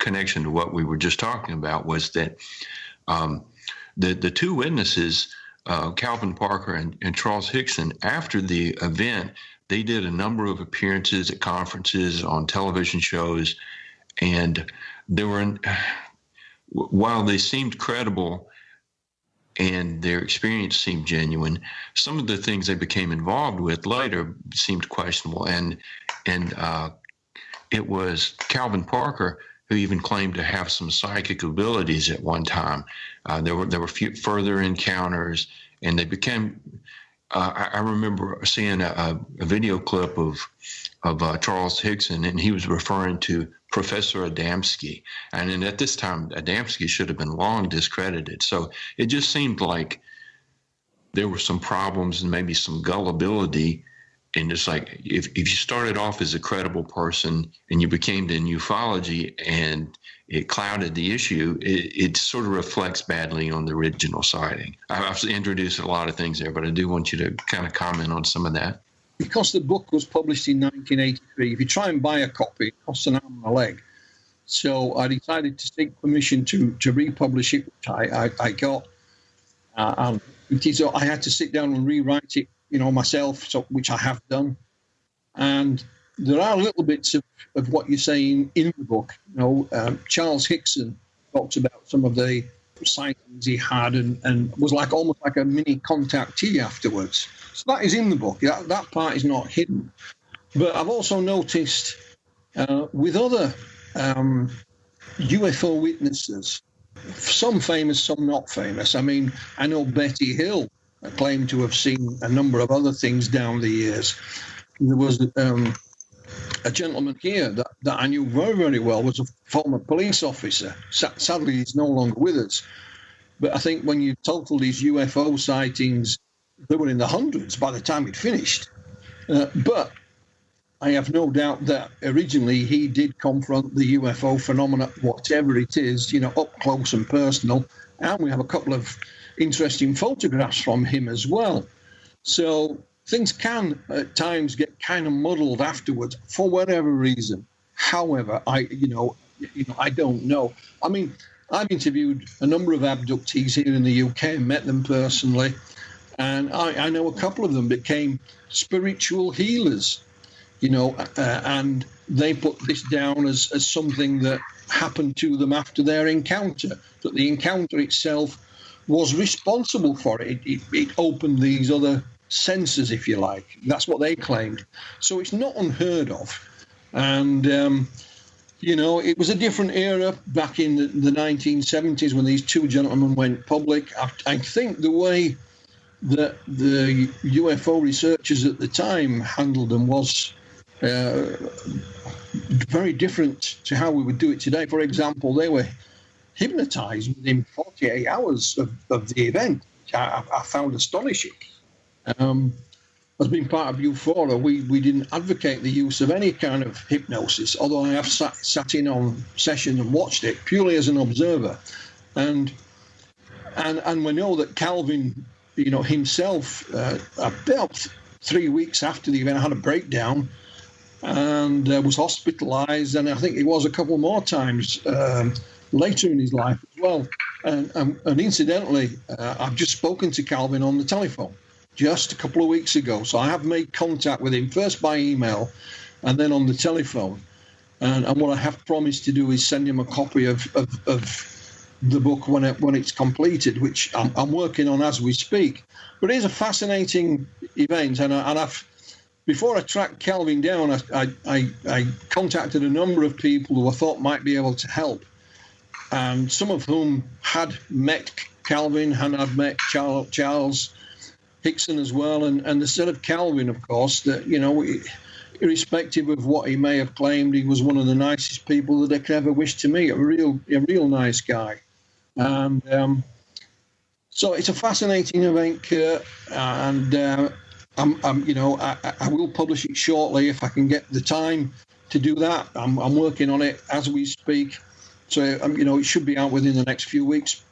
connection to what we were just talking about was that the two witnesses, Calvin Parker and Charles Hickson, after the event, they did a number of appearances at conferences, on television shows, and while they seemed credible and their experience seemed genuine, some of the things they became involved with later seemed questionable. And it was Calvin Parker who even claimed to have some psychic abilities at one time. There were further encounters, and they became. I remember seeing a video clip of Charles Hickson, and he was referring to Professor Adamski. And at this time, Adamski should have been long discredited. So it just seemed like there were some problems and maybe some gullibility. And it's like, if you started off as a credible person and you became in ufology and it clouded the issue, it sort of reflects badly on the original sighting. I've introduced a lot of things there, but I do want you to kind of comment on some of that. Because the book was published in 1983, if you try and buy a copy, it costs an arm and a leg. So I decided to seek permission to republish it, which I got. And I had to sit down and rewrite it, myself, which I have done. And there are little bits of what you're saying in the book. Charles Hickson talks about some of the sightings he had and was almost like a mini contactee afterwards. So that is in the book. That part is not hidden. But I've also noticed with other UFO witnesses, some famous, some not famous. I mean, I know Betty Hill claimed to have seen a number of other things down the years. There was a gentleman here that I knew very, very well, was a former police officer. Sadly, he's no longer with us. But I think when you total these UFO sightings, they were in the hundreds by the time it finished. But I have no doubt that originally he did confront the UFO phenomena, whatever it is, up close and personal. And we have a couple of interesting photographs from him as well. So things can at times get kind of muddled afterwards for whatever reason. However, I don't know. I mean, I've interviewed a number of abductees here in the UK and met them personally. And I know a couple of them became spiritual healers, and they put this down as something that happened to them after their encounter, that the encounter itself was responsible for it. It opened these other senses, if you like. That's what they claimed. So it's not unheard of. And, it was a different era back in the 1970s when these two gentlemen went public. I think the way that the UFO researchers at the time handled them was very different to how we would do it today. For example, they were hypnotized within 48 hours of the event, which I found astonishing. As being part of U4, we didn't advocate the use of any kind of hypnosis, although I have sat in on sessions and watched it purely as an observer. And we know that Calvin, himself, about 3 weeks after the event, had a breakdown and was hospitalized. And I think it was a couple more times later in his life as well. And incidentally, I've just spoken to Calvin on the telephone just a couple of weeks ago. So I have made contact with him first by email and then on the telephone. And what I have promised to do is send him a copy of the book when it's completed, which I'm working on as we speak. But it is a fascinating event, and I've before I tracked Calvin down, I contacted a number of people who I thought might be able to help, and some of whom had met Calvin and had met Charles Hickson as well, and they said of Calvin, of course, that irrespective of what he may have claimed, he was one of the nicest people that I could ever wish to meet. A real nice guy. And so it's a fascinating event, Kurt, and I will publish it shortly if I can get the time to do that. I'm working on it as we speak, so it should be out within the next few weeks.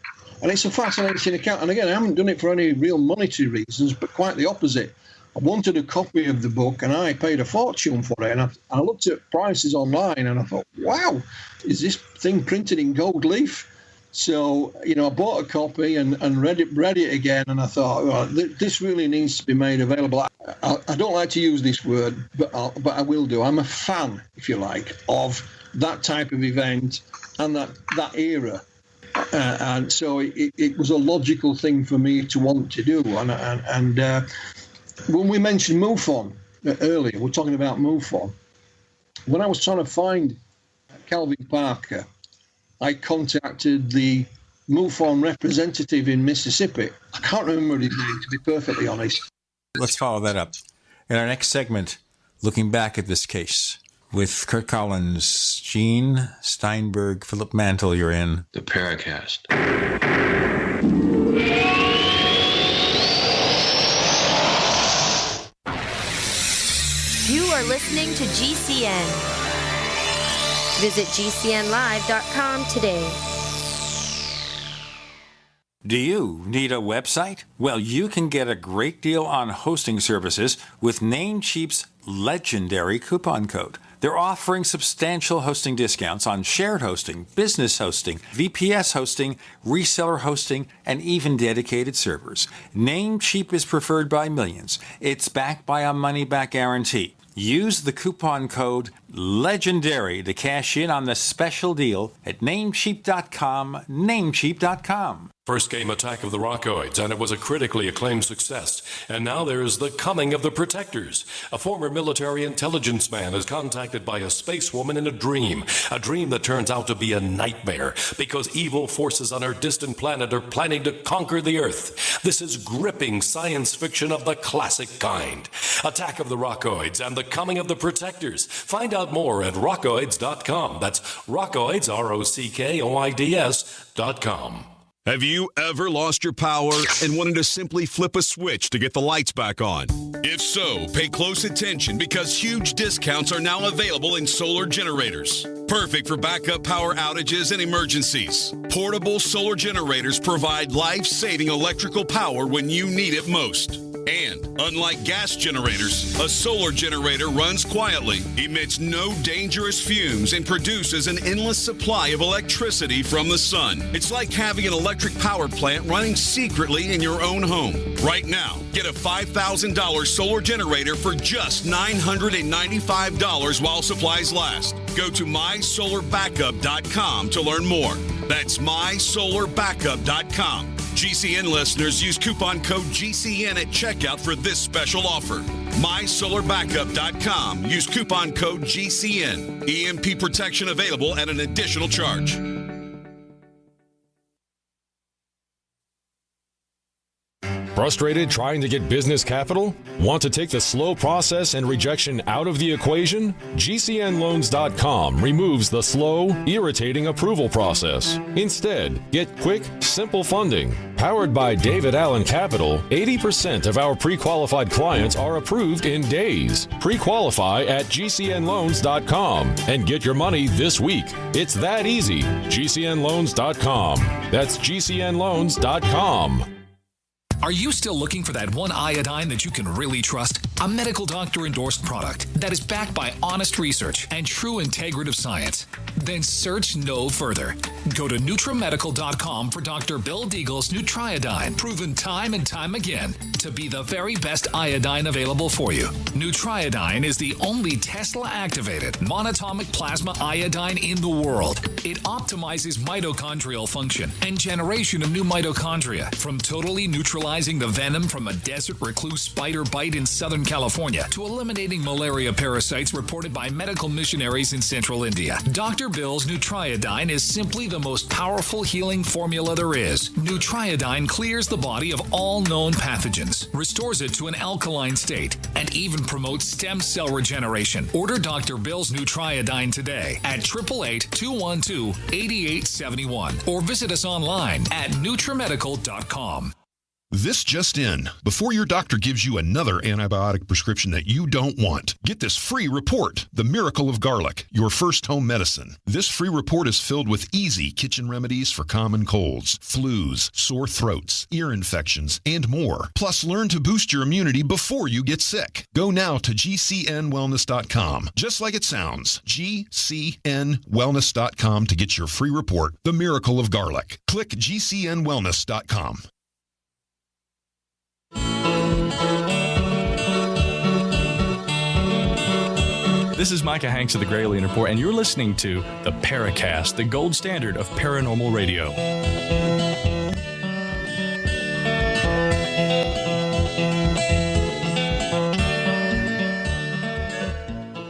And it's a fascinating account. And again, I haven't done it for any real monetary reasons, but quite the opposite. I wanted a copy of the book, and I paid a fortune for it. And I looked at prices online, and I thought, wow, is this thing printed in gold leaf? So, I bought a copy and read it again, and I thought, well, this really needs to be made available. I don't like to use this word, but I will do. I'm a fan, if you like, of that type of event and that era. And so it was a logical thing for me to want to do. And when we mentioned MUFON earlier, we're talking about MUFON. When I was trying to find Calvin Parker, I contacted the MUFON representative in Mississippi. I can't remember his name, to be perfectly honest. Let's follow that up. In our next segment, looking back at this case, with Kurt Collins, Gene Steinberg, Philip Mantle, you're in the Paracast. You are listening to GCN. Visit GCNlive.com today. Do you need a website? Well, you can get a great deal on hosting services with Namecheap's legendary coupon code. They're offering substantial hosting discounts on shared hosting, business hosting, VPS hosting, reseller hosting, and even dedicated servers. Namecheap is preferred by millions. It's backed by a money-back guarantee. Use the coupon code LEGENDARY to cash in on the special deal at Namecheap.com, Namecheap.com. First came Attack of the Rockoids, and it was a critically acclaimed success. And now there's The Coming of the Protectors. A former military intelligence man is contacted by a spacewoman in a dream that turns out to be a nightmare because evil forces on her distant planet are planning to conquer the Earth. This is gripping science fiction of the classic kind. Attack of the Rockoids and The Coming of the Protectors. Find out more at rockoids.com. That's Rockoids, ROCKOIDS.com. Have you ever lost your power and wanted to simply flip a switch to get the lights back on? If so, pay close attention because huge discounts are now available in solar generators. Perfect for backup power outages and emergencies. Portable solar generators provide life-saving electrical power when you need it most. And, unlike gas generators, a solar generator runs quietly, emits no dangerous fumes, and produces an endless supply of electricity from the sun. It's like having an electric power plant running secretly in your own home. Right now, get a $5,000 solar generator for just $995 while supplies last. Go to mysolarbackup.com to learn more. That's mysolarbackup.com. GCN listeners use coupon code GCN at checkout for this special offer. MySolarBackup.com. Use coupon code GCN. EMP protection available at an additional charge. Frustrated trying to get business capital? Want to take the slow process and rejection out of the equation? GCNloans.com removes the slow, irritating approval process. Instead, get quick, simple funding. Powered by David Allen Capital, 80% of our pre-qualified clients are approved in days. Pre-qualify at GCNloans.com and get your money this week. It's that easy. GCNloans.com. That's GCNloans.com. Are you still looking for that one iodine that you can really trust? a medical doctor-endorsed product that is backed by honest research and true integrative science, then search no further. Go to NutriMedical.com for Dr. Bill Deagle's Nutriodine, proven time and time again to be the very best iodine available for you. Nutriodine is the only Tesla-activated monatomic plasma iodine in the world. It optimizes mitochondrial function and generation of new mitochondria, from totally neutralizing the venom from a desert recluse spider bite in Southern California to eliminating malaria parasites reported by medical missionaries in central India. Dr. Bill's Nutriodine is simply the most powerful healing formula there is. Nutriodine clears the body of all known pathogens, restores it to an alkaline state, and even promotes stem cell regeneration. Order Dr. Bill's Nutriodine today at 888-212-8871 or visit us online at NutriMedical.com. This just in. Before your doctor gives you another antibiotic prescription that you don't want, get this free report, The Miracle of Garlic, your first home medicine. This free report is filled with easy kitchen remedies for common colds, flus, sore throats, ear infections, and more. Plus, learn to boost your immunity before you get sick. Go now to GCNwellness.com, just like it sounds, GCNwellness.com to get your free report, The Miracle of Garlic. Click GCNwellness.com. This is Micah Hanks of the Gralien Report, and you're listening to the Paracast, the gold standard of paranormal radio.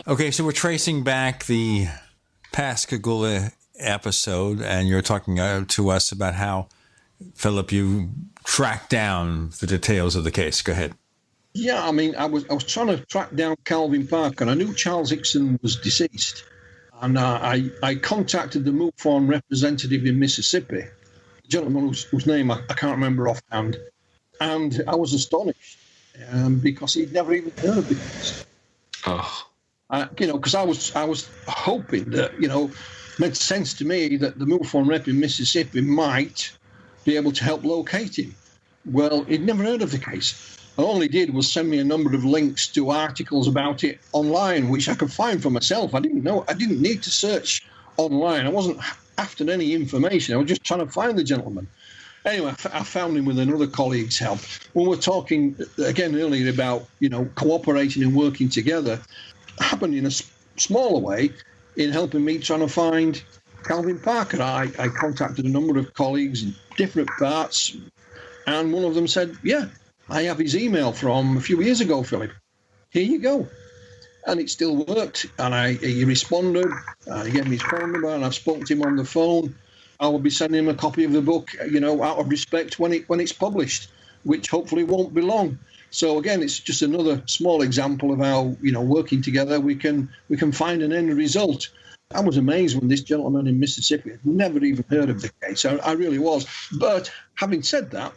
Okay, so we're tracing back the Pascagoula episode, and you're talking to us about how, Philip, you tracked down the details of the case. Go ahead. Yeah, I mean, I was trying to track down Calvin Parker, and I knew Charles Hickson was deceased. And I contacted the MUFON representative in Mississippi, a gentleman whose name I can't remember offhand. And I was astonished because he'd never even heard of the case. Oh. Because I was hoping that, it made sense to me that the MUFON rep in Mississippi might be able to help locate him. Well, he'd never heard of the case. All he did was send me a number of links to articles about it online, which I could find for myself. I didn't need to search online. I wasn't after any information. I was just trying to find the gentleman. Anyway, I found him with another colleague's help. When we're talking again earlier about, cooperating and working together, it happened in a smaller way in helping me trying to find Calvin Parker. I contacted a number of colleagues in different parts, and one of them said, yeah, I have his email from a few years ago, Philip. Here you go. And it still worked. And he responded. He gave me his phone number, and I've spoken to him on the phone. I will be sending him a copy of the book, out of respect when it's published, which hopefully won't be long. So again, it's just another small example of how, working together, we can find an end result. I was amazed when this gentleman in Mississippi had never even heard of the case. I really was. But having said that,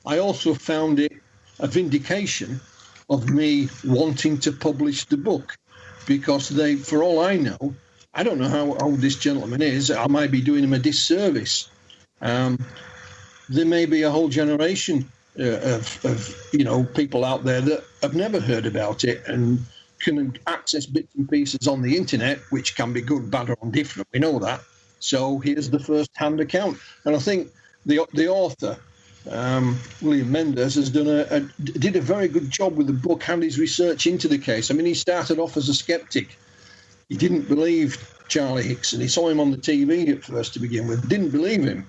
I also found it a vindication of me wanting to publish the book, because for all I know, I don't know how old this gentleman is. I might be doing him a disservice. There may be a whole generation of people out there that have never heard about it and can access bits and pieces on the internet, which can be good, bad, or indifferent. We know that. So here's the first-hand account, and I think the author, William Mendes, has did a very good job with the book and his research into the case. I mean, he started off as a skeptic. He didn't believe Charlie Hickson. He saw him on the TV at first to begin with, didn't believe him.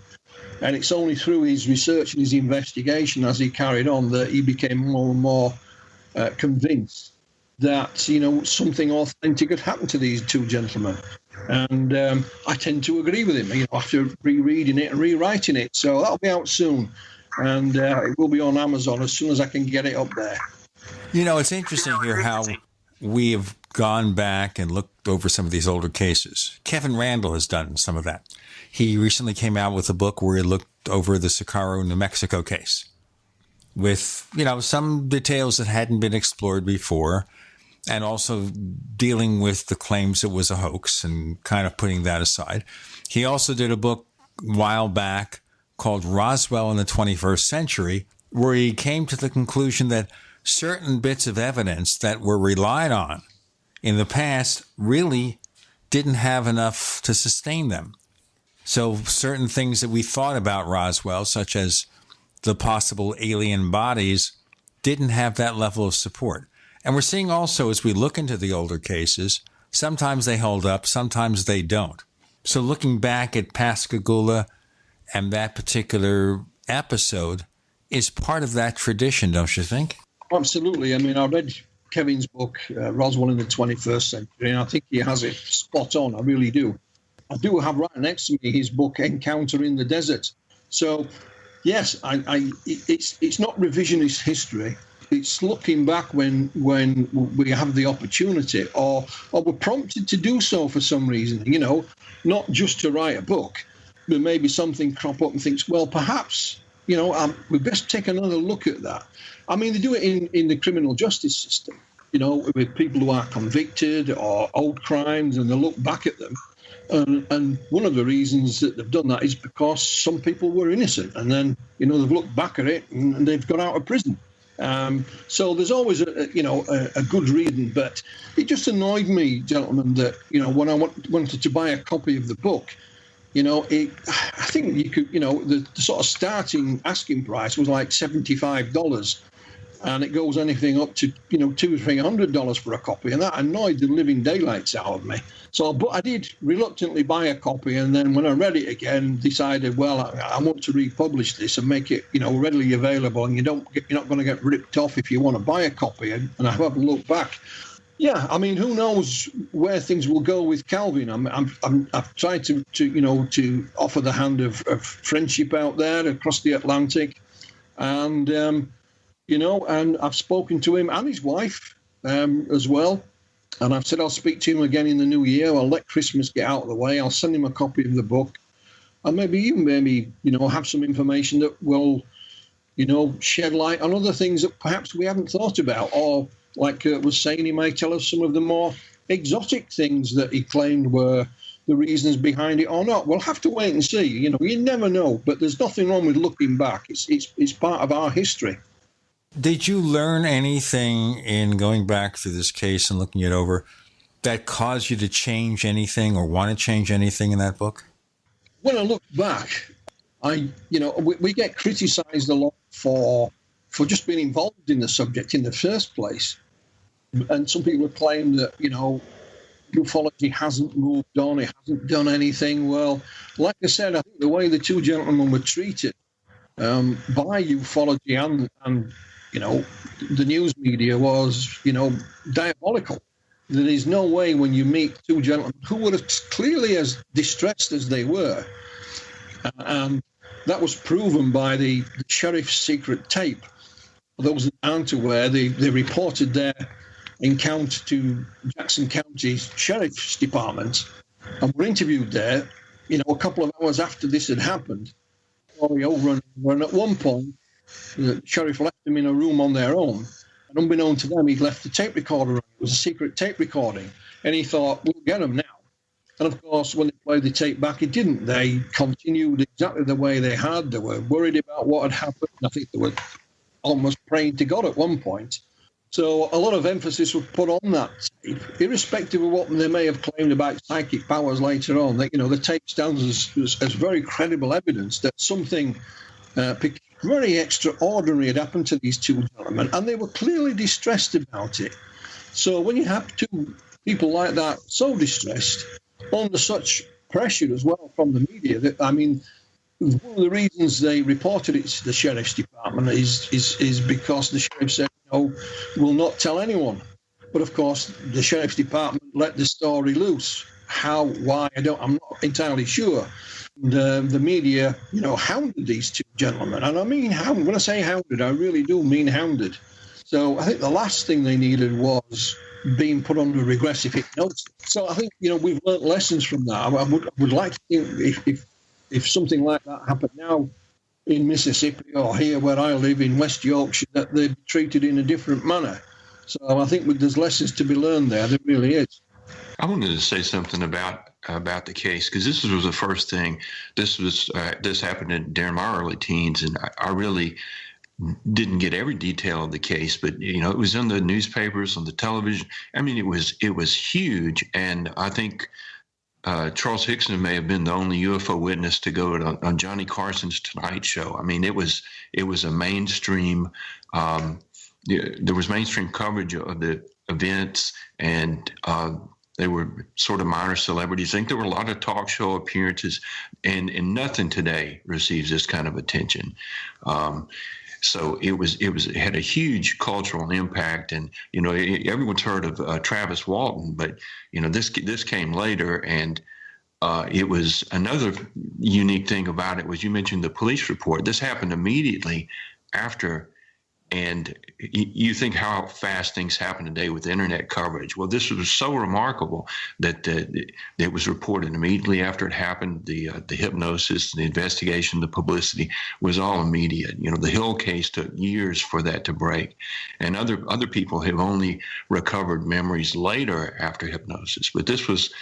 And it's only through his research and his investigation as he carried on that he became more and more convinced that, something authentic had happened to these two gentlemen. And I tend to agree with him, after rereading it and rewriting it. So that'll be out soon. And it will be on Amazon as soon as I can get it up there. It's interesting here how we have gone back and looked over some of these older cases. Kevin Randall has done some of that. He recently came out with a book where he looked over the Socorro, New Mexico case with, some details that hadn't been explored before, and also dealing with the claims it was a hoax and kind of putting that aside. He also did a book a while back called Roswell in the 21st Century, where he came to the conclusion that certain bits of evidence that were relied on in the past really didn't have enough to sustain them. So certain things that we thought about Roswell, such as the possible alien bodies, didn't have that level of support. And we're seeing also, as we look into the older cases, sometimes they hold up, sometimes they don't. So looking back at Pascagoula and that particular episode is part of that tradition, don't you think? Absolutely. I mean, I read Kevin's book, Roswell in the 21st Century, and I think he has it spot on. I really do. I do have right next to me his book, Encounter in the Desert. So, yes, it's not revisionist history. It's looking back when we have the opportunity, or we're prompted to do so for some reason, you know, not just to write a book, but maybe something crop up and thinks, well, perhaps, you know, we best take another look at that. I mean, they do it in the criminal justice system, you know, with people who are convicted or old crimes, and they look back at them. And one of the reasons that they've done that is because some people were innocent, and then, you know, they've looked back at it and they've got out of prison. So there's always a good reason, but it just annoyed me, gentlemen, that, you know, when I wanted to buy a copy of the book, you know, I think you could, you know, the sort of starting asking price was like $75, and it goes anything up to, you know, $200 or $300 for a copy, and that annoyed the living daylights out of me. So, but I did reluctantly buy a copy, and then when I read it again, decided, well, I want to republish this and make it, you know, readily available, and you're not going to get ripped off if you want to buy a copy. And I haven't looked back. Yeah, I mean, who knows where things will go with Calvin? I've tried to you know, to offer the hand of friendship out there across the Atlantic, and you know, and I've spoken to him and his wife as well. And I've said I'll speak to him again in the new year. I'll let Christmas get out of the way. I'll send him a copy of the book, and maybe you know, have some information that will, you know, shed light on other things that perhaps we haven't thought about, or like Kurt was saying, he may tell us some of the more exotic things that he claimed were the reasons behind it or not. We'll have to wait and see. You know, you never know, but there's nothing wrong with looking back. It's part of our history. Did you learn anything in going back through this case and looking it over that caused you to change anything or want to change anything in that book? When I look back, you know, we get criticized a lot for just being involved in the subject in the first place. And some people claim that, you know, ufology hasn't moved on, it hasn't done anything. Well, like I said, I think the way the two gentlemen were treated by ufology and you know, the news media was, you know, diabolical. There is no way when you meet two gentlemen who were clearly as distressed as they were, and that was proven by the sheriff's secret tape. For those that aren't aware, they reported their encounter to Jackson County Sheriff's Department and were interviewed there, you know, a couple of hours after this had happened. And at one point, the sheriff left them in a room on their own, and unbeknown to them, he'd left the tape recorder on. It was a secret tape recording, and he thought, we'll get them now. And of course, when they played the tape back, it didn't. They continued exactly the way they had. They were worried about what had happened. I think they were almost praying to God at one point. So a lot of emphasis was put on that tape, irrespective of what they may have claimed about psychic powers later on. That, you know, the tape stands as very credible evidence that something very extraordinary had happened to these two gentlemen, and they were clearly distressed about it. So when you have two people like that so distressed, under such pressure as well from the media, that, I mean, one of the reasons they reported it to the sheriff's department is because the sheriff said, no, we'll not tell anyone. But of course, the sheriff's department let the story loose. How, why, I'm not entirely sure. The media, you know, hounded these two gentlemen. And I mean hounded. When I say hounded, I really do mean hounded. So I think the last thing they needed was being put under regressive hypnosis. So I think, you know, we've learnt lessons from that. I would like to think if something like that happened now in Mississippi or here where I live in West Yorkshire, that they'd be treated in a different manner. So I think there's lessons to be learned there. There really is. I wanted to say something about the case, because this was the first thing. This happened during my early teens, and I really didn't get every detail of the case, but it was in the newspapers, on the television. I mean, it was huge, and I think Charles Hickson may have been the only UFO witness to go on Johnny Carson's Tonight Show. I mean, it was a mainstream. There was mainstream coverage of the events, and they were sort of minor celebrities. I think there were a lot of talk show appearances, and nothing today receives this kind of attention. So it had a huge cultural impact, and everyone's heard of Travis Walton, but this came later, and it was another unique thing about it was you mentioned the police report. This happened immediately after. And you think how fast things happen today with internet coverage. Well, this was so remarkable that it was reported immediately after it happened. The hypnosis, the investigation, the publicity was all immediate. The Hill case took years for that to break, and other people have only recovered memories later after hypnosis. But this was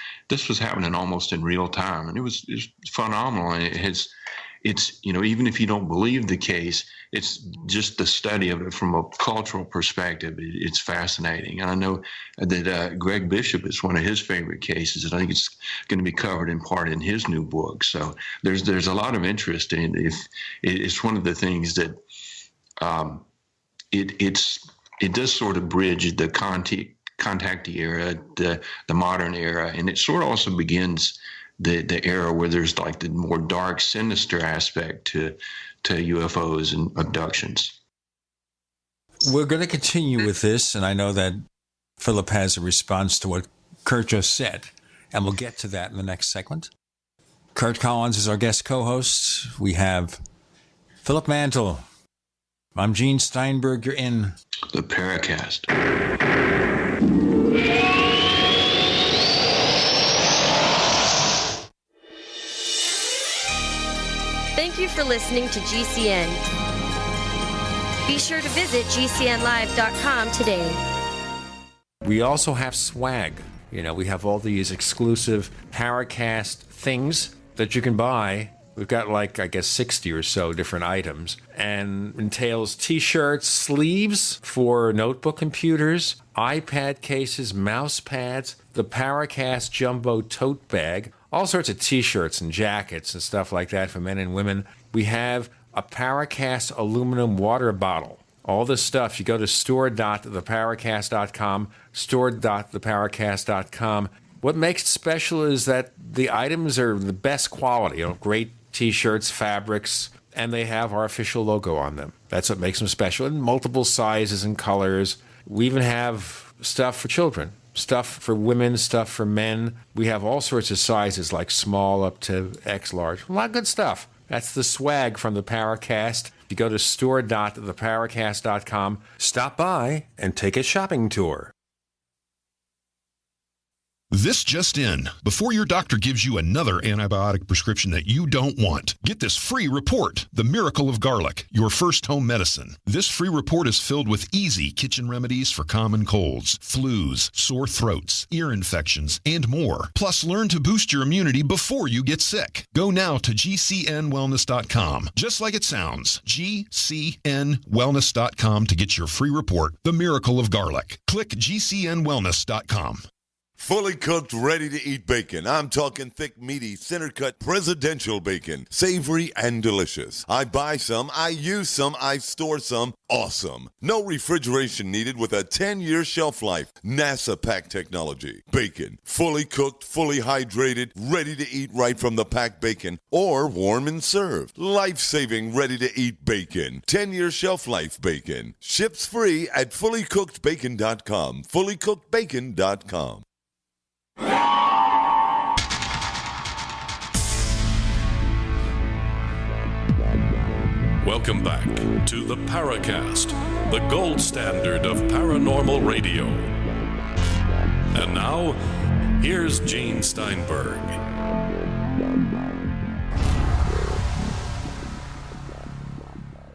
happening almost in real time, and it was phenomenal. And it's even if you don't believe the case, it's just the study of it from a cultural perspective. It's fascinating. And I know that Greg Bishop is one of his favorite cases, and I think it's going to be covered in part in his new book. So there's a lot of interest in it. It's one of the things that it does sort of bridge the contactee era, the modern era, and it sort of also begins the era where there's like the more dark, sinister aspect to UFOs and abductions. We're going to continue with this, and I know that Philip has a response to what Kurt just said, and we'll get to that in the next segment. Kurt Collins is our guest co-host. We have Philip Mantle. I'm Gene Steinberg. You're in the Paracast. Thank you for listening to GCN. Be sure to visit GCNlive.com today. We also have swag. We have all these exclusive Paracast things that you can buy. We've got 60 or so different items, and entails t-shirts, sleeves for notebook computers, iPad cases, mouse pads, the Paracast Jumbo tote bag, all sorts of t-shirts and jackets and stuff like that for men and women. We have a Paracast aluminum water bottle. All this stuff, you go to store.theparacast.com, store.theparacast.com. What makes it special is that the items are the best quality, great t-shirts, fabrics, and they have our official logo on them. That's what makes them special, in multiple sizes and colors. We even have stuff for children. Stuff for women, stuff for men. We have all sorts of sizes, like small up to X large. A lot of good stuff. That's the swag from the Paracast. You go to store.theparacast.com, stop by, and take a shopping tour. This just in. Before your doctor gives you another antibiotic prescription that you don't want, get this free report, The Miracle of Garlic, your first home medicine. This free report is filled with easy kitchen remedies for common colds, flus, sore throats, ear infections, and more. Plus, learn to boost your immunity before you get sick. Go now to GCNwellness.com. Just like it sounds, GCNwellness.com to get your free report, The Miracle of Garlic. Click GCNwellness.com. Fully cooked, ready-to-eat bacon. I'm talking thick, meaty, center-cut presidential bacon. Savory and delicious. I buy some, I use some, I store some. Awesome. No refrigeration needed with a 10-year shelf life. NASA-packed technology. Bacon. Fully cooked, fully hydrated, ready to eat right from the packed bacon or warm and served. Life-saving, ready-to-eat bacon. 10-year shelf life bacon. Ships free at fullycookedbacon.com. Fullycookedbacon.com. Welcome back to the Paracast, the gold standard of paranormal radio. And now, here's Gene Steinberg.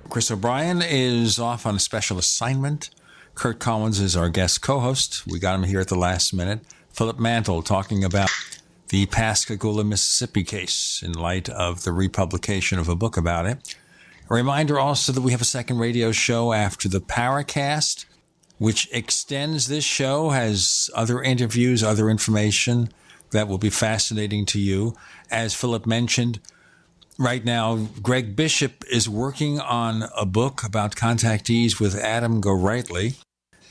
Chris O'Brien is off on a special assignment. Kurt Collins is our guest co-host. We got him here at the last minute. Philip Mantle talking about the Pascagoula, Mississippi case in light of the republication of a book about it. A reminder also that we have a second radio show after the Paracast, which extends this show, has other interviews, other information that will be fascinating to you. As Philip mentioned, right now, Greg Bishop is working on a book about contactees with Adam Gorightly.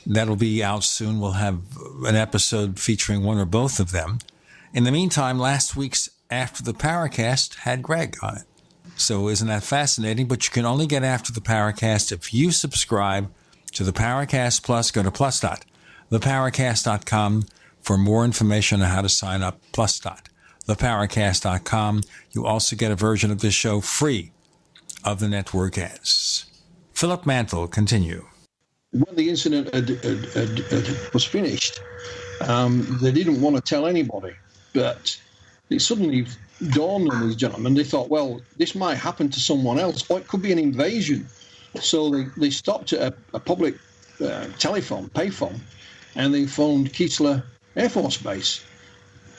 That'll be out soon. We'll have an episode featuring one or both of them. In the meantime, last week's After the Paracast had Greg on it. So isn't that fascinating? But you can only get After the Paracast if you subscribe to the Paracast Plus. Go to plus.theparacast.com for more information on how to sign up. Plus.theparacast.com. You also get a version of this show free of the network ads. Philip Mantle, continue. When the incident was finished, they didn't want to tell anybody, but it suddenly dawned on these gentlemen. They thought, well, this might happen to someone else, or it could be an invasion. So they stopped at a public telephone, payphone, and they phoned Keesler Air Force Base.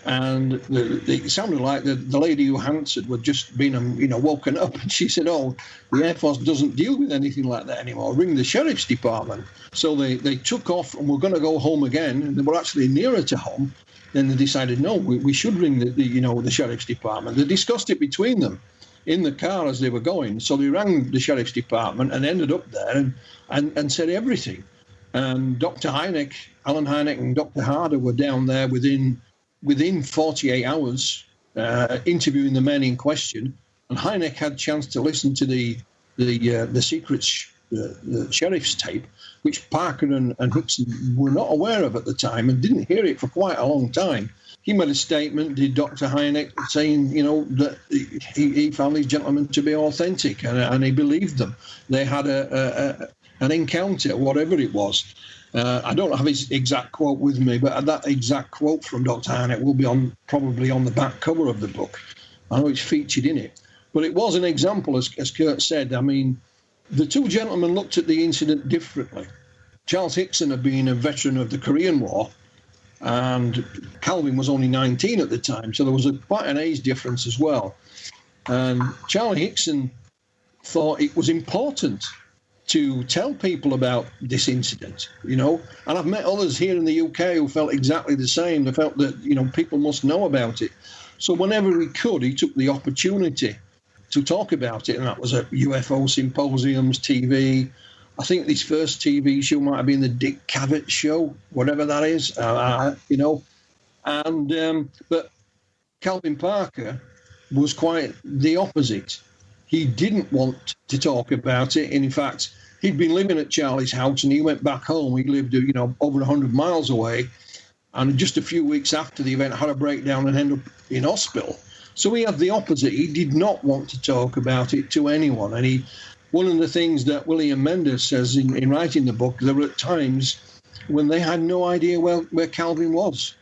And it sounded like the lady who answered had just been, woken up. And she said, oh, the Air Force doesn't deal with anything like that anymore. Ring the sheriff's department. So they took off and were going to go home again. And they were actually nearer to home. Then they decided, no, we should ring the sheriff's department. They discussed it between them in the car as they were going. So they rang the sheriff's department and ended up there and said everything. And Dr. Hynek, Alan Hynek and Dr. Harder were down there within 48 hours interviewing the men in question. And Hynek had a chance to listen to the secret the sheriff's tape, which Parker and Hickson were not aware of at the time and didn't hear it for quite a long time. He made a statement, did Dr. Hynek, saying, that he found these gentlemen to be authentic and he believed them. They had an encounter, whatever it was. I don't have his exact quote with me, but that exact quote from Dr. Hynek will be probably on the back cover of the book. I know it's featured in it. But it was an example, as Kurt said. I mean, the two gentlemen looked at the incident differently. Charles Hickson had been a veteran of the Korean War, and Calvin was only 19 at the time, so there was quite an age difference as well. And Charlie Hickson thought it was important to tell people about this incident, and I've met others here in the UK who felt exactly the same. They felt that, people must know about it. So whenever he could, he took the opportunity to talk about it, and that was at UFO symposiums, TV. I think this first TV show might have been the Dick Cavett Show, whatever that is, but Calvin Parker was quite the opposite. He didn't want to talk about it. And in fact, he'd been living at Charlie's house and he went back home. He lived, over 100 miles away. And just a few weeks after the event, had a breakdown and ended up in hospital. So he had the opposite. He did not want to talk about it to anyone. And one of the things that William Mendes says in writing the book, there were times when they had no idea where Calvin was.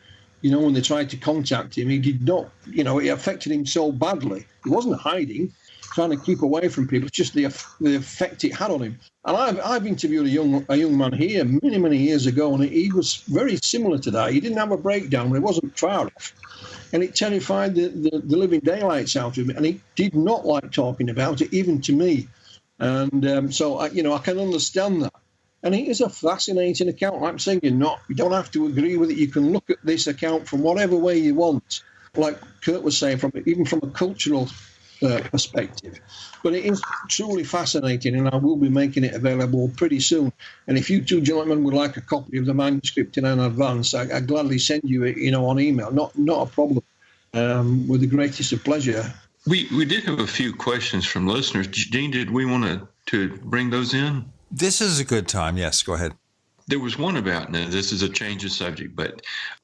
When they tried to contact him, he did not, it affected him so badly. He wasn't hiding, trying to keep away from people. It's just the effect it had on him. And I've interviewed a young man here many, many years ago, and he was very similar to that. He didn't have a breakdown, but he wasn't far off. And it terrified the living daylights out of him, and he did not like talking about it, even to me. And so, I can understand that. And it is a fascinating account. Like I'm saying, you don't have to agree with it. You can look at this account from whatever way you want. Like Kurt was saying, even from a cultural perspective. But it is truly fascinating, and I will be making it available pretty soon. And if you two gentlemen would like a copy of the manuscript in advance, I'd gladly send you it, on email. Not a problem. With the greatest of pleasure. We did have a few questions from listeners. Dean, did we want to bring those in? This is a good time. Yes, go ahead. There was one about, now this is a change of subject, but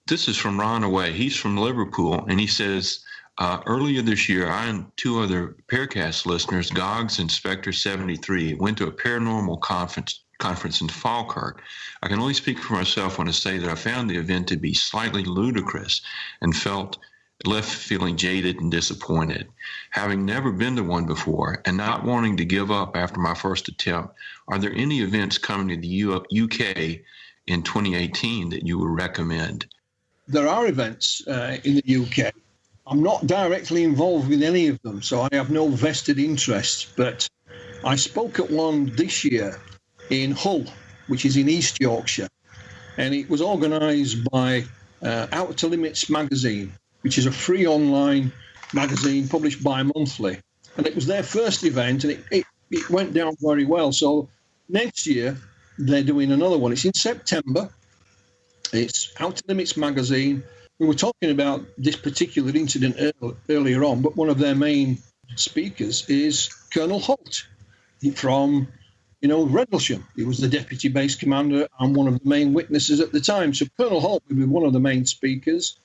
this is from Ron Away. He's from Liverpool, and he says, earlier this year, I and two other Paracast listeners, Goggs and Spectre 73, went to a paranormal conference in Falkirk. I can only speak for myself when I say that I found the event to be slightly ludicrous and left feeling jaded and disappointed. Having never been to one before and not wanting to give up after my first attempt, are there any events coming to the UK in 2018 that you would recommend? There are events in the UK. I'm not directly involved with any of them, so I have no vested interest. But I spoke at one this year in Hull, which is in East Yorkshire, and it was organised by Outer Limits magazine, which is a free online magazine published bi-monthly. And it was their first event, and it went down very well. So next year, they're doing another one. It's in September. It's Outer Limits magazine. We were talking about this particular incident earlier on, but one of their main speakers is Colonel Holt from, Rendlesham. He was the deputy base commander and one of the main witnesses at the time. So Colonel Holt will be one of the main speakers.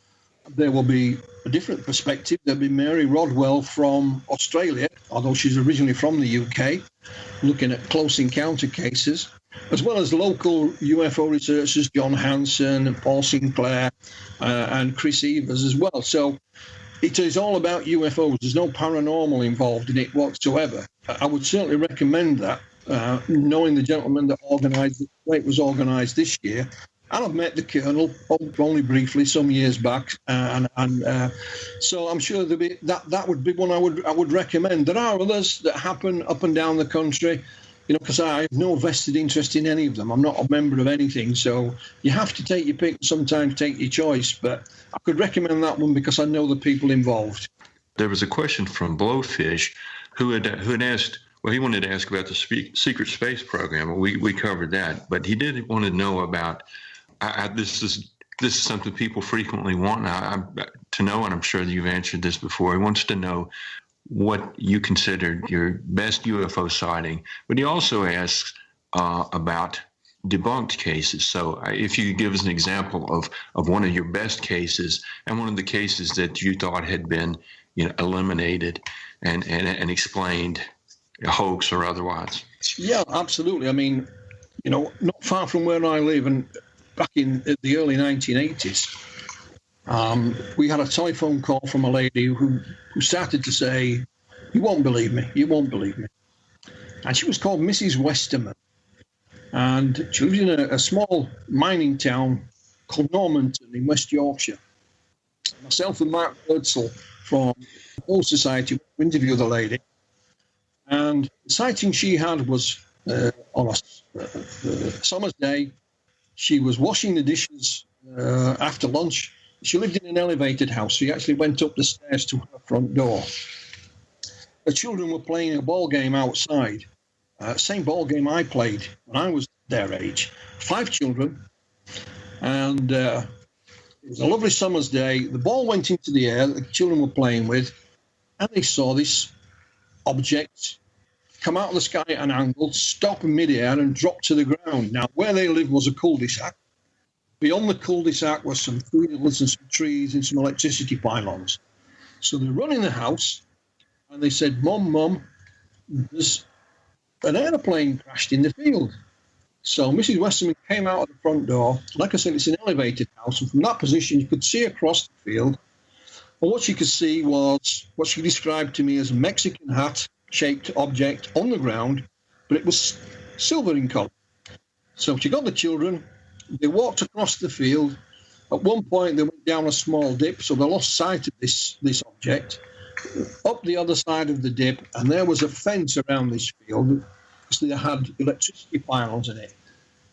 There will be a different perspective. There'll be Mary Rodwell from Australia, although she's originally from the UK, looking at close encounter cases, as well as local UFO researchers, John Hansen and Paul Sinclair and Chris Evers as well. So it is all about UFOs. There's no paranormal involved in it whatsoever. I would certainly recommend that, knowing the gentleman that organised it, the way it was organised this year. And I've met the Colonel only briefly some years back, so I'm sure that would be one I would recommend. There are others that happen up and down the country, because I have no vested interest in any of them. I'm not a member of anything, so you have to take your pick. Sometimes take your choice, but I could recommend that one because I know the people involved. There was a question from Blowfish, who had asked. Well, he wanted to ask about the secret space program. We covered that, but he did want to know about. This is something people frequently want to know, and I'm sure that you've answered this before. He wants to know what you considered your best UFO sighting, but he also asks about debunked cases. So if you could give us an example of one of your best cases and one of the cases that you thought had been eliminated and explained, a hoax or otherwise. Yeah, absolutely. I mean, not far from where I live, and back in the early 1980s, we had a telephone call from a lady who started to say, you won't believe me. And she was called Mrs. Westerman. And she lived in a small mining town called Normanton in West Yorkshire. Myself and Mark Birdsall from the Whole Society interviewed the lady. And the sighting she had was on a summer's day. She was washing the dishes after lunch. She lived in an elevated house. She actually went up the stairs to her front door. The children were playing a ball game outside. Same ball game I played when I was their age. 5 children. And it was a lovely summer's day. The ball went into the air that the children were playing with, and they saw this object come out of the sky at an angle, stop in midair, and drop to the ground. Now, where they lived was a cul-de-sac. Beyond the cul-de-sac was some fields and some trees and some electricity pylons. So they run in the house, and they said, Mum, there's an aeroplane crashed in the field. So Mrs. Westerman came out of the front door. Like I said, it's an elevated house, and from that position, you could see across the field. And what she could see was what she described to me as a Mexican hat-shaped object on the ground, but it was silver in colour. So she got the children. They walked across the field. At one point, they went down a small dip, so they lost sight of this object. Up the other side of the dip, and there was a fence around this field, because they had electricity pylons in it.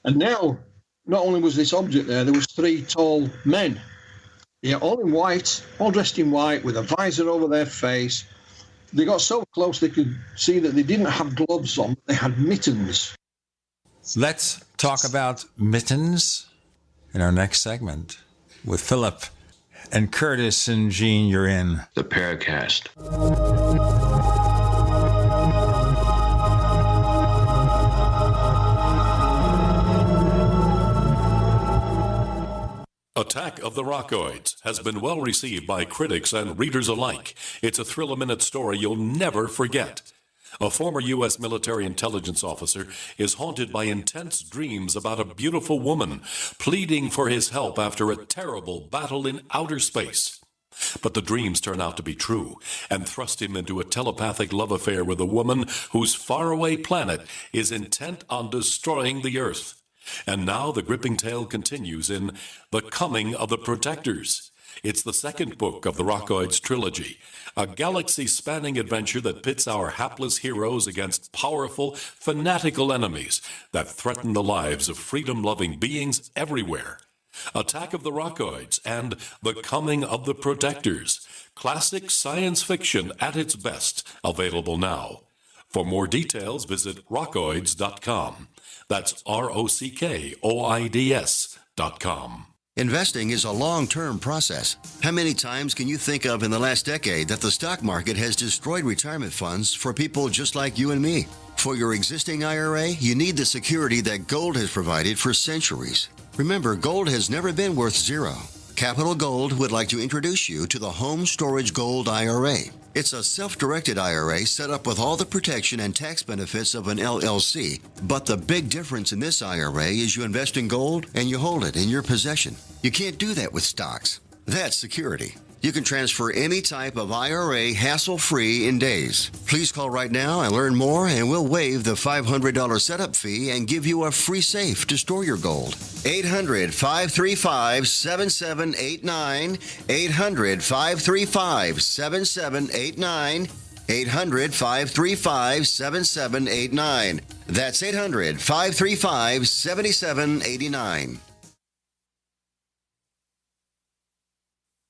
And now, not only was this object there was 3 tall men, all in white, all dressed in white, with a visor over their face. They got so close they could see that they didn't have gloves on, but they had mittens. Let's talk about mittens in our next segment with Philip and Curtis and Gene. You're in the Paracast. Attack of the Rockoids has been well received by critics and readers alike. It's a thrill-a-minute story you'll never forget. A former U.S. military intelligence officer is haunted by intense dreams about a beautiful woman pleading for his help after a terrible battle in outer space. But the dreams turn out to be true and thrust him into a telepathic love affair with a woman whose faraway planet is intent on destroying the Earth. And now the gripping tale continues in The Coming of the Protectors. It's the second book of the Rockoids trilogy, a galaxy-spanning adventure that pits our hapless heroes against powerful, fanatical enemies that threaten the lives of freedom-loving beings everywhere. Attack of the Rockoids and The Coming of the Protectors. Classic science fiction at its best, available now. For more details, visit rockoids.com. That's ROCKOIDS.com. Investing is a long-term process. How many times can you think of in the last decade that the stock market has destroyed retirement funds for people just like you and me? For your existing IRA, you need the security that gold has provided for centuries. Remember, gold has never been worth zero. Capital Gold would like to introduce you to the Home Storage Gold IRA. It's a self-directed IRA set up with all the protection and tax benefits of an LLC. But the big difference in this IRA is you invest in gold and you hold it in your possession. You can't do that with stocks. That's security. You can transfer any type of IRA hassle-free in days. Please call right now and learn more, and we'll waive the $500 setup fee and give you a free safe to store your gold. 800-535-7789. 800-535-7789. 800-535-7789. That's 800-535-7789.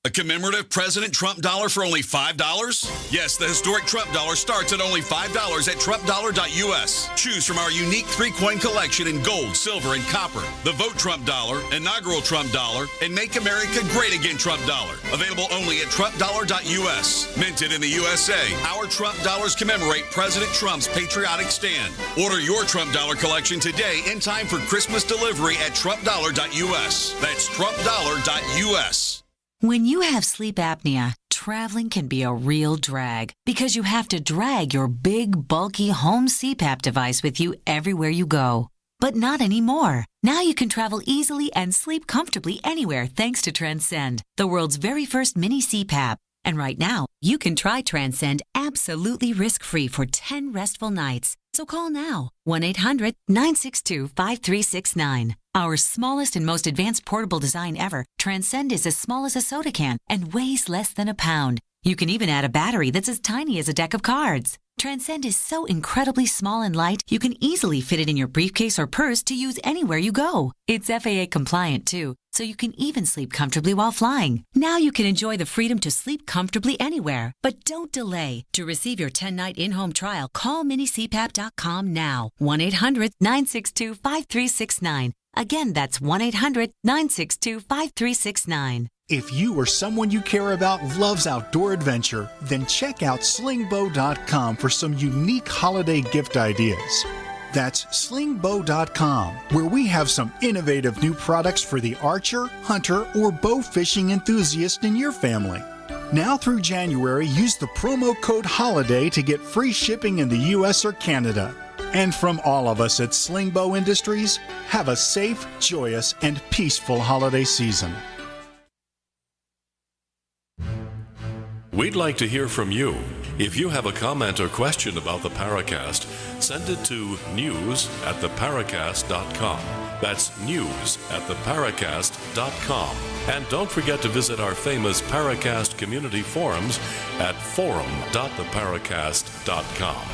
A commemorative President Trump dollar for only $5? Yes, the historic Trump dollar starts at only $5 at TrumpDollar.us. Choose from our unique 3-coin collection in gold, silver, and copper. The Vote Trump dollar, inaugural Trump dollar, and Make America Great Again Trump dollar. Available only at TrumpDollar.us. Minted in the USA, our Trump dollars commemorate President Trump's patriotic stand. Order your Trump dollar collection today in time for Christmas delivery at TrumpDollar.us. That's TrumpDollar.us. When you have sleep apnea, traveling can be a real drag because you have to drag your big, bulky home CPAP device with you everywhere you go. But not anymore. Now you can travel easily and sleep comfortably anywhere thanks to Transcend, the world's very first mini CPAP. And right now, you can try Transcend absolutely risk-free for 10 restful nights. So call now, 1-800-962-5369. Our smallest and most advanced portable design ever, Transcend is as small as a soda can and weighs less than a pound. You can even add a battery that's as tiny as a deck of cards. Transcend is so incredibly small and light, you can easily fit it in your briefcase or purse to use anywhere you go. It's FAA compliant too, so you can even sleep comfortably while flying. Now you can enjoy the freedom to sleep comfortably anywhere. But don't delay. To receive your 10-night in-home trial, call minicpap.com now. 1-800-962-5369. Again, that's 1-800-962-5369. If you or someone you care about loves outdoor adventure, then check out slingbow.com for some unique holiday gift ideas. That's slingbow.com, where we have some innovative new products for the archer, hunter, or bow fishing enthusiast in your family. Now through January, use the promo code HOLIDAY to get free shipping in the U.S. or Canada. And from all of us at Slingbow Industries, have a safe, joyous, and peaceful holiday season. We'd like to hear from you. If you have a comment or question about the Paracast, send it to news@theparacast.com. That's news@theparacast.com. And don't forget to visit our famous Paracast community forums at forum.theparacast.com.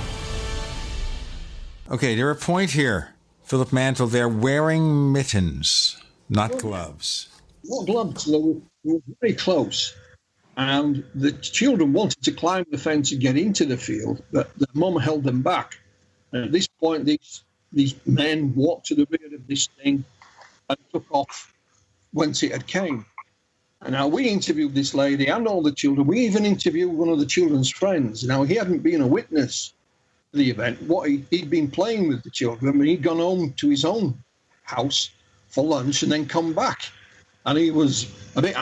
Okay, to a point here, Philip Mantle, they're wearing mittens, not gloves. Not gloves, they were very close. And the children wanted to climb the fence and get into the field, but the mum held them back. And at this point, these men walked to the rear of this thing and took off whence it had came. And now we interviewed this lady and all the children. We even interviewed one of the children's friends. Now, he hadn't been a witness to the event. He'd been playing with the children, and he'd gone home to his own house for lunch and then come back. And he was a bit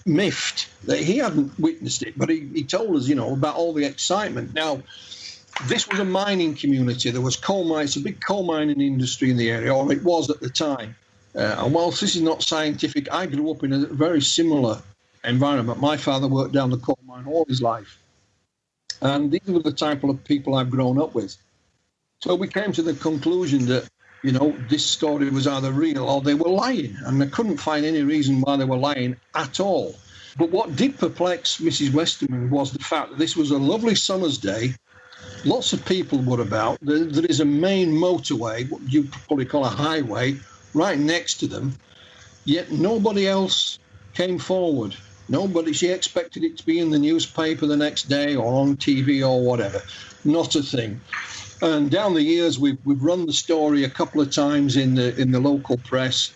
miffed that he hadn't witnessed it, but he told us, about all the excitement. Now, this was a mining community. There was coal mines, a big coal mining industry in the area, or it was at the time. And whilst this is not scientific, I grew up in a very similar environment. My father worked down the coal mine all his life. And these were the type of people I've grown up with. So we came to the conclusion that, this story was either real or they were lying. And I couldn't find any reason why they were lying at all. But what did perplex Mrs. Westerman was the fact that this was a lovely summer's day. Lots of people were about. There is a main motorway, what you probably call a highway, right next to them. Yet nobody else came forward. Nobody. She expected it to be in the newspaper the next day or on TV or whatever. Not a thing. And down the years, we've run the story a couple of times in the local press,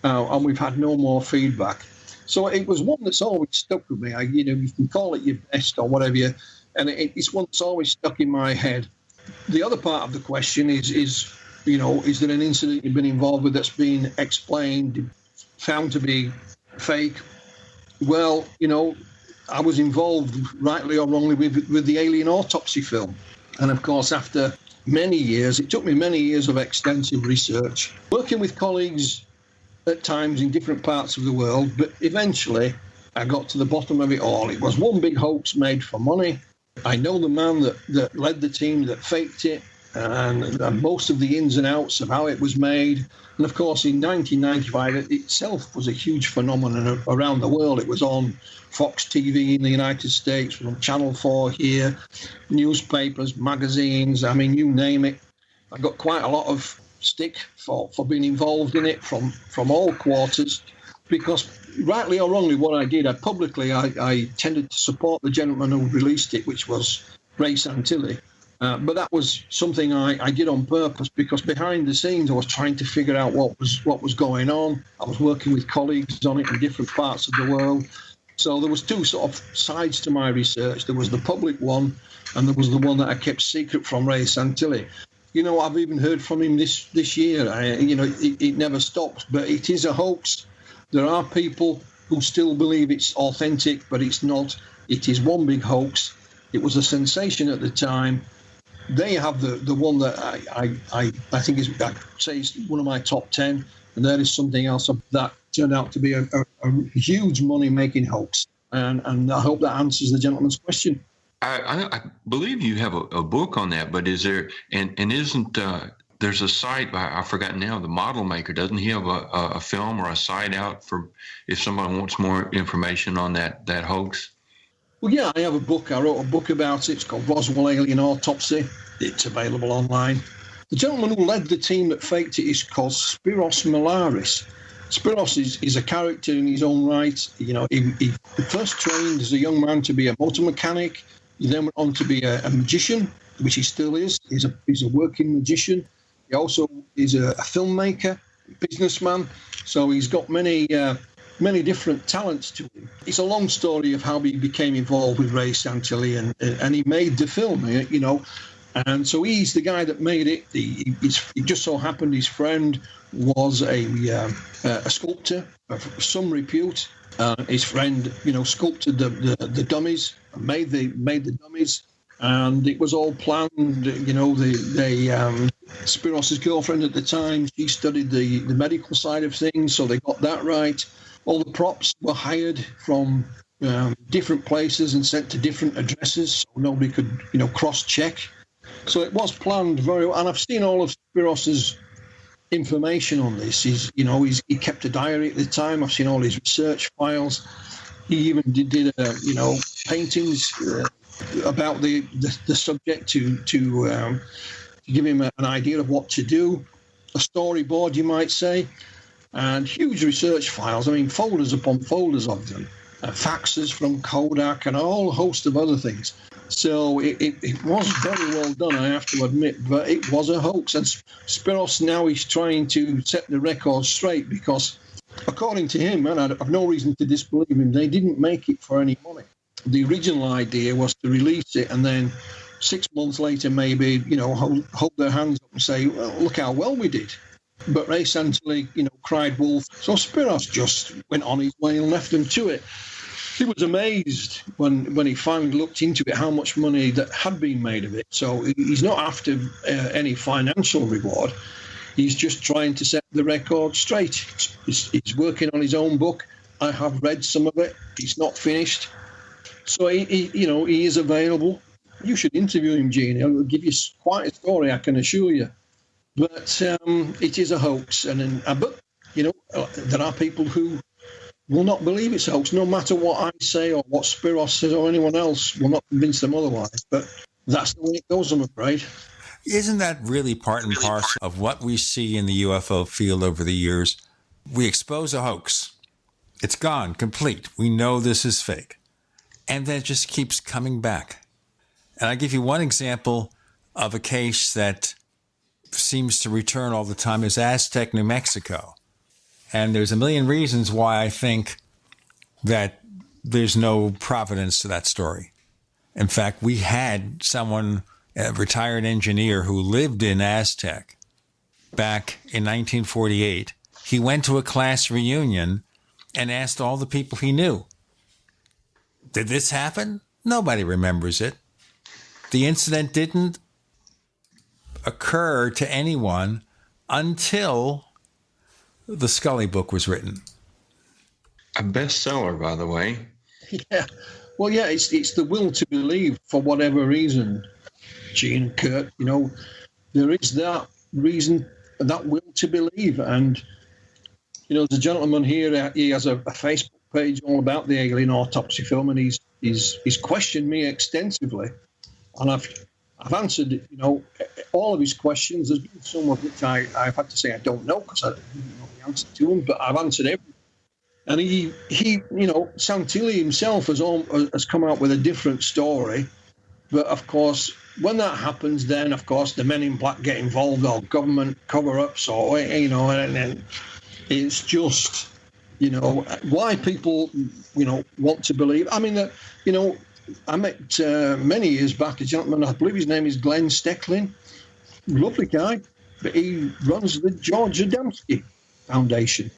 and we've had no more feedback. So it was one that's always stuck with me. You can call it your best or whatever, and it's one that's always stuck in my head. The other part of the question is there an incident you've been involved with that's been explained, found to be fake? Well, I was involved, rightly or wrongly, with the alien autopsy film. And of course, after many years, it took me many years of extensive research, working with colleagues at times in different parts of the world, but eventually I got to the bottom of it all. It was one big hoax made for money. I know the man that led the team that faked it, and most of the ins and outs of how it was made. And of course, in 1995, it itself was a huge phenomenon around the world. It was on Fox TV in the United States, on Channel 4 here, newspapers, magazines, you name it. I got quite a lot of stick for being involved in it from all quarters, because rightly or wrongly, what I did, I tended to support the gentleman who released it, which was Ray Santilli. But that was something I did on purpose, because behind the scenes I was trying to figure out what was going on. I was working with colleagues on it in different parts of the world. So there was two sort of sides to my research. There was the public one, and there was the one that I kept secret from Ray Santilli. I've even heard from him this year. It never stops, but it is a hoax. There are people who still believe it's authentic, but it's not. It is one big hoax. It was a sensation at the time. They have the one that I think is one of my top 10, and there is something else that turned out to be a huge money-making hoax. And I hope that answers the gentleman's question. I believe you have a book on that, but is there and isn't there's a site, I forgot now, the Model Maker, doesn't he have a film or a site out for if somebody wants more information on that hoax? Well, yeah, I have a book. I wrote a book about it. It's called Roswell Alien Autopsy. It's available online. The gentleman who led the team that faked it is called Spiros Malaris. Spiros is a character in his own right. He first trained as a young man to be a motor mechanic. He then went on to be a magician, which he still is. He's a working magician. He also is a filmmaker, businessman. So he's got many different talents to him. It's a long story of how he became involved with Ray Santilli, and he made the film, And so he's the guy that made it. It just so happened his friend was a sculptor of some repute. His friend, sculpted the dummies, and made the dummies, and it was all planned. Spiros's girlfriend at the time, she studied the medical side of things, so they got that right. All the props were hired from different places and sent to different addresses, so nobody could, cross-check. So it was planned very well, and I've seen all of Spiros's information on this. He kept a diary at the time. I've seen all his research files. He even did paintings about the subject to give him an idea of what to do, a storyboard, you might say, and huge research files. Folders upon folders of them, faxes from Kodak, and a whole host of other things. So it was very well done, I have to admit, but it was a hoax. And Spiros now is trying to set the record straight, because according to him, and I have no reason to disbelieve him, they didn't make it for any money. The original idea was to release it and then 6 months later maybe, hold their hands up and say, well, look how well we did. But Ray Santilli, cried wolf. So Spiros just went on his way and left them to it. He was amazed when he finally looked into it, how much money that had been made of it. So he's not after any financial reward. He's just trying to set the record straight. He's working on his own book. I have read some of it. It's not finished. So he is available. You should interview him, Gene. He'll give you quite a story, I can assure you. But it is a hoax, but there are people who will not believe it's a hoax, no matter what I say or what Spiros says or anyone else will not convince them otherwise. But that's the way it goes, I'm afraid. Isn't that really part and parcel of what we see in the UFO field over the years? We expose a hoax. It's gone, complete. We know this is fake. And then it just keeps coming back. And I give you one example of a case that seems to return all the time is Aztec, New Mexico. And there's a million reasons why I think that there's no providence to that story. In fact, we had someone, a retired engineer who lived in Aztec back in 1948. He went to a class reunion and asked all the people he knew, did this happen? Nobody remembers it. The incident didn't occur to anyone until the Scully book was written. A bestseller, by the way. Yeah. Well, yeah, it's the will to believe for whatever reason, Gene, Kurt. You know, there is that reason, that will to believe. And, you know, the gentleman here, he has a Facebook page all about the alien autopsy film, and he's questioned me extensively. And I've answered, you know, all of his questions. There's been some of which I've had to say I don't know because I don't know the answer to them, but I've answered everything. And he, you know, Santilli himself has come out with a different story. But of course, when that happens, then of course the Men in Black get involved, or government cover-ups, or you know, and it's just, you know, why people, you know, want to believe. I mean, you know, I met many years back a gentleman, I believe his name is Glenn Stecklin, lovely guy, but he runs the George Adamski Foundation.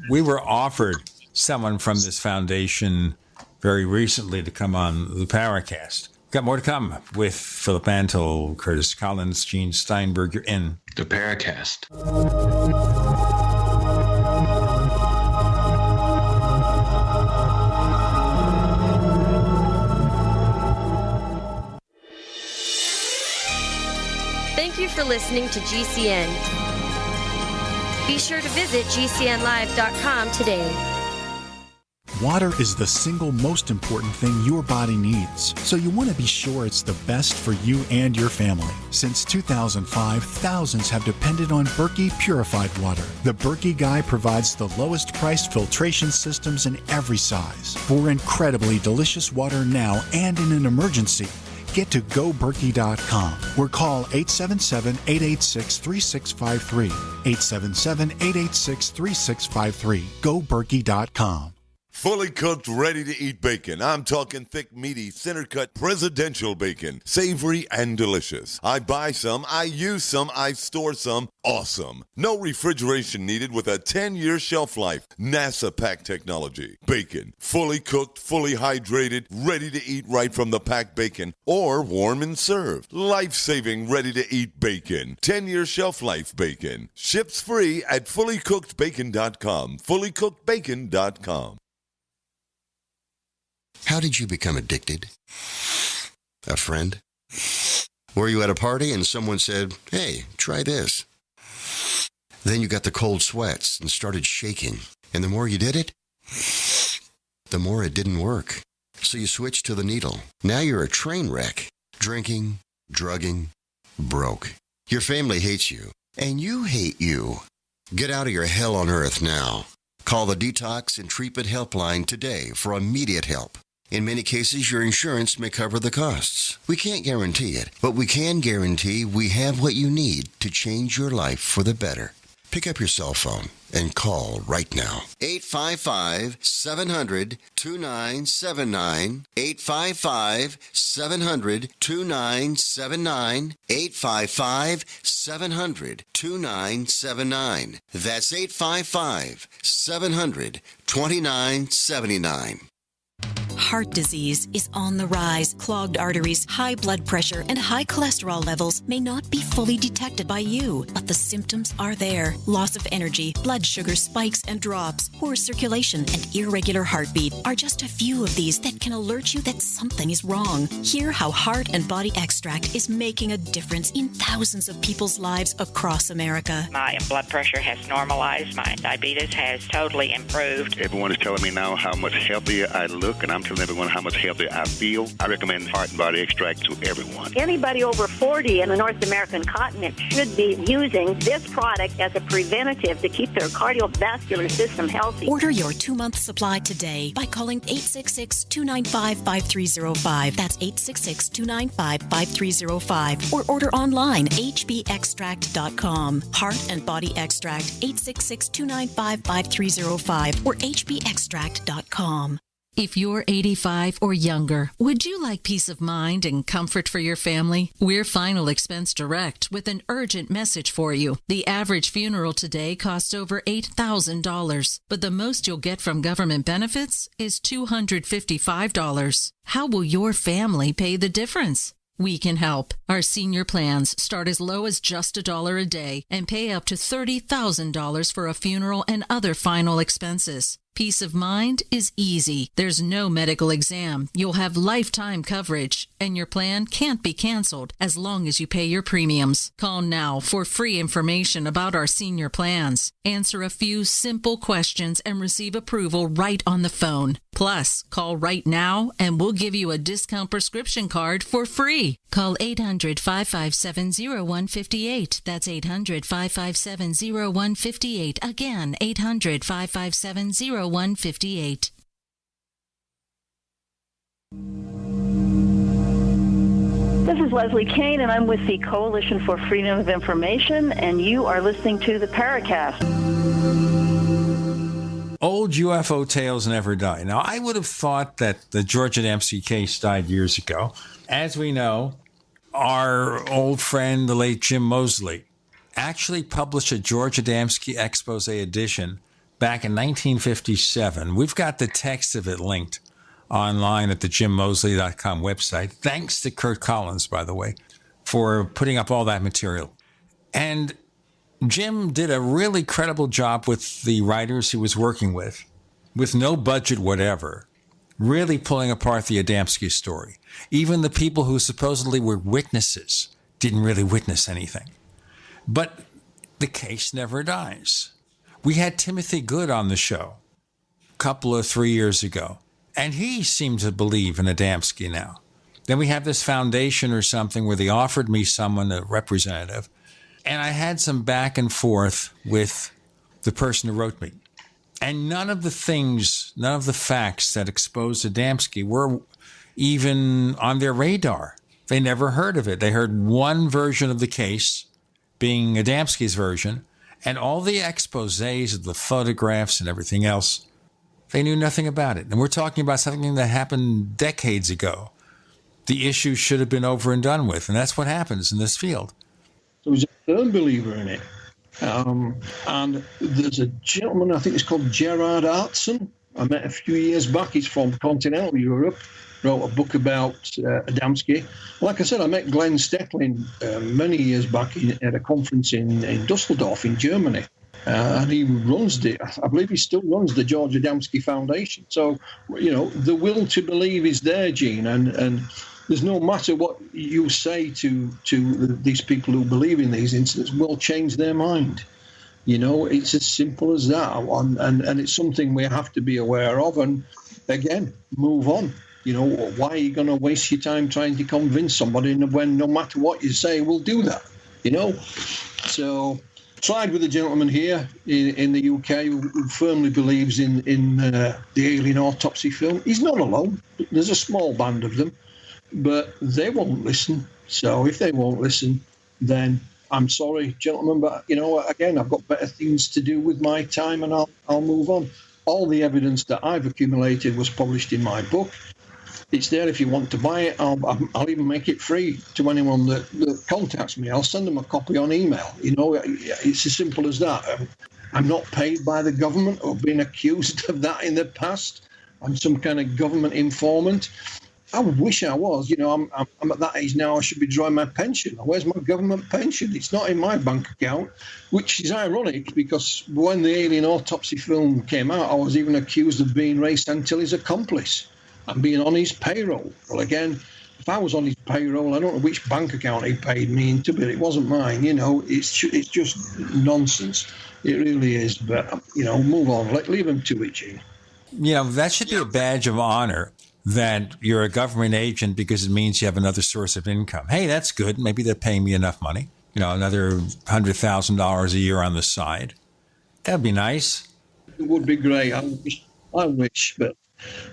We were offered someone from this foundation very recently to come on the Paracast. Got more to come with Philip Mantle, Curtis Collins, Gene Steinberg. You're in the Paracast. Thank you for listening to GCN. Be sure to visit GCNlive.com today. Water is the single most important thing your body needs, so you want to be sure it's the best for you and your family. Since 2005, thousands have depended on Berkey purified water. The Berkey Guy provides the lowest priced filtration systems in every size. For incredibly delicious water now and in an emergency, get to GoBerkey.com or call 877-886-3653. 877-886-3653. GoBerkey.com. Fully cooked, ready to eat bacon. I'm talking thick, meaty, center cut presidential bacon. Savory and delicious. I buy some, I use some, I store some. Awesome. No refrigeration needed with a 10-year shelf life. NASA pack technology. Bacon. Fully cooked, fully hydrated, ready to eat right from the packed bacon or warm and served. Life-saving, ready to eat bacon. 10-year shelf life bacon. Ships free at fullycookedbacon.com. Fullycookedbacon.com. How did you become addicted? A friend? Were you at a party and someone said, hey, try this? Then you got the cold sweats and started shaking. And the more you did it, the more it didn't work. So you switched to the needle. Now you're a train wreck. Drinking, drugging, broke. Your family hates you. And you hate you. Get out of your hell on earth now. Call the Detox and Treatment Helpline today for immediate help. In many cases, your insurance may cover the costs. We can't guarantee it, but we can guarantee we have what you need to change your life for the better. Pick up your cell phone and call right now. 855-700-2979. 855-700-2979. 855-700-2979. That's 855-700-2979. heart disease is on the rise. Clogged arteries, high blood pressure, and high cholesterol levels may not be fully detected by you, but the symptoms are there. Loss of energy, blood sugar spikes and drops, poor circulation, and irregular heartbeat are just a few of these that can alert you that something is wrong. Hear how Heart and Body Extract is making a difference in thousands of people's lives across America. My blood pressure has normalized. My diabetes has totally improved. Everyone is telling me now how much healthier I look, and I'm telling everyone how much healthier I feel. I recommend Heart and Body Extract to everyone. Anybody over 40 in the North American continent should be using this product as a preventative to keep their cardiovascular system healthy. Order your 2-month supply today by calling 866-295-5305. That's 866-295-5305. Or order online, hbextract.com. Heart and Body Extract, 866-295-5305 or hbextract.com. If you're 85 or younger, would you like peace of mind and comfort for your family? We're Final Expense Direct with an urgent message for you. The average funeral today costs over $8,000, but the most you'll get from government benefits is $255. How will your family pay the difference? We can help. Our senior plans start as low as just $1 a day and pay up to $30,000 for a funeral and other final expenses. Peace of mind is easy. There's no medical exam. You'll have lifetime coverage, and your plan can't be canceled as long as you pay your premiums. Call now for free information about our senior plans. Answer a few simple questions and receive approval right on the phone. Plus, call right now and we'll give you a discount prescription card for free. Call 800-557-0158. That's 800-557-0158. Again, 800-557-0158. This is Leslie Kane, and I'm with the Coalition for Freedom of Information, and you are listening to the Paracast. Old UFO tales never die. Now, I would have thought that the George Adamski case died years ago. As we know, our old friend, the late Jim Moseley, actually published a George Adamski expose edition back in 1957. We've got the text of it linked online at the jimmoseley.com website. Thanks to Kurt Collins, by the way, for putting up all that material. And Jim did a really credible job with the writers he was working with no budget whatever, really pulling apart the Adamski story. Even the people who supposedly were witnesses didn't really witness anything. But the case never dies. We had Timothy Good on the show a couple of 3 years ago, and he seemed to believe in Adamski now. Then we have this foundation or something where they offered me someone, a representative, and I had some back and forth with the person who wrote me. And none of the facts that exposed Adamski were even on their radar. They never heard of it. They heard one version of the case, being Adamski's version, and all the exposés of the photographs and everything else, they knew nothing about it. And we're talking about something that happened decades ago. The issue should have been over and done with, and that's what happens in this field. I was a firm believer in it. And there's a gentleman, I think it's called Gerard Artson, I met a few years back. He's from continental Europe, wrote a book about Adamski. Like I said, I met Glenn Stecklin many years back at a conference in Dusseldorf in Germany. And he runs I believe he still runs the George Adamski Foundation. So, the will to believe is there, Gene, and there's no matter what you say to these people who believe in these incidents will change their mind. It's as simple as that, and it's something we have to be aware of. And again, move on. Why are you going to waste your time trying to convince somebody when no matter what you say, we'll do that? So side with the gentleman here in the UK who firmly believes in the alien autopsy film. He's not alone. There's a small band of them, but they won't listen. So if they won't listen, then I'm sorry, gentlemen, but again, I've got better things to do with my time, and I'll move on. All the evidence that I've accumulated was published in my book. It's there if you want to buy it. I'll even make it free to anyone that contacts me. I'll send them a copy on email. It's as simple as that. I'm not paid by the government or been accused of that in the past. I'm some kind of government informant. I wish I was. I'm at that age now. I should be drawing my pension. Where's my government pension? It's not in my bank account, which is ironic because when the Alien Autopsy film came out, I was even accused of being Ray Santilli's accomplice and being on his payroll. Well, again, if I was on his payroll, I don't know which bank account he paid me into, but it wasn't mine. It's just nonsense. It really is. But move on. Leave him to it, Gene. That should be a badge of honor that you're a government agent because it means you have another source of income. Hey, that's good. Maybe they're paying me enough money. Another $100,000 a year on the side. That'd be nice. It would be great. I wish, but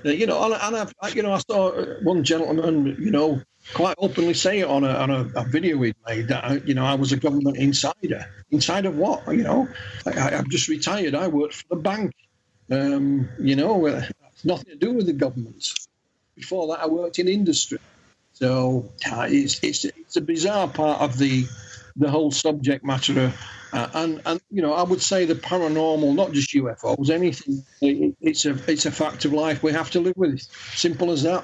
I saw one gentleman, quite openly say it on a video he'd made that I was a government insider. Inside of what? I've just retired. I worked for the bank. It's nothing to do with the government. Before that, I worked in industry. So it's a bizarre part of the whole subject matter. And I would say the paranormal, not just UFOs, anything, it's a fact of life. We have to live with it. Simple as that.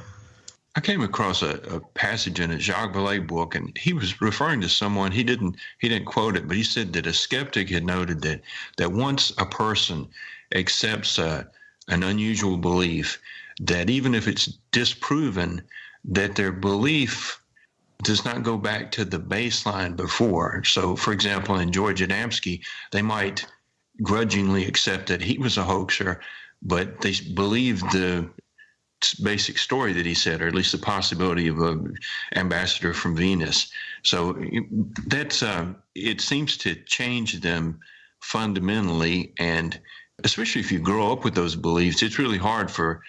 I came across a passage in a Jacques Vallée book, and he was referring to someone, he didn't quote it, but he said that a skeptic had noted that once a person accepts an unusual belief, that even if it's disproven, that their belief does not go back to the baseline before. So, for example, in George Adamski, they might grudgingly accept that he was a hoaxer, but they believed the basic story that he said, or at least the possibility of an ambassador from Venus. So that's it seems to change them fundamentally, and especially if you grow up with those beliefs, it's really hard for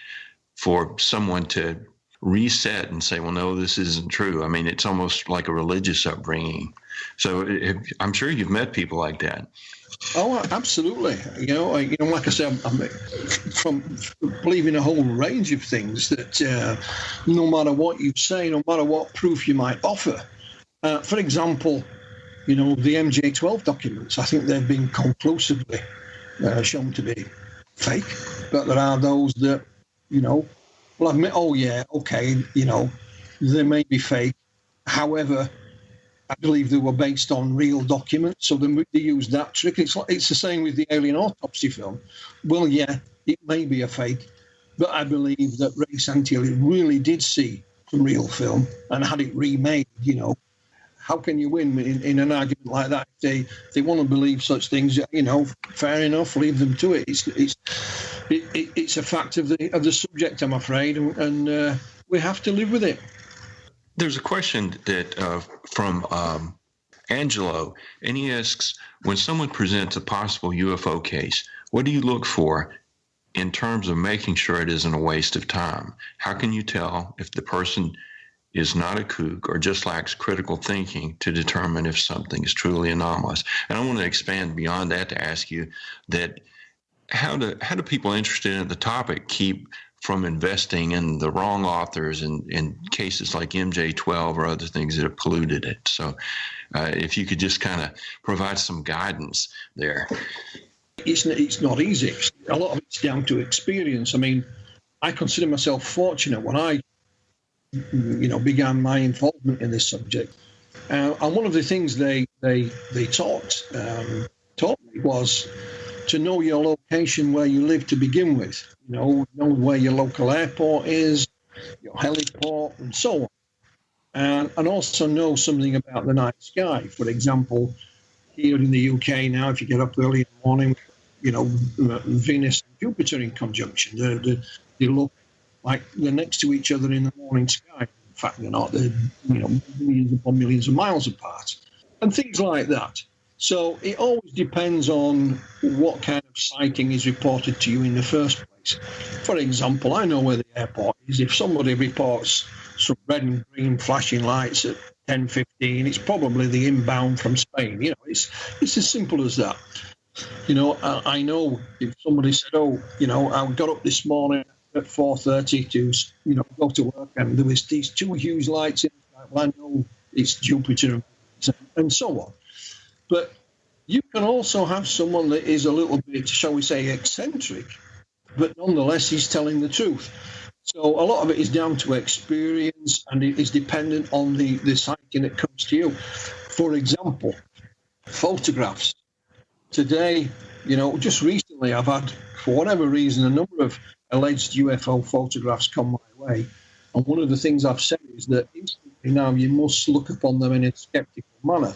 someone to reset and say, well, no, this isn't true. I mean, it's almost like a religious upbringing. So I'm sure you've met people like that. Oh, absolutely. Like I said, I'm from believing a whole range of things that no matter what you say, no matter what proof you might offer. For example, the MJ12 documents, I think they've been conclusively shown to be fake. But there are those that, will admit, oh, yeah, okay, they may be fake. However, I believe they were based on real documents, so they used that trick. It's the same with the Alien Autopsy film. Well, yeah, it may be a fake, but I believe that Ray Santilli really did see some real film and had it remade. How can you win in an argument like that? If they want to believe such things, fair enough, leave them to it. It's a fact of the subject, I'm afraid, and we have to live with it. There's a question that from Angelo, and he asks, when someone presents a possible UFO case, what do you look for in terms of making sure it isn't a waste of time? How can you tell if the person is not a kook or just lacks critical thinking to determine if something is truly anomalous? And I want to expand beyond that to ask you that how do people interested in the topic keep from investing in the wrong authors in cases like MJ12 or other things that have polluted it? So if you could just kind of provide some guidance there. It's not easy. A lot of it's down to experience. I mean, I consider myself fortunate when I began my involvement in this subject. And one of the things they taught me was to know your location where you live to begin with. Know where your local airport is, your heliport, and so on. And also know something about the night sky. For example, here in the UK now, if you get up early in the morning, Venus and Jupiter in conjunction, they look like they're next to each other in the morning sky. In fact, they're not. They're millions upon millions of miles apart, and things like that. So it always depends on what kind of sighting is reported to you in the first place. For example, I know where the airport is. If somebody reports some red and green flashing lights at 10:15, it's probably the inbound from Spain. It's as simple as that. I know if somebody said, I got up this morning at 4:30 to go to work, and there was these two huge lights in the sky. Well, I know it's Jupiter and so on. But you can also have someone that is a little bit, shall we say, eccentric, but nonetheless, he's telling the truth. So a lot of it is down to experience, and it is dependent on the sighting that comes to you. For example, photographs. Today, just recently, I've had, for whatever reason, a number of alleged UFO photographs come my way. And one of the things I've said is that instantly now you must look upon them in a skeptical manner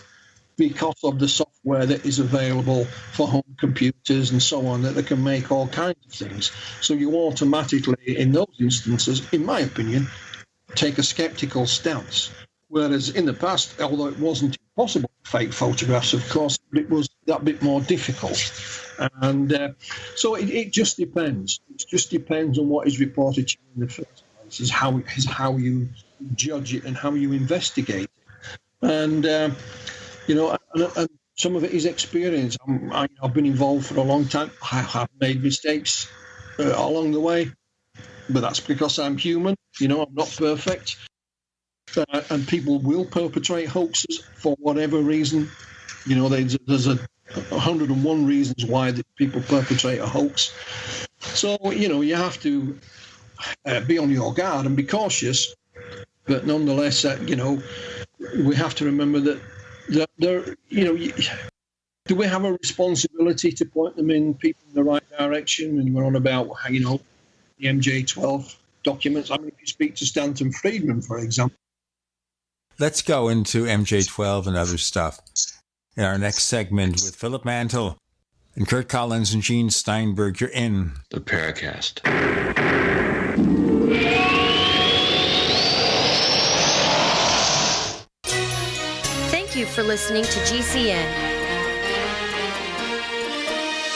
because of the software that is available for home computers and so on, that they can make all kinds of things. So you automatically, in those instances, in my opinion, take a skeptical stance. Whereas in the past, although it wasn't impossible to fake photographs, of course, it was that bit more difficult. And so it just depends. It just depends on what is reported to you in the first place, is how you judge it and how you investigate it. And, and some of it is experience. I've been involved for a long time. I have made mistakes along the way, but that's because I'm human. I'm not perfect. And people will perpetrate hoaxes for whatever reason. There's 101 reasons why people perpetrate a hoax. So, you have to be on your guard and be cautious. But nonetheless, we have to remember that there, do we have a responsibility to point them in people in the right direction? And we're on about, the MJ12 documents. I mean, if you speak to Stanton Friedman, for example. Let's go into MJ12 and other stuff in our next segment with Philip Mantle and Kurt Collins and Gene Steinberg. You're in the Paracast. Thank you for listening to GCN.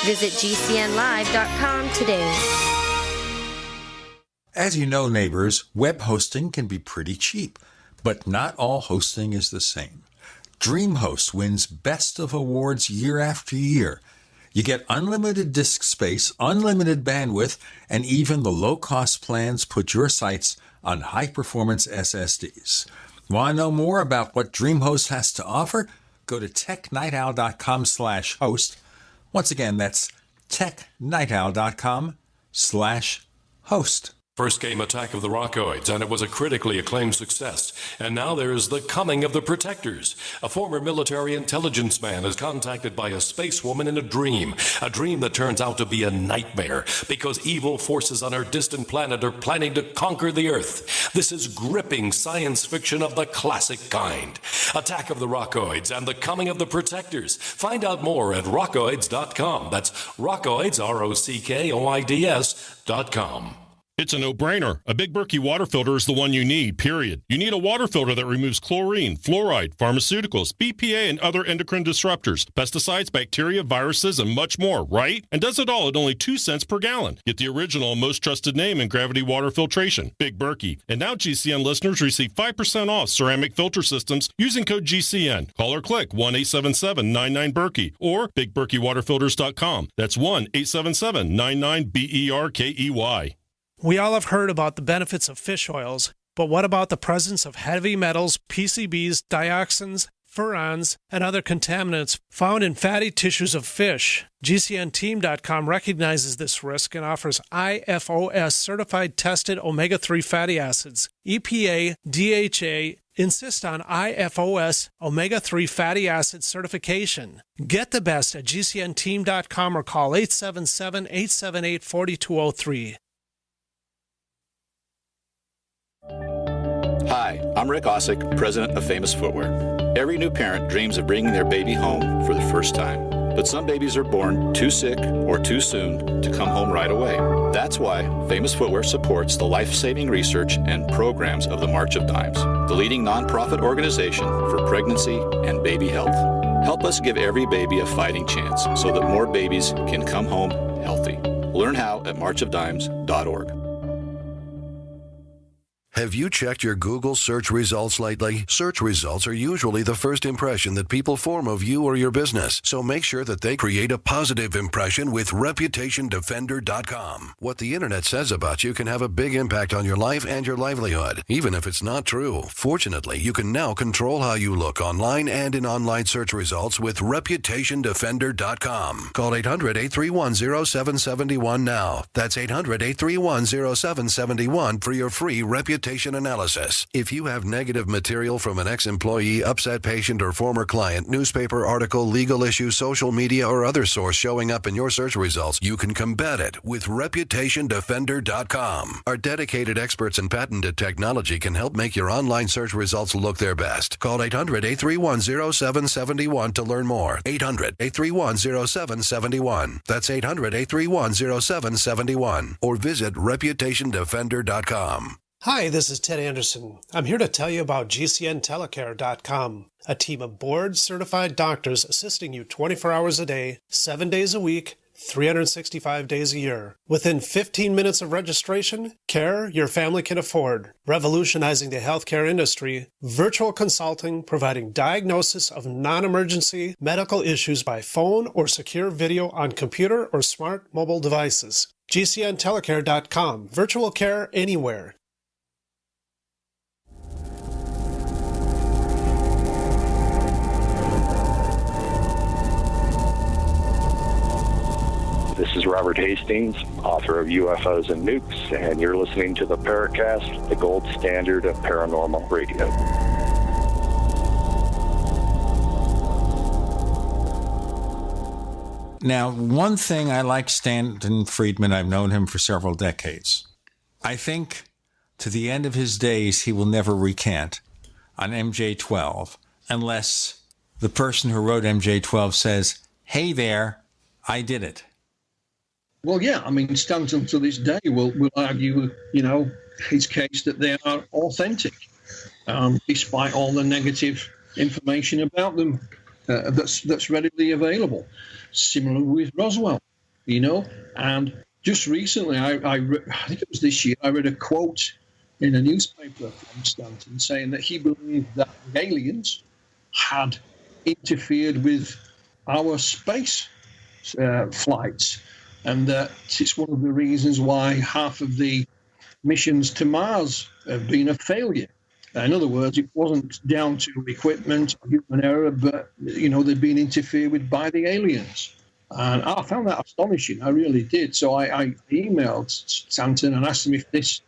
Visit GCNlive.com today. As you know, neighbors, web hosting can be pretty cheap, but not all hosting is the same. DreamHost wins Best of Awards year after year. You get unlimited disk space, unlimited bandwidth, and even the low-cost plans put your sites on high-performance SSDs. Want to know more about what DreamHost has to offer? Go to technightowl.com/host. Once again, that's technightowl.com/host. First came Attack of the Rockoids, and it was a critically acclaimed success. And now there is The Coming of the Protectors. A former military intelligence man is contacted by a space woman in a dream that turns out to be a nightmare because evil forces on her distant planet are planning to conquer the Earth. This is gripping science fiction of the classic kind. Attack of the Rockoids and The Coming of the Protectors. Find out more at rockoids.com. That's Rockoids, ROCKOIDS.com. It's a no-brainer. A Big Berkey water filter is the one you need, period. You need a water filter that removes chlorine, fluoride, pharmaceuticals, BPA, and other endocrine disruptors, pesticides, bacteria, viruses, and much more, right? And does it all at only 2 cents per gallon. Get the original and most trusted name in gravity water filtration, Big Berkey. And now GCN listeners receive 5% off ceramic filter systems using code GCN. Call or click 1-877-99-BERKEY or BigBerkeyWaterFilters.com. That's 1-877-99-BERKEY. We all have heard about the benefits of fish oils, but what about the presence of heavy metals, PCBs, dioxins, furans, and other contaminants found in fatty tissues of fish? GCNteam.com recognizes this risk and offers IFOS certified tested omega-3 fatty acids. EPA, DHA, insist on IFOS omega-3 fatty acid certification. Get the best at GCNteam.com or call 877-878-4203. Hi, I'm Rick Osick, president of Famous Footwear. Every new parent dreams of bringing their baby home for the first time. But some babies are born too sick or too soon to come home right away. That's why Famous Footwear supports the life-saving research and programs of the March of Dimes, the leading nonprofit organization for pregnancy and baby health. Help us give every baby a fighting chance so that more babies can come home healthy. Learn how at marchofdimes.org. Have you checked your Google search results lately? Search results are usually the first impression that people form of you or your business, so make sure that they create a positive impression with ReputationDefender.com. What the internet says about you can have a big impact on your life and your livelihood, even if it's not true. Fortunately, you can now control how you look online and in online search results with ReputationDefender.com. Call 800-831-0771 now. That's 800-831-0771 for your free reputation analysis. If you have negative material from an ex-employee, upset patient, or former client, newspaper article, legal issue, social media, or other source showing up in your search results, you can combat it with ReputationDefender.com. Our dedicated experts in patented technology can help make your online search results look their best. Call 800-831-0771 to learn more. 800-831-0771. That's 800-831-0771. Or visit ReputationDefender.com. Hi, this is Ted Anderson. I'm here to tell you about GCNtelecare.com, a team of board-certified doctors assisting you 24 hours a day, 7 days a week, 365 days a year. Within 15 minutes of registration, care your family can afford. Revolutionizing the healthcare industry, virtual consulting providing diagnosis of non-emergency medical issues by phone or secure video on computer or smart mobile devices. GCNtelecare.com, virtual care anywhere. This is Robert Hastings, author of UFOs and Nukes, and you're listening to the Paracast, the gold standard of paranormal radio. Now, one thing I like Stanton Friedman, I've known him for several decades. I think to the end of his days, he will never recant on MJ-12 unless the person who wrote MJ-12 says, hey there, I did it. Well, yeah, I mean, Stanton to this day will argue, his case that they are authentic, despite all the negative information about them that's readily available. Similar with Roswell, and just recently, I think it was this year, I read a quote in a newspaper from Stanton saying that he believed that aliens had interfered with our space flights, and that it's one of the reasons why half of the missions to Mars have been a failure. In other words, it wasn't down to equipment or human error, but, they'd been interfered with by the aliens. And I found that astonishing. I really did. So I emailed Stanton and asked him if this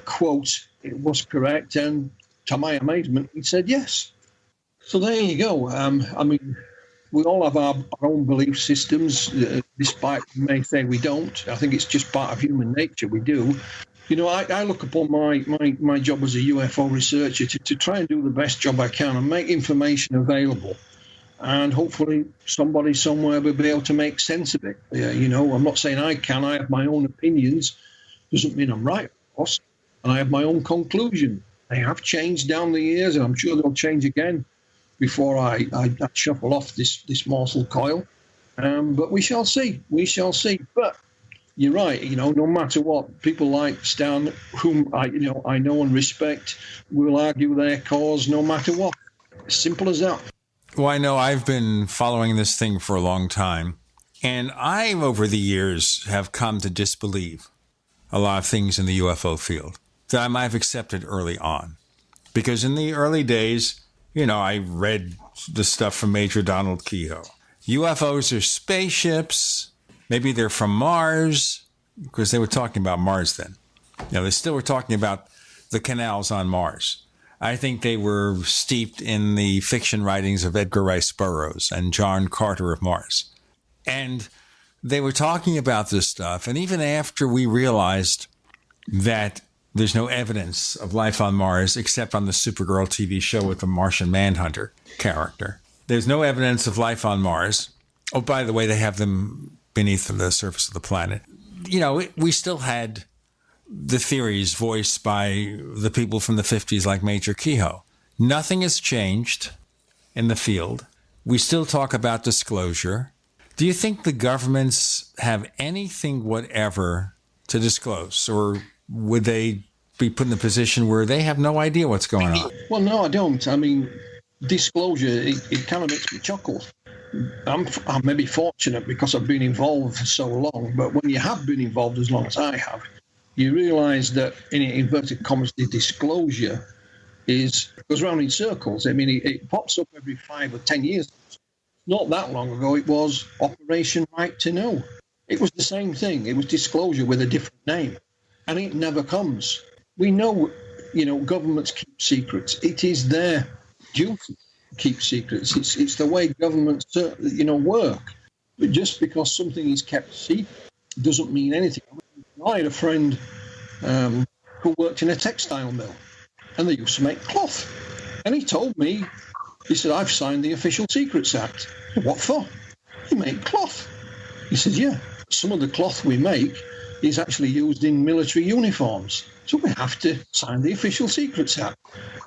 quote was correct. And to my amazement, he said yes. So there you go. I mean, we all have our own belief systems, despite we may say we don't. I think it's just part of human nature. We do. I look upon my job as a UFO researcher to try and do the best job I can and make information available. And hopefully somebody somewhere will be able to make sense of it. I'm not saying I can. I have my own opinions. Doesn't mean I'm right, of course. And I have my own conclusion. They have changed down the years, and I'm sure they'll change again before I shuffle off this morsel coil. But we shall see. We shall see. But you're right. No matter what, people like Stan, whom I know and respect, will argue their cause no matter what. Simple as that. Well, I know I've been following this thing for a long time, and I, over the years, have come to disbelieve a lot of things in the UFO field that I might have accepted early on. Because in the early days, I read the stuff from Major Donald Kehoe. UFOs are spaceships. Maybe they're from Mars, because they were talking about Mars then. They still were talking about the canals on Mars. I think they were steeped in the fiction writings of Edgar Rice Burroughs and John Carter of Mars. And they were talking about this stuff. And even after we realized that there's no evidence of life on Mars except on the Supergirl TV show with the Martian Manhunter character, there's no evidence of life on Mars. Oh, by the way, they have them beneath the surface of the planet. We still had the theories voiced by the people from the 50s like Major Kehoe. Nothing has changed in the field. We still talk about disclosure. Do you think the governments have anything whatever to disclose, or would they be put in a position where they have no idea what's going on. Well, no, I don't. I mean, disclosure, it kind of makes me chuckle. I'm maybe fortunate because I've been involved for so long, but when you have been involved as long as I have, you realise that, in inverted commas, the disclosure goes round in circles. I mean, it pops up every 5 or 10 years. Not that long ago, it was Operation Right to Know. It was the same thing. It was disclosure with a different name, and it never comes. We know, governments keep secrets. It is their duty to keep secrets. It's the way governments, work. But just because something is kept secret doesn't mean anything. I had a friend who worked in a textile mill, and they used to make cloth. And he told me, he said, I've signed the Official Secrets Act. What for? You make cloth. He said, yeah, some of the cloth we make is actually used in military uniforms. So we have to sign the Official Secrets Act.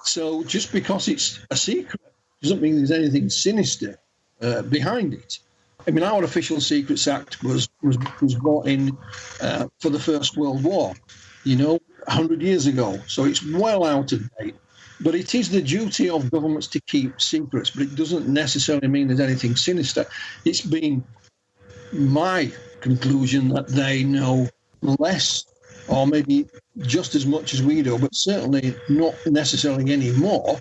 So just because it's a secret doesn't mean there's anything sinister behind it. I mean, our Official Secrets Act was brought in for the First World War, 100 years ago. So it's well out of date. But it is the duty of governments to keep secrets, but it doesn't necessarily mean there's anything sinister. It's been my conclusion that they know less, or maybe just as much as we do, but certainly not necessarily any more.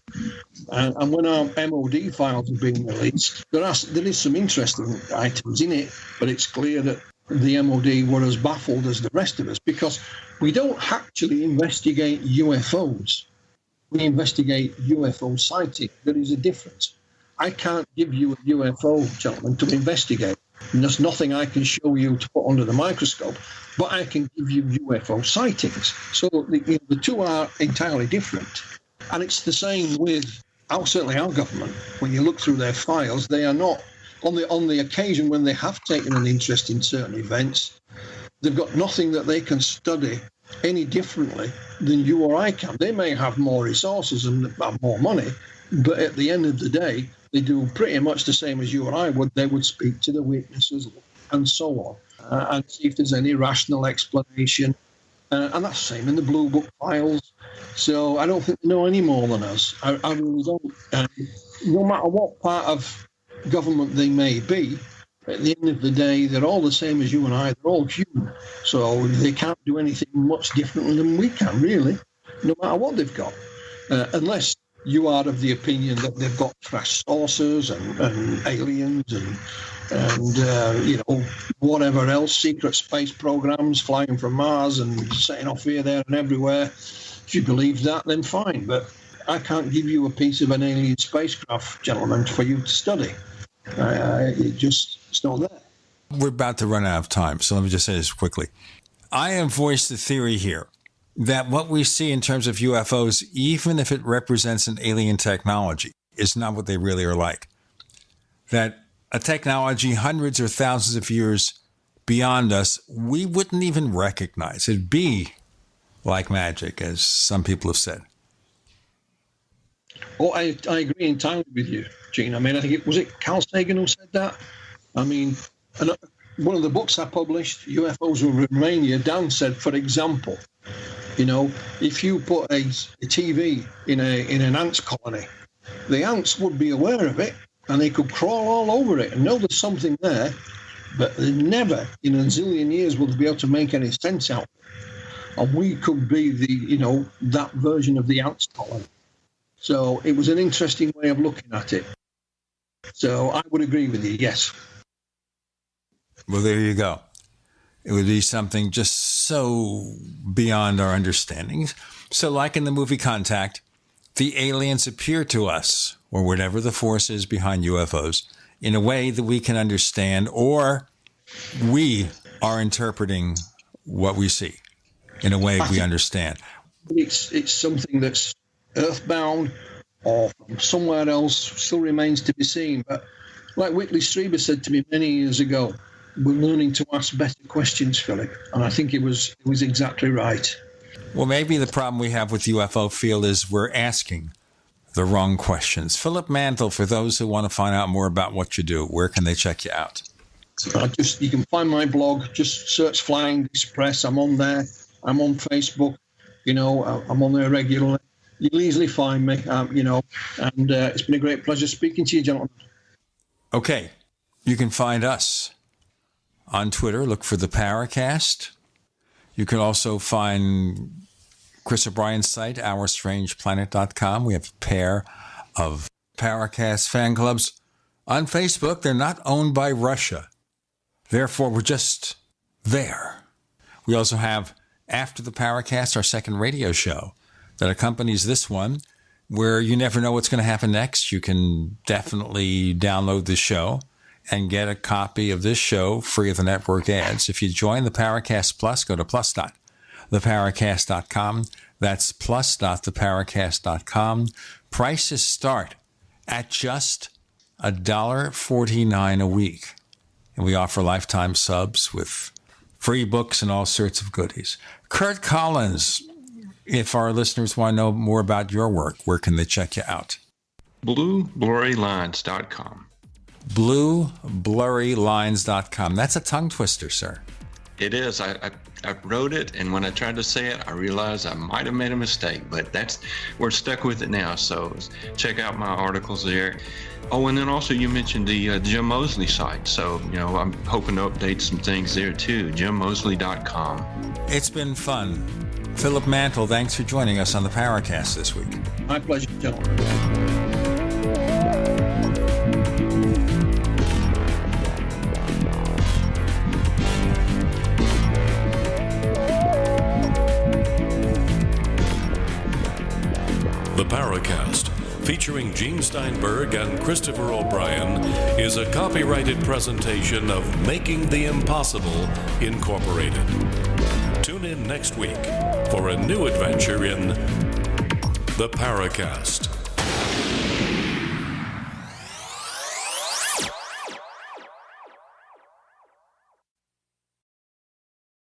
And when our MOD files are being released, there is some interesting items in it, but it's clear that the MOD were as baffled as the rest of us, because we don't actually investigate UFOs. We investigate UFO sighting. There is a difference. I can't give you a UFO, gentlemen, to investigate. And there's nothing I can show you to put under the microscope, but I can give you UFO sightings. So the two are entirely different. And it's the same with certainly our government. When you look through their files, they are not, on the occasion when they have taken an interest in certain events, they've got nothing that they can study any differently than you or I can. They may have more resources and have more money, but at the end of the day, they do pretty much the same as you or I would. They would speak to the witnesses and so on, and see if there's any rational explanation. And that's the same in the Blue Book files. So I don't think they know any more than us. I really don't. No matter what part of government they may be, at the end of the day, they're all the same as you and I. They're all human. So they can't do anything much different than we can, really, no matter what they've got. Unless you are of the opinion that they've got fresh saucers and aliens and whatever else, secret space programs flying from Mars and setting off here, there and everywhere. If you believe that, then fine. But I can't give you a piece of an alien spacecraft, gentlemen, for you to study. It's not there. We're about to run out of time, so let me just say this quickly. I have voiced the theory here that what we see in terms of UFOs, even if it represents an alien technology, is not what they really are like. That a technology hundreds or thousands of years beyond us, we wouldn't even recognize. It'd be like magic, as some people have said. Oh, I agree entirely with you, Gene. I mean, I think was it Carl Sagan who said that? I mean, one of the books I published, UFOs over Romania, Dan said, for example, if you put a TV in an ants colony, the ants would be aware of it and they could crawl all over it and know there's something there, but they never in a zillion years will be able to make any sense out of it. And we could be that version of the ants colony. So it was an interesting way of looking at it. So I would agree with you, yes. Well, there you go. It would be something just so beyond our understandings. So like in the movie Contact, the aliens appear to us, or whatever the force is behind UFOs, in a way that we can understand, or we are interpreting what we see in a way we understand. It's something that's earthbound or from somewhere else, still remains to be seen. But like Whitley Strieber said to me many years ago, we're learning to ask better questions, Philip. And I think it was exactly right. Well, maybe the problem we have with the UFO field is we're asking the wrong questions. Philip Mantle, for those who want to find out more about what you do, where can they check you out? You can find my blog, just search Flying Express. I'm on there. I'm on Facebook. I'm on there regularly. You'll easily find me, and it's been a great pleasure speaking to you, gentlemen. Okay. You can find us on Twitter. Look for the Paracast. You can also find Chris O'Brien's site, OurStrangePlanet.com. We have a pair of Paracast fan clubs on Facebook. They're not owned by Russia. Therefore, we're just there. We also have After the Paracast, our second radio show that accompanies this one, where you never know what's going to happen next. You can definitely download the show and get a copy of this show free of the network ads. If you join the Paracast Plus, go to plus.theparacast.com. That's plus.theparacast.com. Prices start at just $1.49 a week. And we offer lifetime subs with free books and all sorts of goodies. Kurt Collins, if our listeners want to know more about your work, where can they check you out? BlueBlurryLines.com. BlueBlurryLines.com. That's a tongue twister, sir. It is. I wrote it, and when I tried to say it, I realized I might have made a mistake, but we're stuck with it now. So check out my articles there. Oh, and then also you mentioned the Jim Mosley site. So, I'm hoping to update some things there too. JimMosley.com. It's been fun. Philip Mantle, thanks for joining us on the Paracast this week. My pleasure, gentlemen. The Paracast, featuring Gene Steinberg and Christopher O'Brien, is a copyrighted presentation of Making the Impossible, Incorporated. Tune in next week for a new adventure in The Paracast.